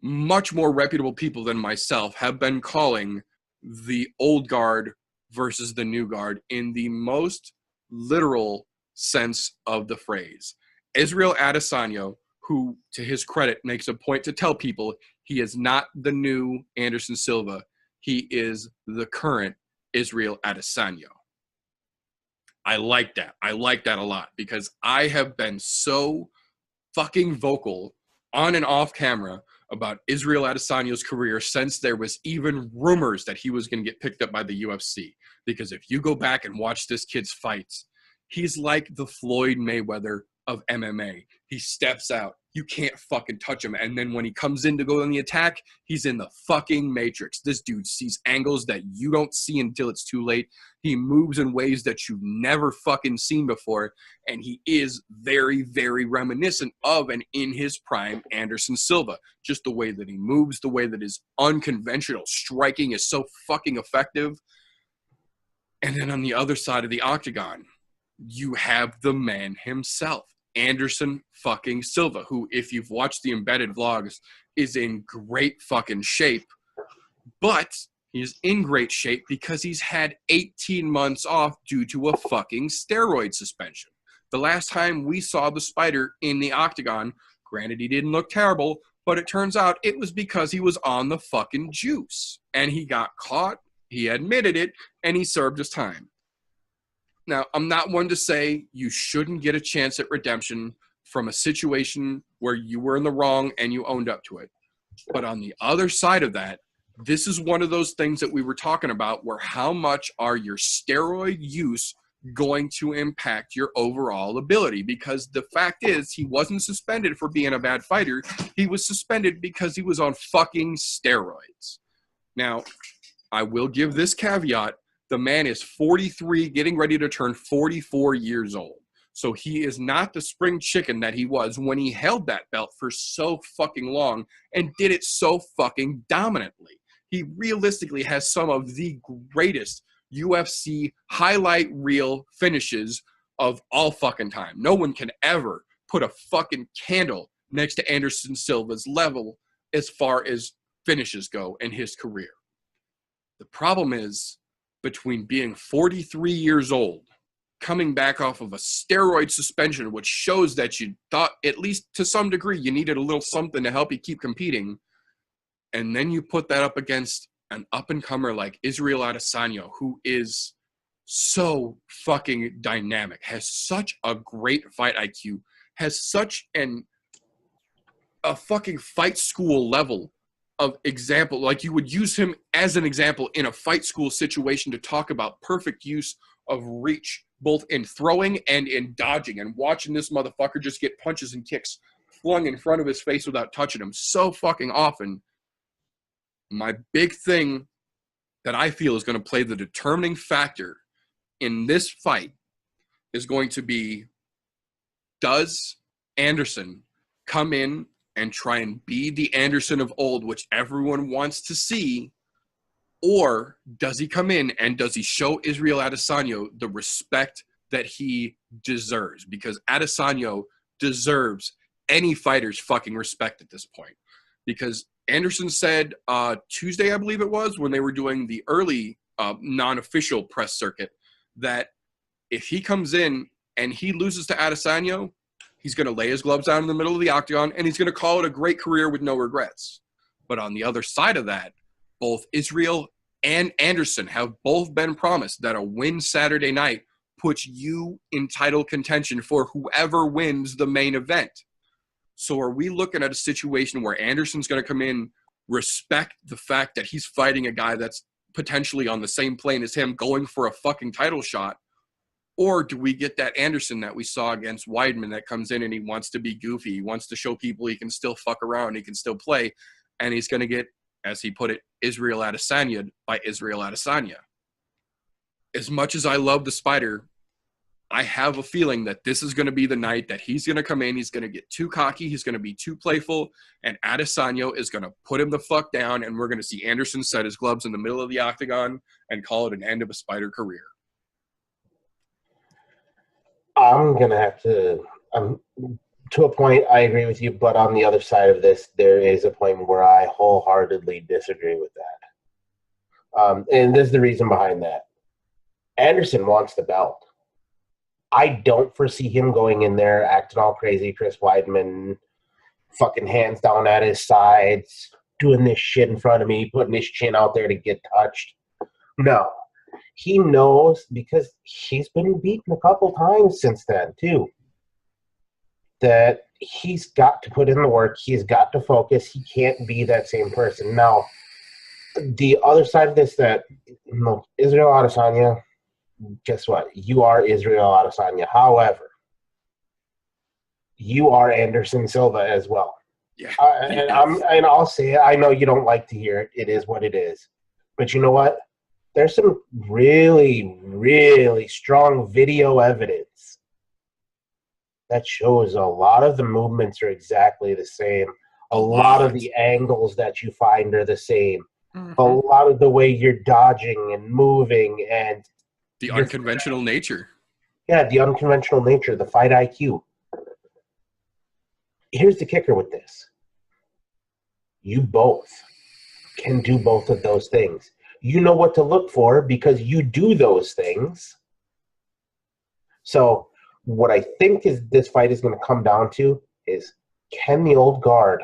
much more reputable people than myself have been calling the old guard versus the new guard in the most literal sense of the phrase. Israel Adesanya, who, to his credit, makes a point to tell people he is not the new Anderson Silva. He is the current Israel Adesanya. I like that. I like that a lot, because I have been so fucking vocal on and off camera about Israel Adesanya's career since there was even rumors that he was going to get picked up by the UFC. Because if you go back and watch this kid's fights, he's like the Floyd Mayweather of MMA. He steps out. You can't fucking touch him. And then when he comes in to go on the attack, he's in the fucking matrix. This dude sees angles that you don't see until it's too late. He moves in ways that you've never fucking seen before. And he is very, very reminiscent of and in his prime Anderson Silva. Just the way that he moves, the way that his unconventional striking is so fucking effective. And then on the other side of the octagon, you have the man himself, Anderson fucking Silva, who, if you've watched the embedded vlogs, is in great fucking shape. But he's in great shape because he's had 18 months off due to a fucking steroid suspension. The last time we saw the Spider in the octagon, granted he didn't look terrible, but it turns out it was because he was on the fucking juice. And he got caught, he admitted it, and he served his time. Now, I'm not one to say you shouldn't get a chance at redemption from a situation where you were in the wrong and you owned up to it. But on the other side of that, this is one of those things that we were talking about, where how much are your steroid use going to impact your overall ability, because the fact is he wasn't suspended for being a bad fighter. He was suspended because he was on fucking steroids. Now, I will give this caveat. The man is 43, getting ready to turn 44 years old. So he is not the spring chicken that he was when he held that belt for so fucking long and did it so fucking dominantly. He realistically has some of the greatest UFC highlight reel finishes of all fucking time. No one can ever put a fucking candle next to Anderson Silva's level as far as finishes go in his career. The problem is, between being 43 years old, coming back off of a steroid suspension, which shows that you thought, at least to some degree, you needed a little something to help you keep competing, and then you put that up against an up-and-comer like Israel Adesanya, who is so fucking dynamic, has such a great fight IQ, has such a fucking fight school level of example. Like, you would use him as an example in a fight school situation to talk about perfect use of reach, both in throwing and in dodging, and watching this motherfucker just get punches and kicks flung in front of his face without touching him so fucking often. My big thing that I feel is going to play the determining factor in this fight is going to be, does Anderson come in and try and be the Anderson of old, which everyone wants to see, or does he come in and does he show Israel Adesanya the respect that he deserves? Because Adesanya deserves any fighter's fucking respect at this point. Because Anderson said Tuesday, I believe it was, when they were doing the early non-official press circuit, that if he comes in and he loses to Adesanya, he's going to lay his gloves down in the middle of the octagon and he's going to call it a great career with no regrets. But on the other side of that, both Israel and Anderson have both been promised that a win Saturday night puts you in title contention for whoever wins the main event. So are we looking at a situation where Anderson's going to come in, respect the fact that he's fighting a guy that's potentially on the same plane as him, going for a fucking title shot? Or do we get that Anderson that we saw against Weidman that comes in and he wants to be goofy, he wants to show people he can still fuck around, he can still play, and he's going to get, as he put it, Israel Adesanya by Israel Adesanya? As much as I love the Spider, I have a feeling that this is going to be the night that he's going to come in, he's going to get too cocky, he's going to be too playful, and Adesanya is going to put him the fuck down, and we're going to see Anderson set his gloves in the middle of the octagon and call it an end of a Spider career. I'm going to have to, to a point, I agree with you, but on the other side of this, there is a point where I wholeheartedly disagree with that. And this is the reason behind that. Anderson wants the belt. I don't foresee him going in there acting all crazy, Chris Weidman, fucking hands down at his sides, doing this shit in front of me, putting his chin out there to get touched. No. He knows, because he's been beaten a couple times since then, too, that he's got to put in the work. He's got to focus. He can't be that same person. Now, the other side of this, that Israel Adesanya, guess what? You are Israel Adesanya. However, you are Anderson Silva as well. Yeah. And I'll say it. I know you don't like to hear it. It is what it is. But you know what? There's some really, really strong video evidence that shows a lot of the movements are exactly the same. A lot of the angles that you find are the same. Mm-hmm. A lot of the way you're dodging and moving and the unconventional nature. Yeah, the unconventional nature, the fight IQ. Here's the kicker with this. You both can do both of those things. You know what to look for because you do those things. So what I think is this fight is going to come down to is, can the old guard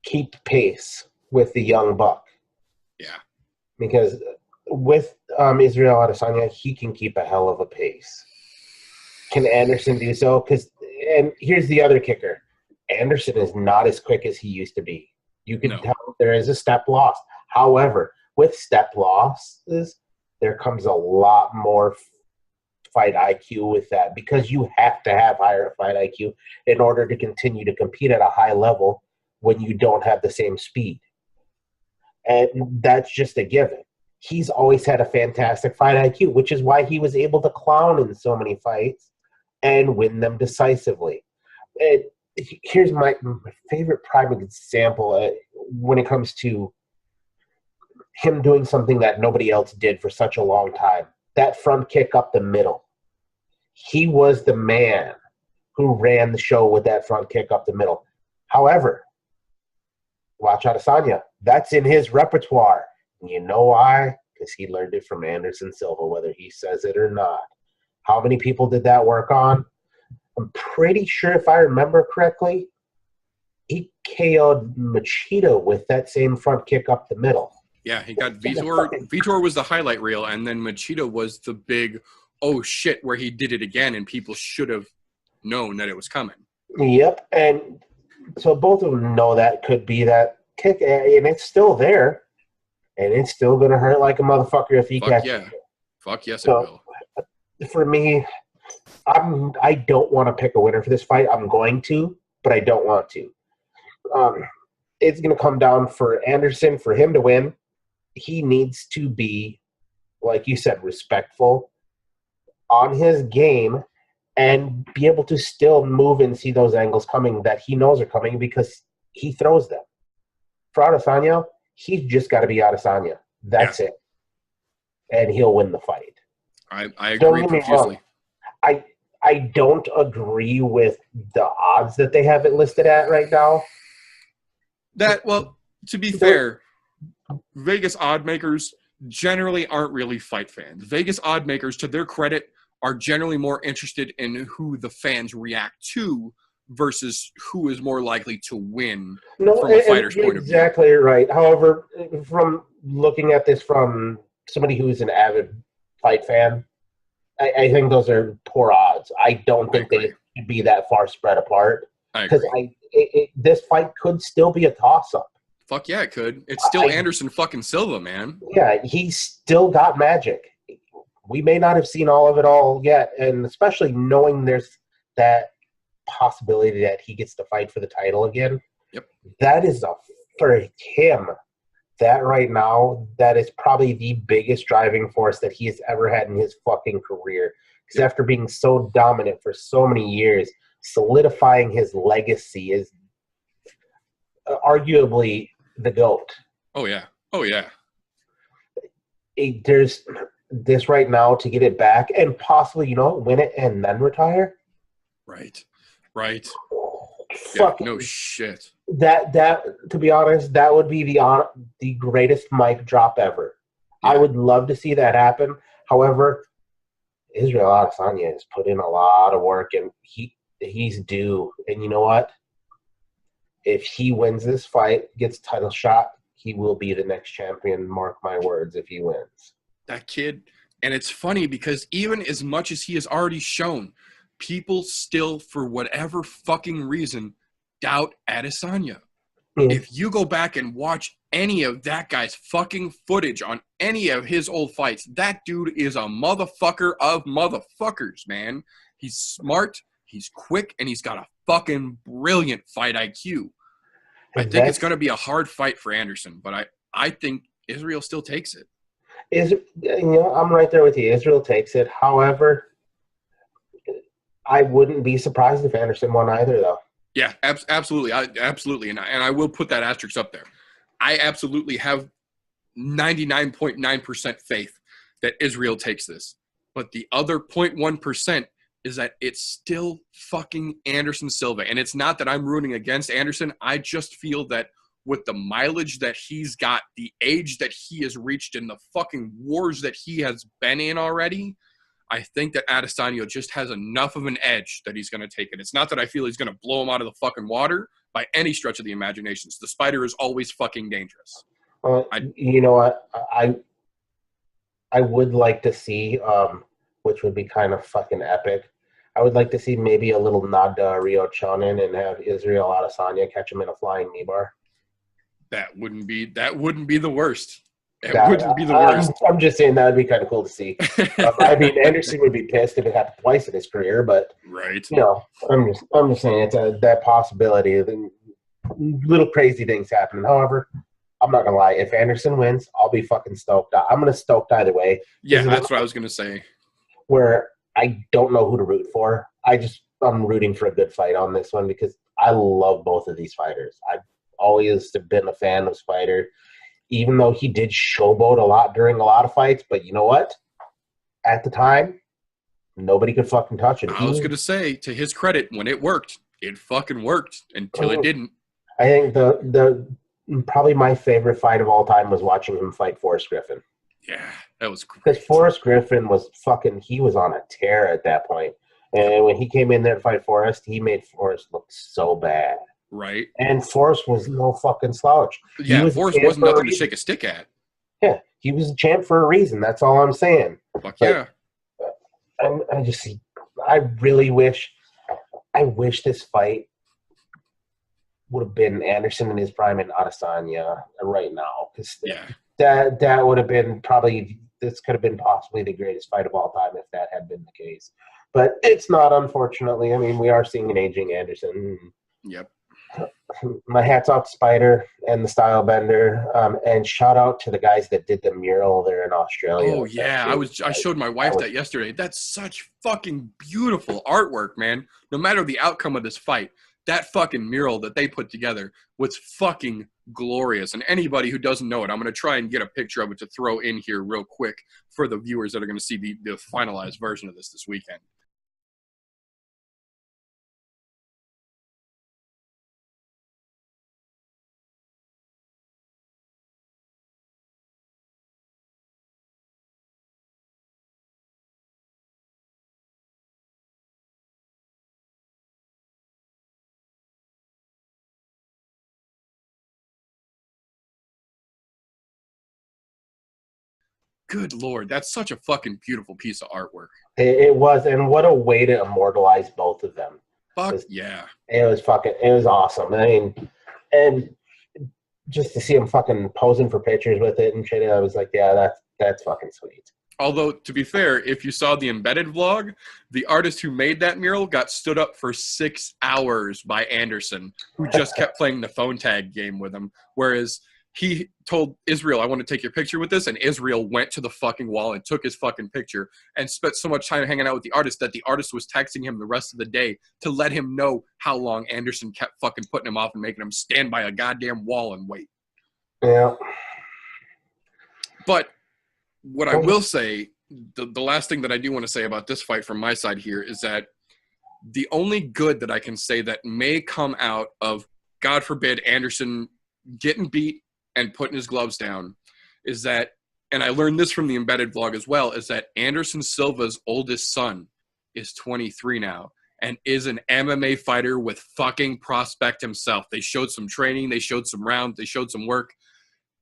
keep pace with the young buck? Yeah. Because with Israel Adesanya, he can keep a hell of a pace. Can Anderson do so? And here's the other kicker. Anderson is not as quick as he used to be. You can tell there is a step loss. However, with step losses, there comes a lot more fight IQ with that, because you have to have higher fight IQ in order to continue to compete at a high level when you don't have the same speed. And that's just a given. He's always had a fantastic fight IQ, which is why he was able to clown in so many fights and win them decisively. And here's my favorite prime example when it comes to him doing something that nobody else did for such a long time. That front kick up the middle. He was the man who ran the show with that front kick up the middle. However, watch Adesanya. That's in his repertoire. You know why? Because he learned it from Anderson Silva, whether he says it or not. How many people did that work on? I'm pretty sure, if I remember correctly, he KO'd Machida with that same front kick up the middle. Yeah, he got Vitor. Vitor was the highlight reel, and then Machida was the big, oh shit, where he did it again, and people should have known that it was coming. Yep, and so both of them know that could be that kick, and it's still there, and it's still going to hurt like a motherfucker if he catches it. Fuck yes, it will. For me, I don't want to pick a winner for this fight. I'm going to, but I don't want to. It's going to come down for Anderson. For him to win, he needs to be, like you said, respectful on his game and be able to still move and see those angles coming that he knows are coming, because he throws them. For Adesanya, he's just got to be Adesanya. That's it. And he'll win the fight. I agree profusely. I don't agree with the odds that they have it listed at right now. Well, to be fair, Vegas odd makers generally aren't really fight fans. Vegas odd makers, to their credit, are generally more interested in who the fans react to versus who is more likely to win from a fighter's point of view. Exactly right. However, from looking at this from somebody who's an avid fight fan, I think those are poor odds. I don't think they should be that far spread apart. Because this fight could still be a toss-up. Fuck yeah, it could. It's still Anderson fucking Silva, man. Yeah, he's still got magic. We may not have seen all of it all yet, and especially knowing there's that possibility that he gets to fight for the title again. Yep. That is for him. That right now, that is probably the biggest driving force that he has ever had in his fucking career. Because after being so dominant for so many years, solidifying his legacy is arguably the GOAT. Oh, yeah. Oh, yeah. There's this right now to get it back and possibly, win it and then retire. Right. Fuck. Yeah, no shit. That to be honest, that would be the greatest mic drop ever. Yeah. I would love to see that happen. However, Israel Adesanya has put in a lot of work, and he's due. And you know what? If he wins this fight, gets title shot, he will be the next champion. Mark my words, if he wins. That kid, and it's funny because even as much as he has already shown, people still, for whatever fucking reason, doubt Adesanya. If you go back and watch any of that guy's fucking footage on any of his old fights, that dude is a motherfucker of motherfuckers, man. He's smart, he's quick, and he's got a fucking brilliant fight IQ. I think it's going to be a hard fight for Anderson, but I think Israel still takes it. I'm right there with you. Israel takes it. However, I wouldn't be surprised if Anderson won either, though. Yeah, absolutely. Absolutely. And I will put that asterisk up there. I absolutely have 99.9% faith that Israel takes this. But the other 0.1% is that it's still fucking Anderson Silva. And it's not that I'm rooting against Anderson. I just feel that with the mileage that he's got, the age that he has reached, and the fucking wars that he has been in already, I think that Adesanya just has enough of an edge that he's going to take it. It's not that I feel he's going to blow him out of the fucking water by any stretch of the imagination. The spider is always fucking dangerous. You know what? I would like to see, which would be kind of fucking epic, I would like to see maybe a little nod to Rio Chonin and have Israel Adesanya catch him in a flying knee bar. That wouldn't be the worst. It wouldn't be the worst. I'm just saying that would be kind of cool to see. I mean, Anderson would be pissed if it happened twice in his career, but right. I'm just saying it's that possibility. Little crazy things happen. However, I'm not gonna lie. If Anderson wins, I'll be fucking stoked. I'm gonna stoked either way. Yeah, that's what I was gonna say. Where I don't know who to root for. I'm rooting for a good fight on this one because I love both of these fighters. I've always been a fan of Spider, even though he did showboat a lot during a lot of fights. But you know what? At the time, nobody could fucking touch it. I was gonna say, to his credit, when it worked, it fucking worked until it didn't. I think the probably my favorite fight of all time was watching him fight Forrest Griffin. Yeah, that was great. Because Forrest Griffin was he was on a tear at that point. And when he came in there to fight Forrest, he made Forrest look so bad. Right. And Forrest was no fucking slouch. Yeah, Forrest wasn't nothing to shake a stick at. Yeah, he was a champ for a reason. That's all I'm saying. Fuck yeah. I really wish this fight would have been Anderson in his prime and Adesanya right now. Because that would have been this could have been possibly the greatest fight of all time if that had been the case. But it's not, unfortunately. I mean, we are seeing an aging Anderson. Yep. My hat's off to Spider and the Style Bender, and shout out to the guys that did the mural there in Australia. Oh yeah, I showed my wife that yesterday. That's such fucking beautiful artwork, man. No matter the outcome of this fight, that fucking mural that they put together was fucking glorious. And anybody who doesn't know it, I'm going to try and get a picture of it to throw in here real quick for the viewers that are going to see the finalized version of this weekend. Good Lord, that's such a fucking beautiful piece of artwork. It was, and what a way to immortalize both of them. Fuck yeah. It was awesome. I mean, and just to see him fucking posing for pictures with it and shit, I was like, yeah, that's fucking sweet. Although, to be fair, if you saw the embedded vlog, the artist who made that mural got stood up for 6 hours by Anderson, who just kept playing the phone tag game with him. Whereas he told Israel, I want to take your picture with this, and Israel went to the fucking wall and took his fucking picture and spent so much time hanging out with the artist that the artist was texting him the rest of the day to let him know how long Anderson kept fucking putting him off and making him stand by a goddamn wall and wait. Yeah. But what I will say, the last thing that I do want to say about this fight from my side here is that the only good that I can say that may come out of, God forbid, Anderson getting beat and putting his gloves down is that, and I learned this from the embedded vlog as well, is that Anderson Silva's oldest son is 23 now and is an MMA fighter with fucking prospect himself. They showed some training, they showed some rounds, they showed some work.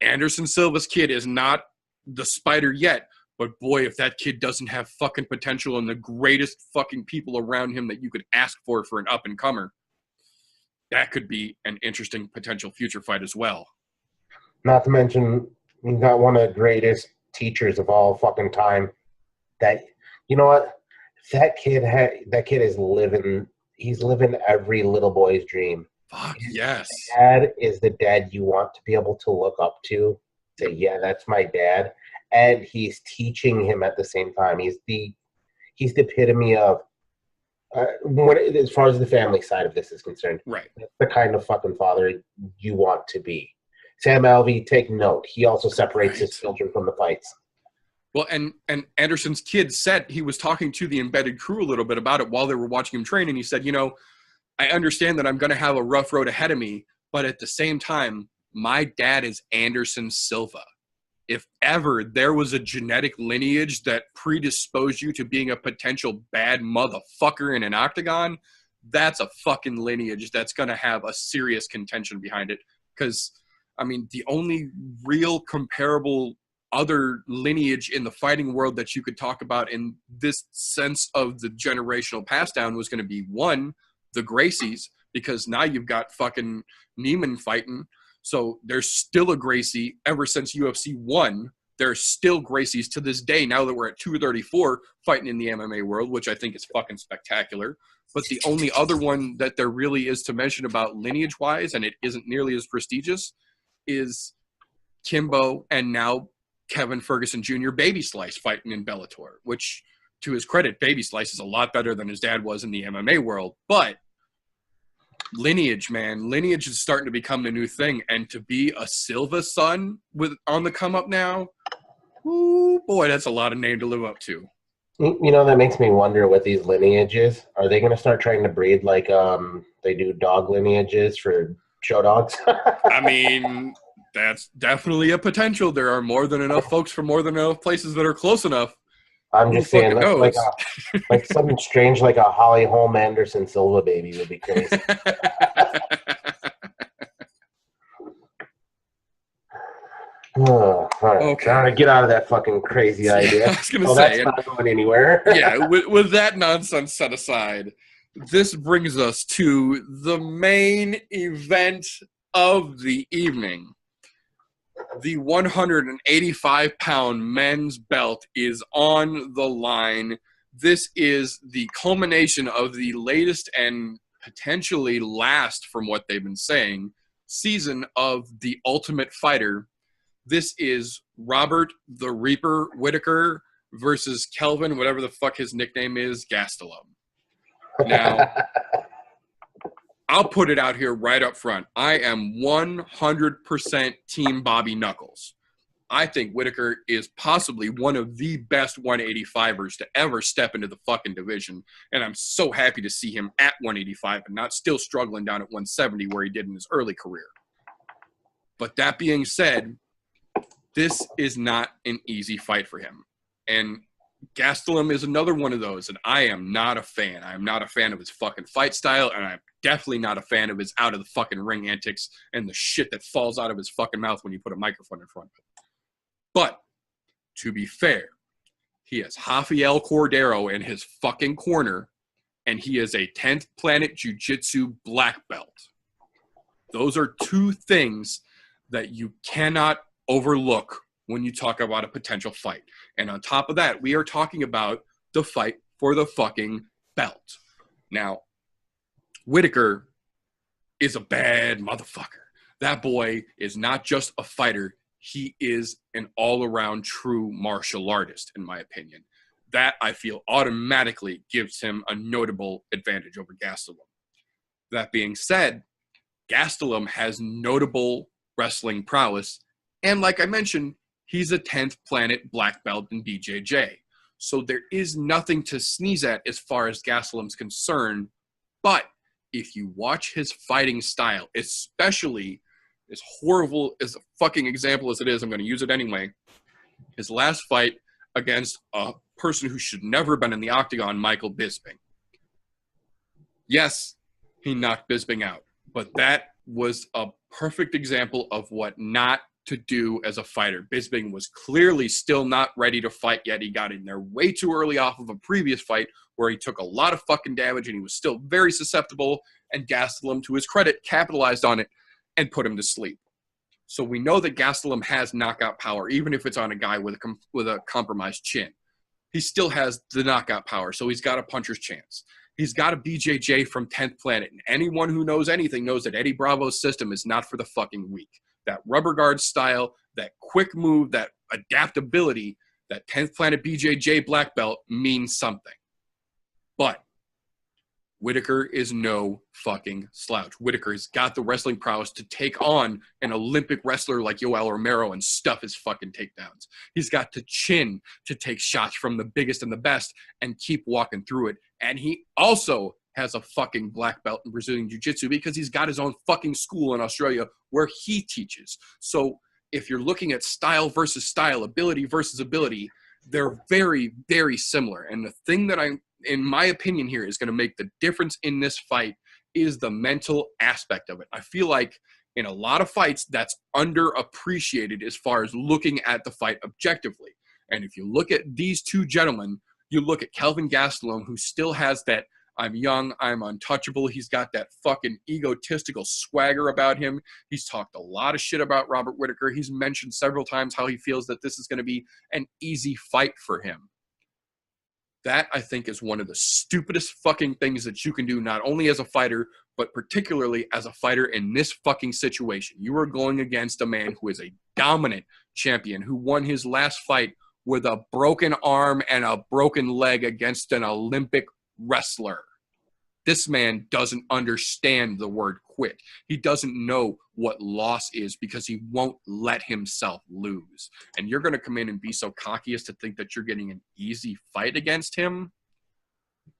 Anderson Silva's kid is not the Spider yet, but boy, if that kid doesn't have fucking potential and the greatest fucking people around him that you could ask for an up-and-comer, that could be an interesting potential future fight as well. Not to mention, you got one of the greatest teachers of all fucking time. That, you know what? That kid is living. He's living every little boy's dream. Fuck yes. Dad is the dad you want to be able to look up to. Say, yeah, that's my dad, and he's teaching him at the same time. He's the epitome of as far as the family side of this is concerned. Right. That's the kind of fucking father you want to be. Sam Alvey, take note. He also separates his children from the fights. Well, and Anderson's kid said he was talking to the embedded crew a little bit about it while they were watching him train, and he said, I understand that I'm going to have a rough road ahead of me, but at the same time, my dad is Anderson Silva. If ever there was a genetic lineage that predisposed you to being a potential bad motherfucker in an octagon, that's a fucking lineage that's going to have a serious contention behind it. Because, I mean, the only real comparable other lineage in the fighting world that you could talk about in this sense of the generational pass down was going to be, one, the Gracies, because now you've got fucking Neiman fighting, So there's still a Gracie ever since UFC 1. There's still Gracies to this day now that we're at 234 fighting in the MMA world, which I think is fucking spectacular. But the only other one that there really is to mention about lineage-wise, and it isn't nearly as prestigious, is Kimbo and now Kevin Ferguson Jr. Baby Slice fighting in Bellator, which, to his credit, Baby Slice is a lot better than his dad was in the MMA world. But lineage, man, lineage is starting to become the new thing. And to be a Silva son on the come up now, ooh, boy, that's a lot of name to live up to. You know, that makes me wonder with these lineages. Are they going to start trying to breed like they do dog lineages for show dogs? I mean, that's definitely a potential. There are more than enough folks from more than enough places that are close enough. I'm just saying, like something strange like a Holly Holm Anderson Silva baby would be crazy. Oh, all right. Okay. Trying to get out of that fucking crazy idea. I was going to say. That's not going anywhere. Yeah, with that nonsense set aside, this brings us to the main event of the evening. The 185-pound men's belt is on the line. This is the culmination of the latest and potentially last, from what they've been saying, season of The Ultimate Fighter. This is Robert the Reaper Whittaker versus Kelvin, whatever the fuck his nickname is, Gastelum. Now, I'll put it out here right up front. I am 100% Team Bobby Knuckles. I think Whittaker is possibly one of the best 185ers to ever step into the fucking division, and I'm so happy to see him at 185 and not still struggling down at 170 where he did in his early career. But that being said, this is not an easy fight for him. And Gastelum is another one of those, and I am not a fan. I am not a fan of his fucking fight style, and I'm definitely not a fan of his out of the fucking ring antics and the shit that falls out of his fucking mouth when you put a microphone in front of him. But, to be fair, he has Rafael Cordero in his fucking corner, and he is a 10th Planet Jiu-Jitsu black belt. Those are two things that you cannot overlook when you talk about a potential fight. And on top of that, we are talking about the fight for the fucking belt. Now, Whittaker is a bad motherfucker. That boy is not just a fighter. He is an all-around true martial artist, in my opinion. That, I feel, automatically gives him a notable advantage over Gastelum. That being said, Gastelum has notable wrestling prowess, and like I mentioned, he's a 10th Planet black belt in BJJ. So there is nothing to sneeze at as far as Gastelum's concerned, but if you watch his fighting style, especially as horrible as a fucking example as it is, I'm going to use it anyway, his last fight against a person who should never have been in the octagon, Michael Bisping. Yes, he knocked Bisping out, but that was a perfect example of what not to do as a fighter. Bisping was clearly still not ready to fight yet. He got in there way too early off of a previous fight where he took a lot of fucking damage and he was still very susceptible, and Gastelum, to his credit, capitalized on it and put him to sleep. So we know that Gastelum has knockout power, even if it's on a guy with a compromised chin. He still has the knockout power, so he's got a puncher's chance. He's got a BJJ from 10th Planet, and anyone who knows anything knows that Eddie Bravo's system is not for the fucking weak. That rubber guard style, that quick move, that adaptability, that 10th Planet BJJ black belt means something. But Whittaker is no fucking slouch. Whittaker's got the wrestling prowess to take on an Olympic wrestler like Yoel Romero and stuff his fucking takedowns. He's got the chin to take shots from the biggest and the best and keep walking through it. And he also has a fucking black belt in Brazilian Jiu-Jitsu because he's got his own fucking school in Australia where he teaches. So if you're looking at style versus style, ability versus ability, they're very, very similar. And the thing that in my opinion here, is going to make the difference in this fight is the mental aspect of it. I feel like in a lot of fights, that's underappreciated as far as looking at the fight objectively. And if you look at these two gentlemen, you look at Kelvin Gastelum, who still has that I'm young. I'm untouchable. He's got that fucking egotistical swagger about him. He's talked a lot of shit about Robert Whittaker. He's mentioned several times how he feels that this is going to be an easy fight for him. That, I think, is one of the stupidest fucking things that you can do, not only as a fighter, but particularly as a fighter in this fucking situation. You are going against a man who is a dominant champion, who won his last fight with a broken arm and a broken leg against an Olympic wrestler. This man doesn't understand the word quit. He doesn't know what loss is because he won't let himself lose. And you're going to come in and be so cocky as to think that you're getting an easy fight against him?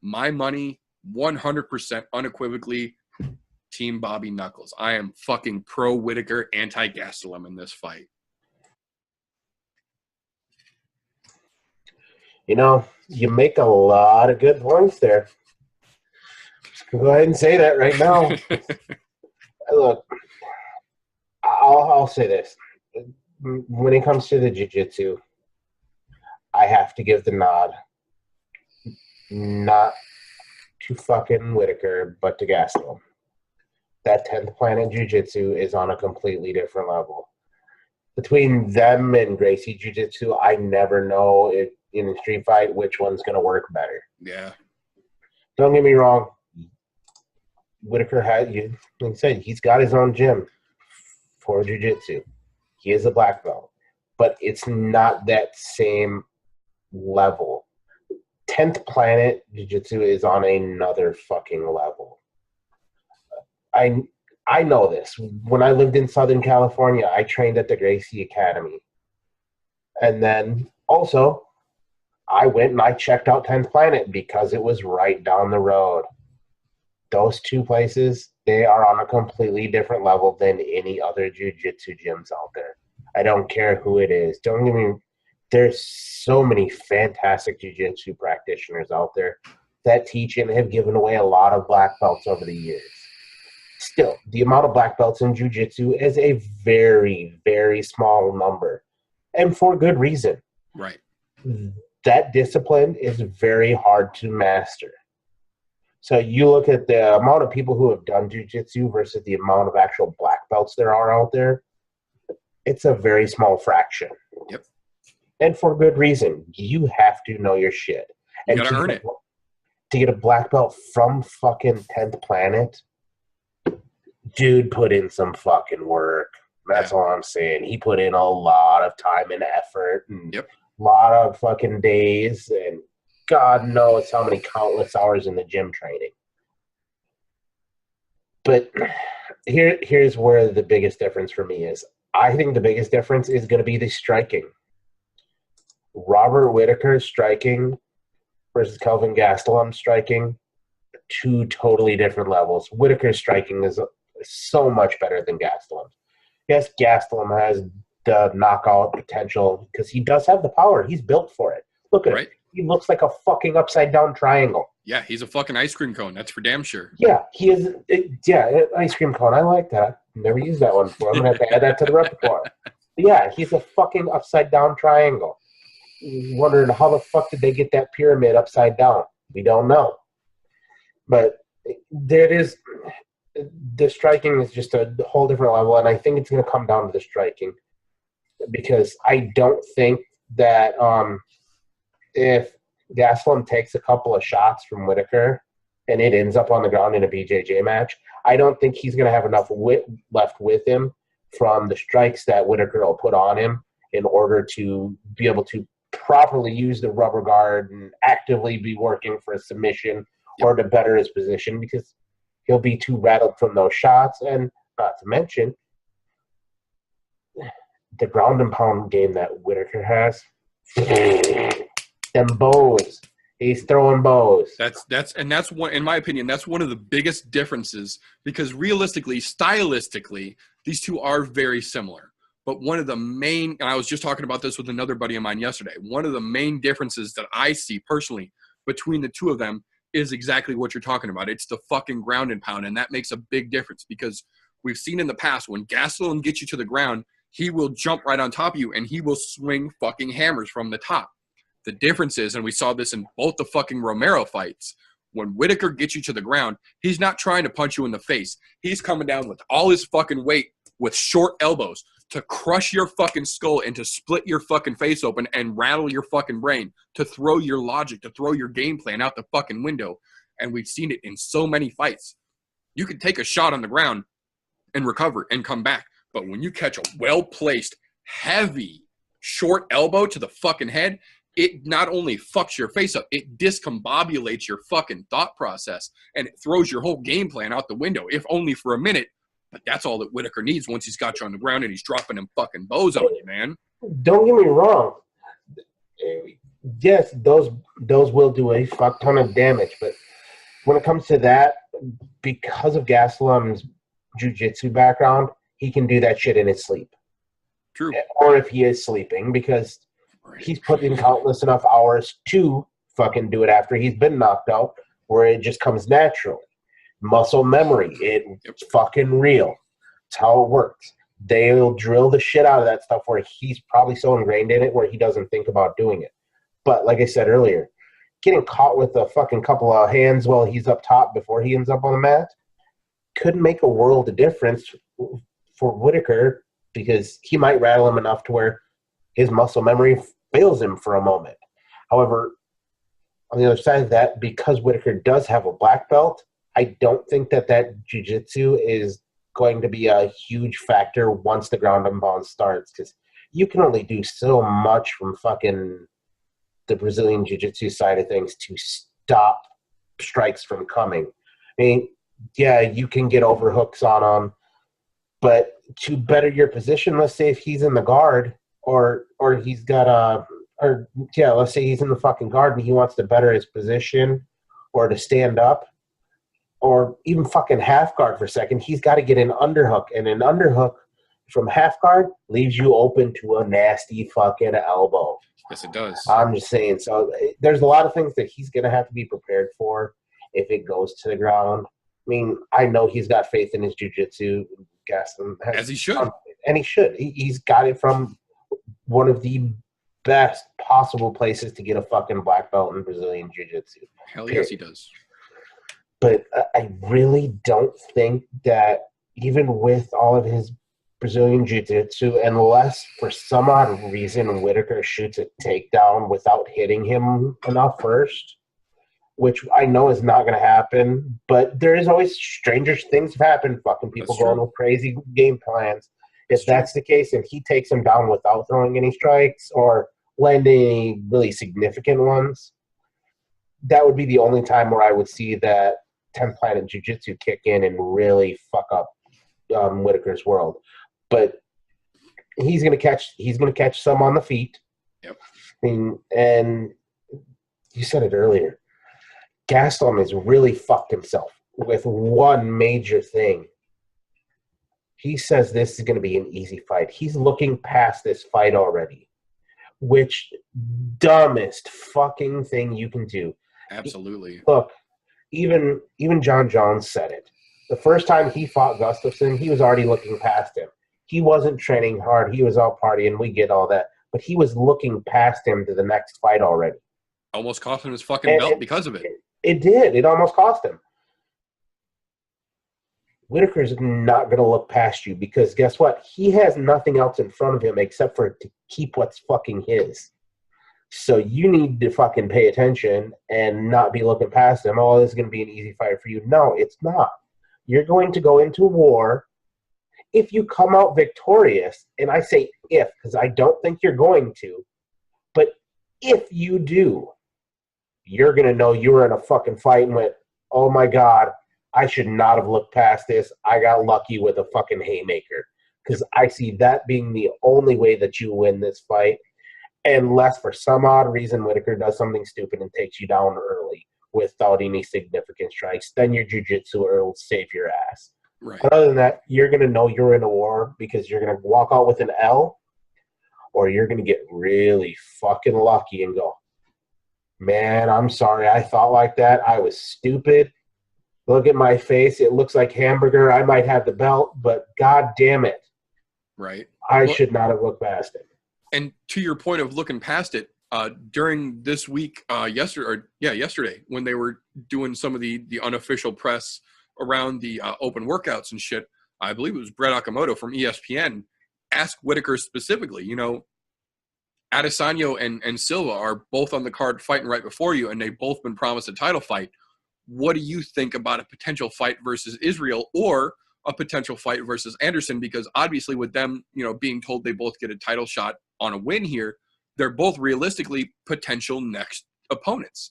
My money, 100% unequivocally, Team Bobby Knuckles. I am fucking pro Whittaker, anti Gastelum in this fight. You know, you make a lot of good points there. Go ahead and say that right now. Look, I'll say this. When it comes to the jiu-jitsu, I have to give the nod not to fucking Whittaker, but to Gastelum. That 10th Planet Jiu-Jitsu is on a completely different level. Between them and Gracie Jiu-Jitsu, I never know in a street fight which one's going to work better. Yeah. Don't get me wrong. Whittaker like I said, he's got his own gym for jiu-jitsu. He is a black belt, but it's not that same level. 10th Planet Jiu-Jitsu is on another fucking level. I know this. When I lived in Southern California, I trained at the Gracie Academy. And then also, I went and I checked out 10th Planet because it was right down the road. Those two places, they are on a completely different level than any other jiu-jitsu gyms out there. I don't care who it is. Don't get me. There's so many fantastic jiu-jitsu practitioners out there that teach and have given away a lot of black belts over the years. Still, the amount of black belts in jiu-jitsu is a very, very small number, and for good reason. Right. That discipline is very hard to master. So you look at the amount of people who have done jiu-jitsu versus the amount of actual black belts there are out there, it's a very small fraction. Yep. And for good reason. You have to know your shit. You gotta earn it. To get a black belt from fucking 10th Planet, dude put in some fucking work. That's all I'm saying. He put in a lot of time and effort and a lot of fucking days and God knows how many countless hours in the gym training. But here's where the biggest difference for me is. I think the biggest difference is going to be the striking. Robert Whittaker striking versus Kelvin Gastelum striking, two totally different levels. Whittaker's striking is so much better than Gastelum. Yes, Gastelum has the knockout potential because he does have the power. He's built for it. Look at him. He looks like a fucking upside-down triangle. Yeah, he's a fucking ice cream cone. That's for damn sure. Yeah, he is. Ice cream cone. I like that. Never used that one before. I'm going to have to add that to the repertoire. But yeah, he's a fucking upside-down triangle. Wondering how the fuck did they get that pyramid upside down? We don't know. But there it is. The striking is just a whole different level, and I think it's going to come down to the striking because I don't think that if Gastelum takes a couple of shots from Whittaker and it ends up on the ground in a BJJ match, I don't think he's going to have enough wit left with him from the strikes that Whittaker will put on him in order to be able to properly use the rubber guard and actively be working for a submission or to better his position because he'll be too rattled from those shots. And not to mention the ground and pound game that Whittaker has. Them bows. He's throwing bows. That's one, in my opinion, that's one of the biggest differences because realistically, stylistically, these two are very similar. But one of the main, and I was just talking about this with another buddy of mine yesterday, one of the main differences that I see personally between the two of them is exactly what you're talking about. It's the fucking ground and pound, and that makes a big difference because we've seen in the past when Gastelum gets you to the ground, he will jump right on top of you and he will swing fucking hammers from the top. The difference is, and we saw this in both the fucking Romero fights, When Whittaker gets you to the ground, he's not trying to punch you in the face. He's coming down with all his fucking weight with short elbows to crush your fucking skull and to split your fucking face open and rattle your fucking brain, to throw your logic, to throw your game plan out the fucking window. And we've seen it in so many fights. You can take a shot on the ground and recover and come back. But when you catch a well-placed, heavy, short elbow to the fucking head, it not only fucks your face up, it discombobulates your fucking thought process, and it throws your whole game plan out the window, if only for a minute. But that's all that Whittaker needs once he's got you on the ground and he's dropping them fucking bows on you, man. Don't get me wrong. Yes, those will do a fuck ton of damage, but when it comes to that, because of Gastelum's jiu-jitsu background, he can do that shit in his sleep. True. Or if he is sleeping, because he's put in countless enough hours to fucking do it after he's been knocked out, where it just comes natural. Muscle memory, it's fucking real. It's how it works. They'll drill the shit out of that stuff where he's probably so ingrained in it where he doesn't think about doing it. But like I said earlier, getting caught with a fucking couple of hands while he's up top before he ends up on the mat could make a world of difference for Whittaker, because he might rattle him enough to where his muscle memory fails him for a moment. However, on the other side of that, because Whittaker does have a black belt, I don't think that jiu-jitsu is going to be a huge factor once the ground and pound starts, because you can only do so much from fucking the Brazilian jiu-jitsu side of things to stop strikes from coming. I mean, yeah, you can get overhooks on them, but to better your position, let's say if he's in the guard or he's got let's say he's in the fucking guard and he wants to better his position or to stand up or even fucking half guard for a second, he's got to get an underhook, and an underhook from half guard leaves you open to a nasty fucking elbow. Yes, it does. I'm just saying. So there's a lot of things that he's going to have to be prepared for if it goes to the ground. I mean, I know he's got faith in his jiu-jitsu. Gastelum has, as he should. And he should. He's got it from one of the best possible places to get a fucking black belt in Brazilian jiu-jitsu. Hell yes, he does. But I really don't think that even with all of his Brazilian jiu-jitsu, unless for some odd reason Whittaker shoots a takedown without hitting him enough first, which I know is not going to happen, but there is always stranger things have happened, fucking people going with crazy game plans. If that's the case, and he takes him down without throwing any strikes or landing any really significant ones, that would be the only time where I would see that 10th Planet Jiu-Jitsu kick in and really fuck up Whittaker's world. But he's gonna catch some on the feet. Yep. And you said it earlier. Gastelum has really fucked himself with one major thing. He says this is going to be an easy fight. He's looking past this fight already, which dumbest fucking thing you can do. Absolutely. Look, even John Jones said it. The first time he fought Gustafsson, he was already looking past him. He wasn't training hard. He was out partying. We get all that. But he was looking past him to the next fight already. Almost cost him his fucking belt because of it. It did. It almost cost him. Whittaker's not going to look past you because guess what? He has nothing else in front of him except for to keep what's fucking his. So you need to fucking pay attention and not be looking past him. Oh, this is going to be an easy fight for you. No, it's not. You're going to go into war. If you come out victorious, and I say if because I don't think you're going to, but if you do, you're going to know you were in a fucking fight and went, oh my God, I should not have looked past this. I got lucky with a fucking haymaker. Because I see that being the only way that you win this fight. Unless for some odd reason Whittaker does something stupid and takes you down early without any significant strikes, then your jiu-jitsu will save your ass. Right. But other than that, you're going to know you're in a war because you're going to walk out with an L or you're going to get really fucking lucky and go, man, I'm sorry I thought like that. I was stupid. Look at my face. It looks like hamburger. I might have the belt, but God damn it. Right. I should not have looked past it. And to your point of looking past it, during this week, yesterday, when they were doing some of the unofficial press around the open workouts and shit, I believe it was Brett Okamoto from ESPN asked Whittaker specifically, Adesanya and Silva are both on the card fighting right before you, and they've both been promised a title fight. What do you think about a potential fight versus Israel or a potential fight versus Anderson? Because obviously with them, being told they both get a title shot on a win here, they're both realistically potential next opponents.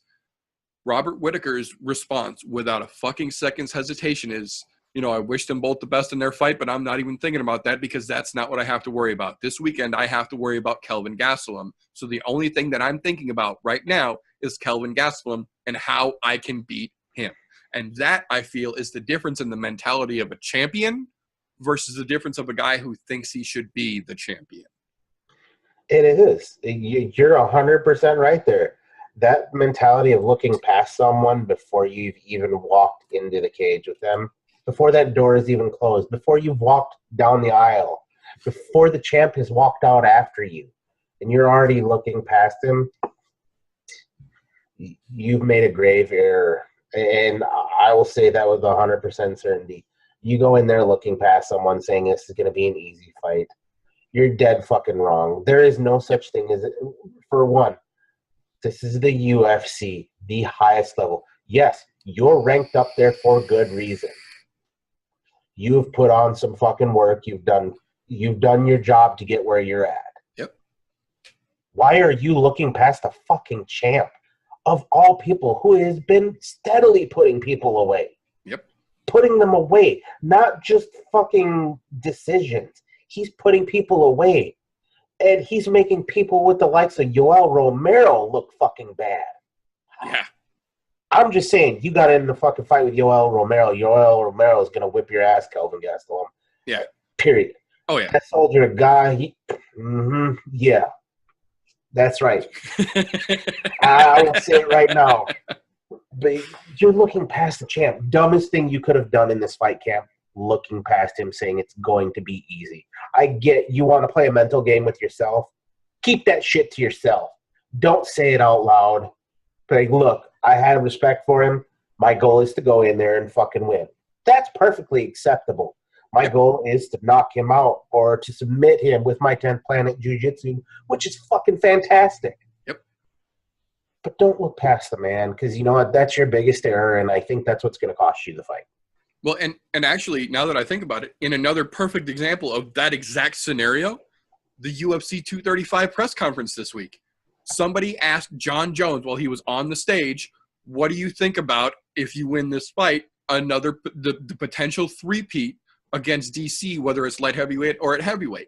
Robert Whittaker's response without a fucking second's hesitation is, I wish them both the best in their fight, but I'm not even thinking about that because that's not what I have to worry about. This weekend, I have to worry about Kelvin Gastelum. So the only thing that I'm thinking about right now is Kelvin Gastelum and how I can beat him. And that, I feel, is the difference in the mentality of a champion versus the difference of a guy who thinks he should be the champion. It is. You're 100% right there. That mentality of looking past someone before you've even walked into the cage with them, before that door is even closed, before you've walked down the aisle, before the champ has walked out after you, and you're already looking past him, you've made a grave error. And I will say that with 100% certainty. You go in there looking past someone saying this is going to be an easy fight, you're dead fucking wrong. There is no such thing as, for one, this is the UFC, the highest level. Yes, you're ranked up there for good reason. You've put on some fucking work. You've done your job to get where you're at. Yep. Why are you looking past a fucking champ of all people who has been steadily putting people away? Yep. Putting them away, not just fucking decisions. He's putting people away. And he's making people with the likes of Yoel Romero look fucking bad. Yeah. I'm just saying, you got in the fucking fight with Yoel Romero. Yoel Romero is going to whip your ass, Kelvin Gastelum. Yeah. Period. Oh, yeah. That soldier guy, yeah. That's right. I will say it right now. But you're looking past the champ. Dumbest thing you could have done in this fight camp, looking past him saying it's going to be easy. I get you want to play a mental game with yourself. Keep that shit to yourself. Don't say it out loud. Like, look, I had respect for him. My goal is to go in there and fucking win. That's perfectly acceptable. My goal is to knock him out or to submit him with my 10th Planet Jiu-Jitsu, which is fucking fantastic. Yep. But don't look past the man because, you know what, that's your biggest error, and I think that's what's going to cost you the fight. Well, and actually, now that I think about it, in another perfect example of that exact scenario, the UFC 235 press conference this week. Somebody asked John Jones while he was on the stage, what do you think about if you win this fight, the potential three-peat against DC, whether it's light heavyweight or at heavyweight?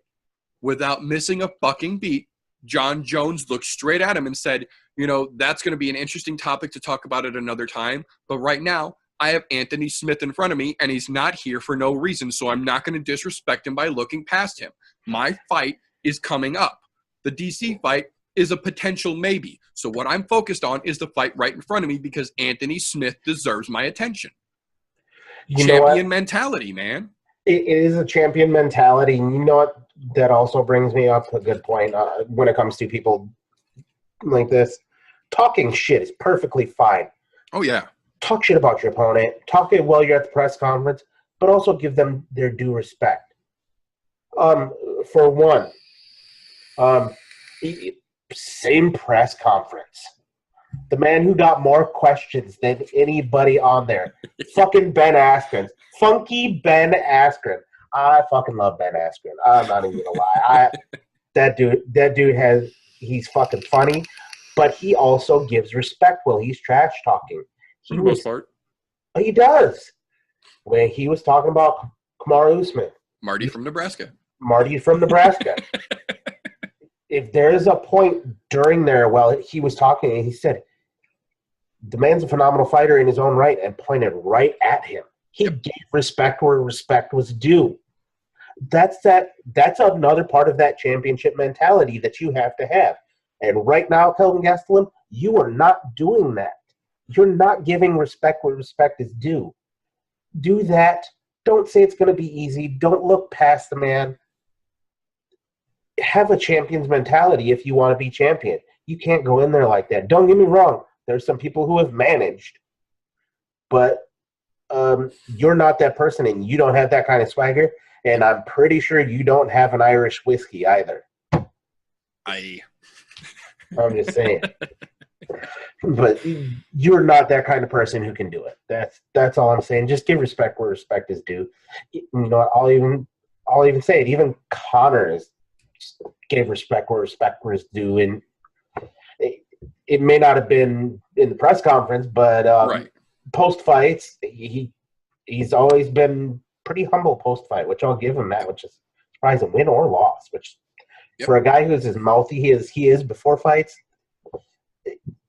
Without missing a fucking beat, John Jones looked straight at him and said, that's going to be an interesting topic to talk about at another time. But right now, I have Anthony Smith in front of me, and he's not here for no reason, so I'm not going to disrespect him by looking past him. My fight is coming up. The DC fight is a potential maybe. So what I'm focused on is the fight right in front of me because Anthony Smith deserves my attention. Champion mentality, man. It is a champion mentality. And you know what? That also brings me up a good point when it comes to people like this. Talking shit is perfectly fine. Oh, yeah. Talk shit about your opponent. Talk it while you're at the press conference, but also give them their due respect. For one, same press conference. The man who got more questions than anybody on there. Fucking Ben Askren. Funky Ben Askren. I fucking love Ben Askren. I'm not even gonna lie. That dude he's fucking funny, but he also gives respect while he's trash talking. For the most part. He does. When he was talking about Kamaru Usman. Marty from Nebraska. If there is a point during there while he was talking, he said, the man's a phenomenal fighter in his own right, and pointed right at him. He gave respect where respect was due. That's another part of that championship mentality that you have to have. And right now, Kelvin Gastelum, you are not doing that. You're not giving respect where respect is due. Do that. Don't say it's going to be easy. Don't look past the man. Have a champion's mentality if you want to be champion. You can't go in there like that. Don't get me wrong. There's some people who have managed, but you're not that person, and you don't have that kind of swagger. And I'm pretty sure you don't have an Irish whiskey either. I'm just saying. But you're not that kind of person who can do it. That's all I'm saying. Just give respect where respect is due. You know what? I'll even say it. Even Connor gave respect where respect was due, and it may not have been in the press conference, but right. Post fights, he's always been pretty humble post fight, which I'll give him that, which is surprising, win or loss. Which for a guy who's as mouthy he is before fights,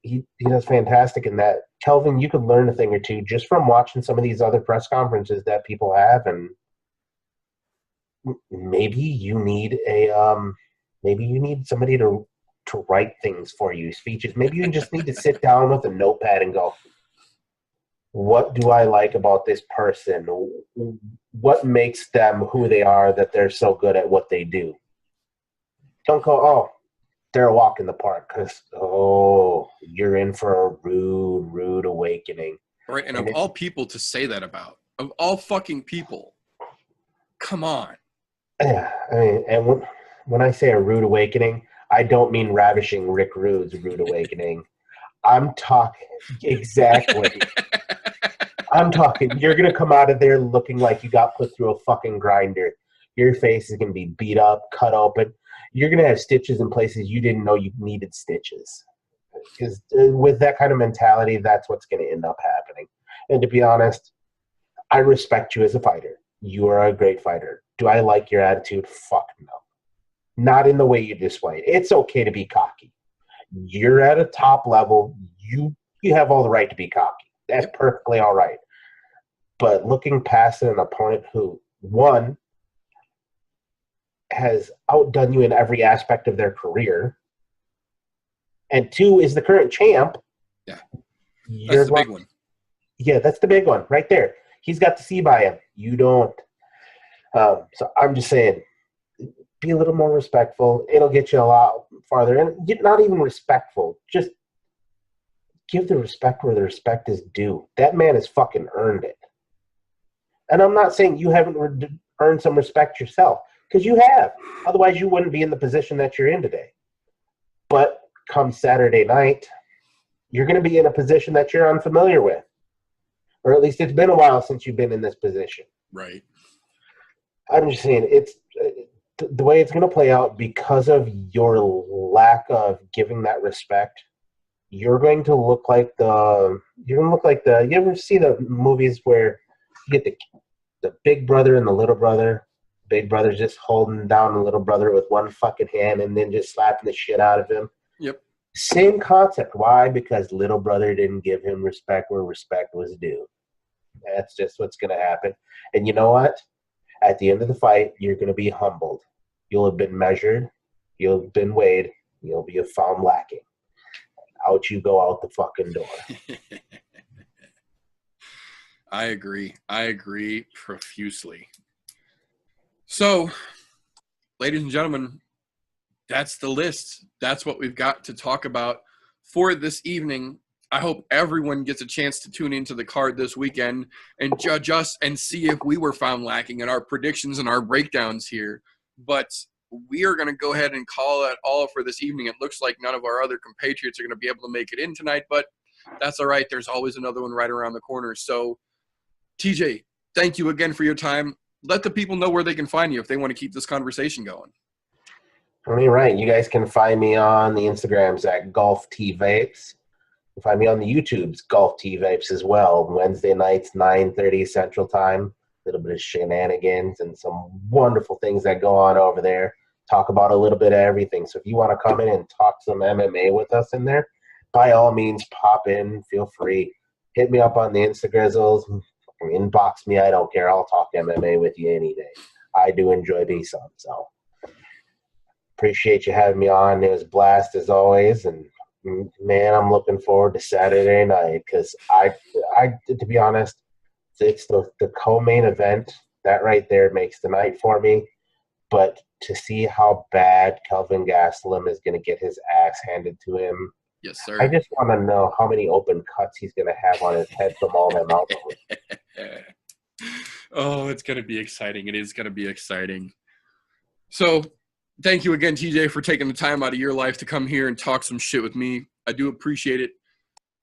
he does fantastic in that. Kelvin, you could learn a thing or two just from watching some of these other press conferences that people have, and maybe you need somebody to write things for you, speeches. Maybe you just need to sit down with a notepad and go, what do I like about this person? What makes them who they are, that they're so good at what they do? Don't go, oh, they're a walk in the park, because, you're in for a rude awakening. Right, and of all people to say that about, of all fucking people, come on. Yeah, I mean, and when I say a rude awakening, I don't mean ravishing Rick Rude's rude awakening. I'm talking exactly. I'm talking, you're going to come out of there looking like you got put through a fucking grinder. Your face is going to be beat up, cut open. You're going to have stitches in places you didn't know you needed stitches. Because with that kind of mentality, that's what's going to end up happening. And to be honest, I respect you as a fighter. You are a great fighter. Do I like your attitude? Fuck no. Not in the way you display it. It's okay to be cocky. You're at a top level. You have all the right to be cocky. That's perfectly all right. But looking past an opponent who, one, has outdone you in every aspect of their career, and two, is the current champ. Yeah. That's the big one. Yeah, that's the big one right there. He's got the C by him. You don't. So I'm just saying, be a little more respectful. It'll get you a lot farther. And not even respectful. Just give the respect where the respect is due. That man has fucking earned it. And I'm not saying you haven't earned some respect yourself, because you have. Otherwise, you wouldn't be in the position that you're in today. But come Saturday night, you're going to be in a position that you're unfamiliar with. Or at least it's been a while since you've been in this position. Right. I'm just saying, it's the way it's going to play out, because of your lack of giving that respect. You're going to look like you ever see the movies where you get the big brother and the little brother? Big brother's just holding down the little brother with one fucking hand and then just slapping the shit out of him. Yep. Same concept. Why? Because little brother didn't give him respect where respect was due. That's just what's going to happen. And you know what? At the end of the fight, you're going to be humbled. You'll have been measured. You'll have been weighed. You'll be found lacking. Out you go out the fucking door. I agree profusely. So, ladies and gentlemen, that's the list. That's what we've got to talk about for this evening. I hope everyone gets a chance to tune into the card this weekend and judge us and see if we were found lacking in our predictions and our breakdowns here. But we are going to go ahead and call it all for this evening. It looks like none of our other compatriots are going to be able to make it in tonight, but that's all right. There's always another one right around the corner. So, TJ, thank you again for your time. Let the people know where they can find you if they want to keep this conversation going. All right. You guys can find me on the Instagrams at Golf T Vapes. You can find me on the YouTubes, Golf T Vapes as well. Wednesday nights, 9:30 Central Time. A little bit of shenanigans and some wonderful things that go on over there. Talk about a little bit of everything. So if you want to come in and talk some MMA with us in there, by all means, pop in. Feel free. Hit me up on the Instagrizzles. Inbox me. I don't care. I'll talk MMA with you any day. I do enjoy me some. So appreciate you having me on. It was a blast as always. And man, I'm looking forward to Saturday night, because I to be honest, it's the co-main event. That right there makes the night for me. but to see how bad Kelvin Gastelum is going to get his ass handed to him, yes, I sir. just want to know how many open cuts he's going to have on his head from all them elbows. Oh, it's going to be exciting. It is going to be exciting. So thank you again, TJ, for taking the time out of your life to come here and talk some shit with me. I do appreciate it.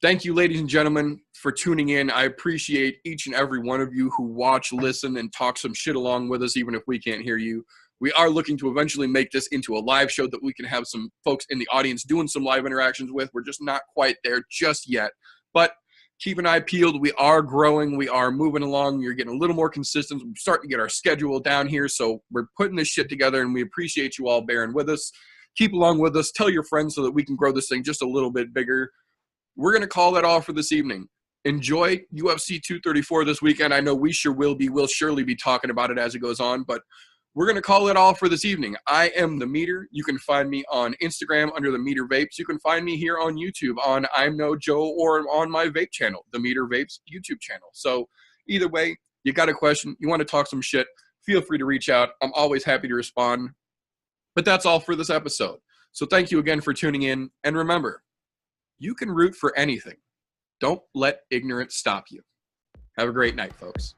Thank you, ladies and gentlemen, for tuning in. I appreciate each and every one of you who watch, listen, and talk some shit along with us, even if we can't hear you. We are looking to eventually make this into a live show that we can have some folks in the audience doing some live interactions with. We're just not quite there just yet. But keep an eye peeled. We are growing. We are moving along. You're getting a little more consistent. We're starting to get our schedule down here. So we're putting this shit together, and we appreciate you all bearing with us. Keep along with us. Tell your friends so that we can grow this thing just a little bit bigger. We're going to call that all for this evening. Enjoy UFC 234 this weekend. I know we sure will be. We'll surely be talking about it as it goes on, but we're going to call it all for this evening. I am The Meter. You can find me on Instagram under The Meter Vapes. You can find me here on YouTube on I'm No Joe or on my vape channel, The Meter Vapes YouTube channel. So either way, you got a question, you want to talk some shit, feel free to reach out. I'm always happy to respond. But that's all for this episode. So thank you again for tuning in. And remember, you can root for anything. Don't let ignorance stop you. Have a great night, folks.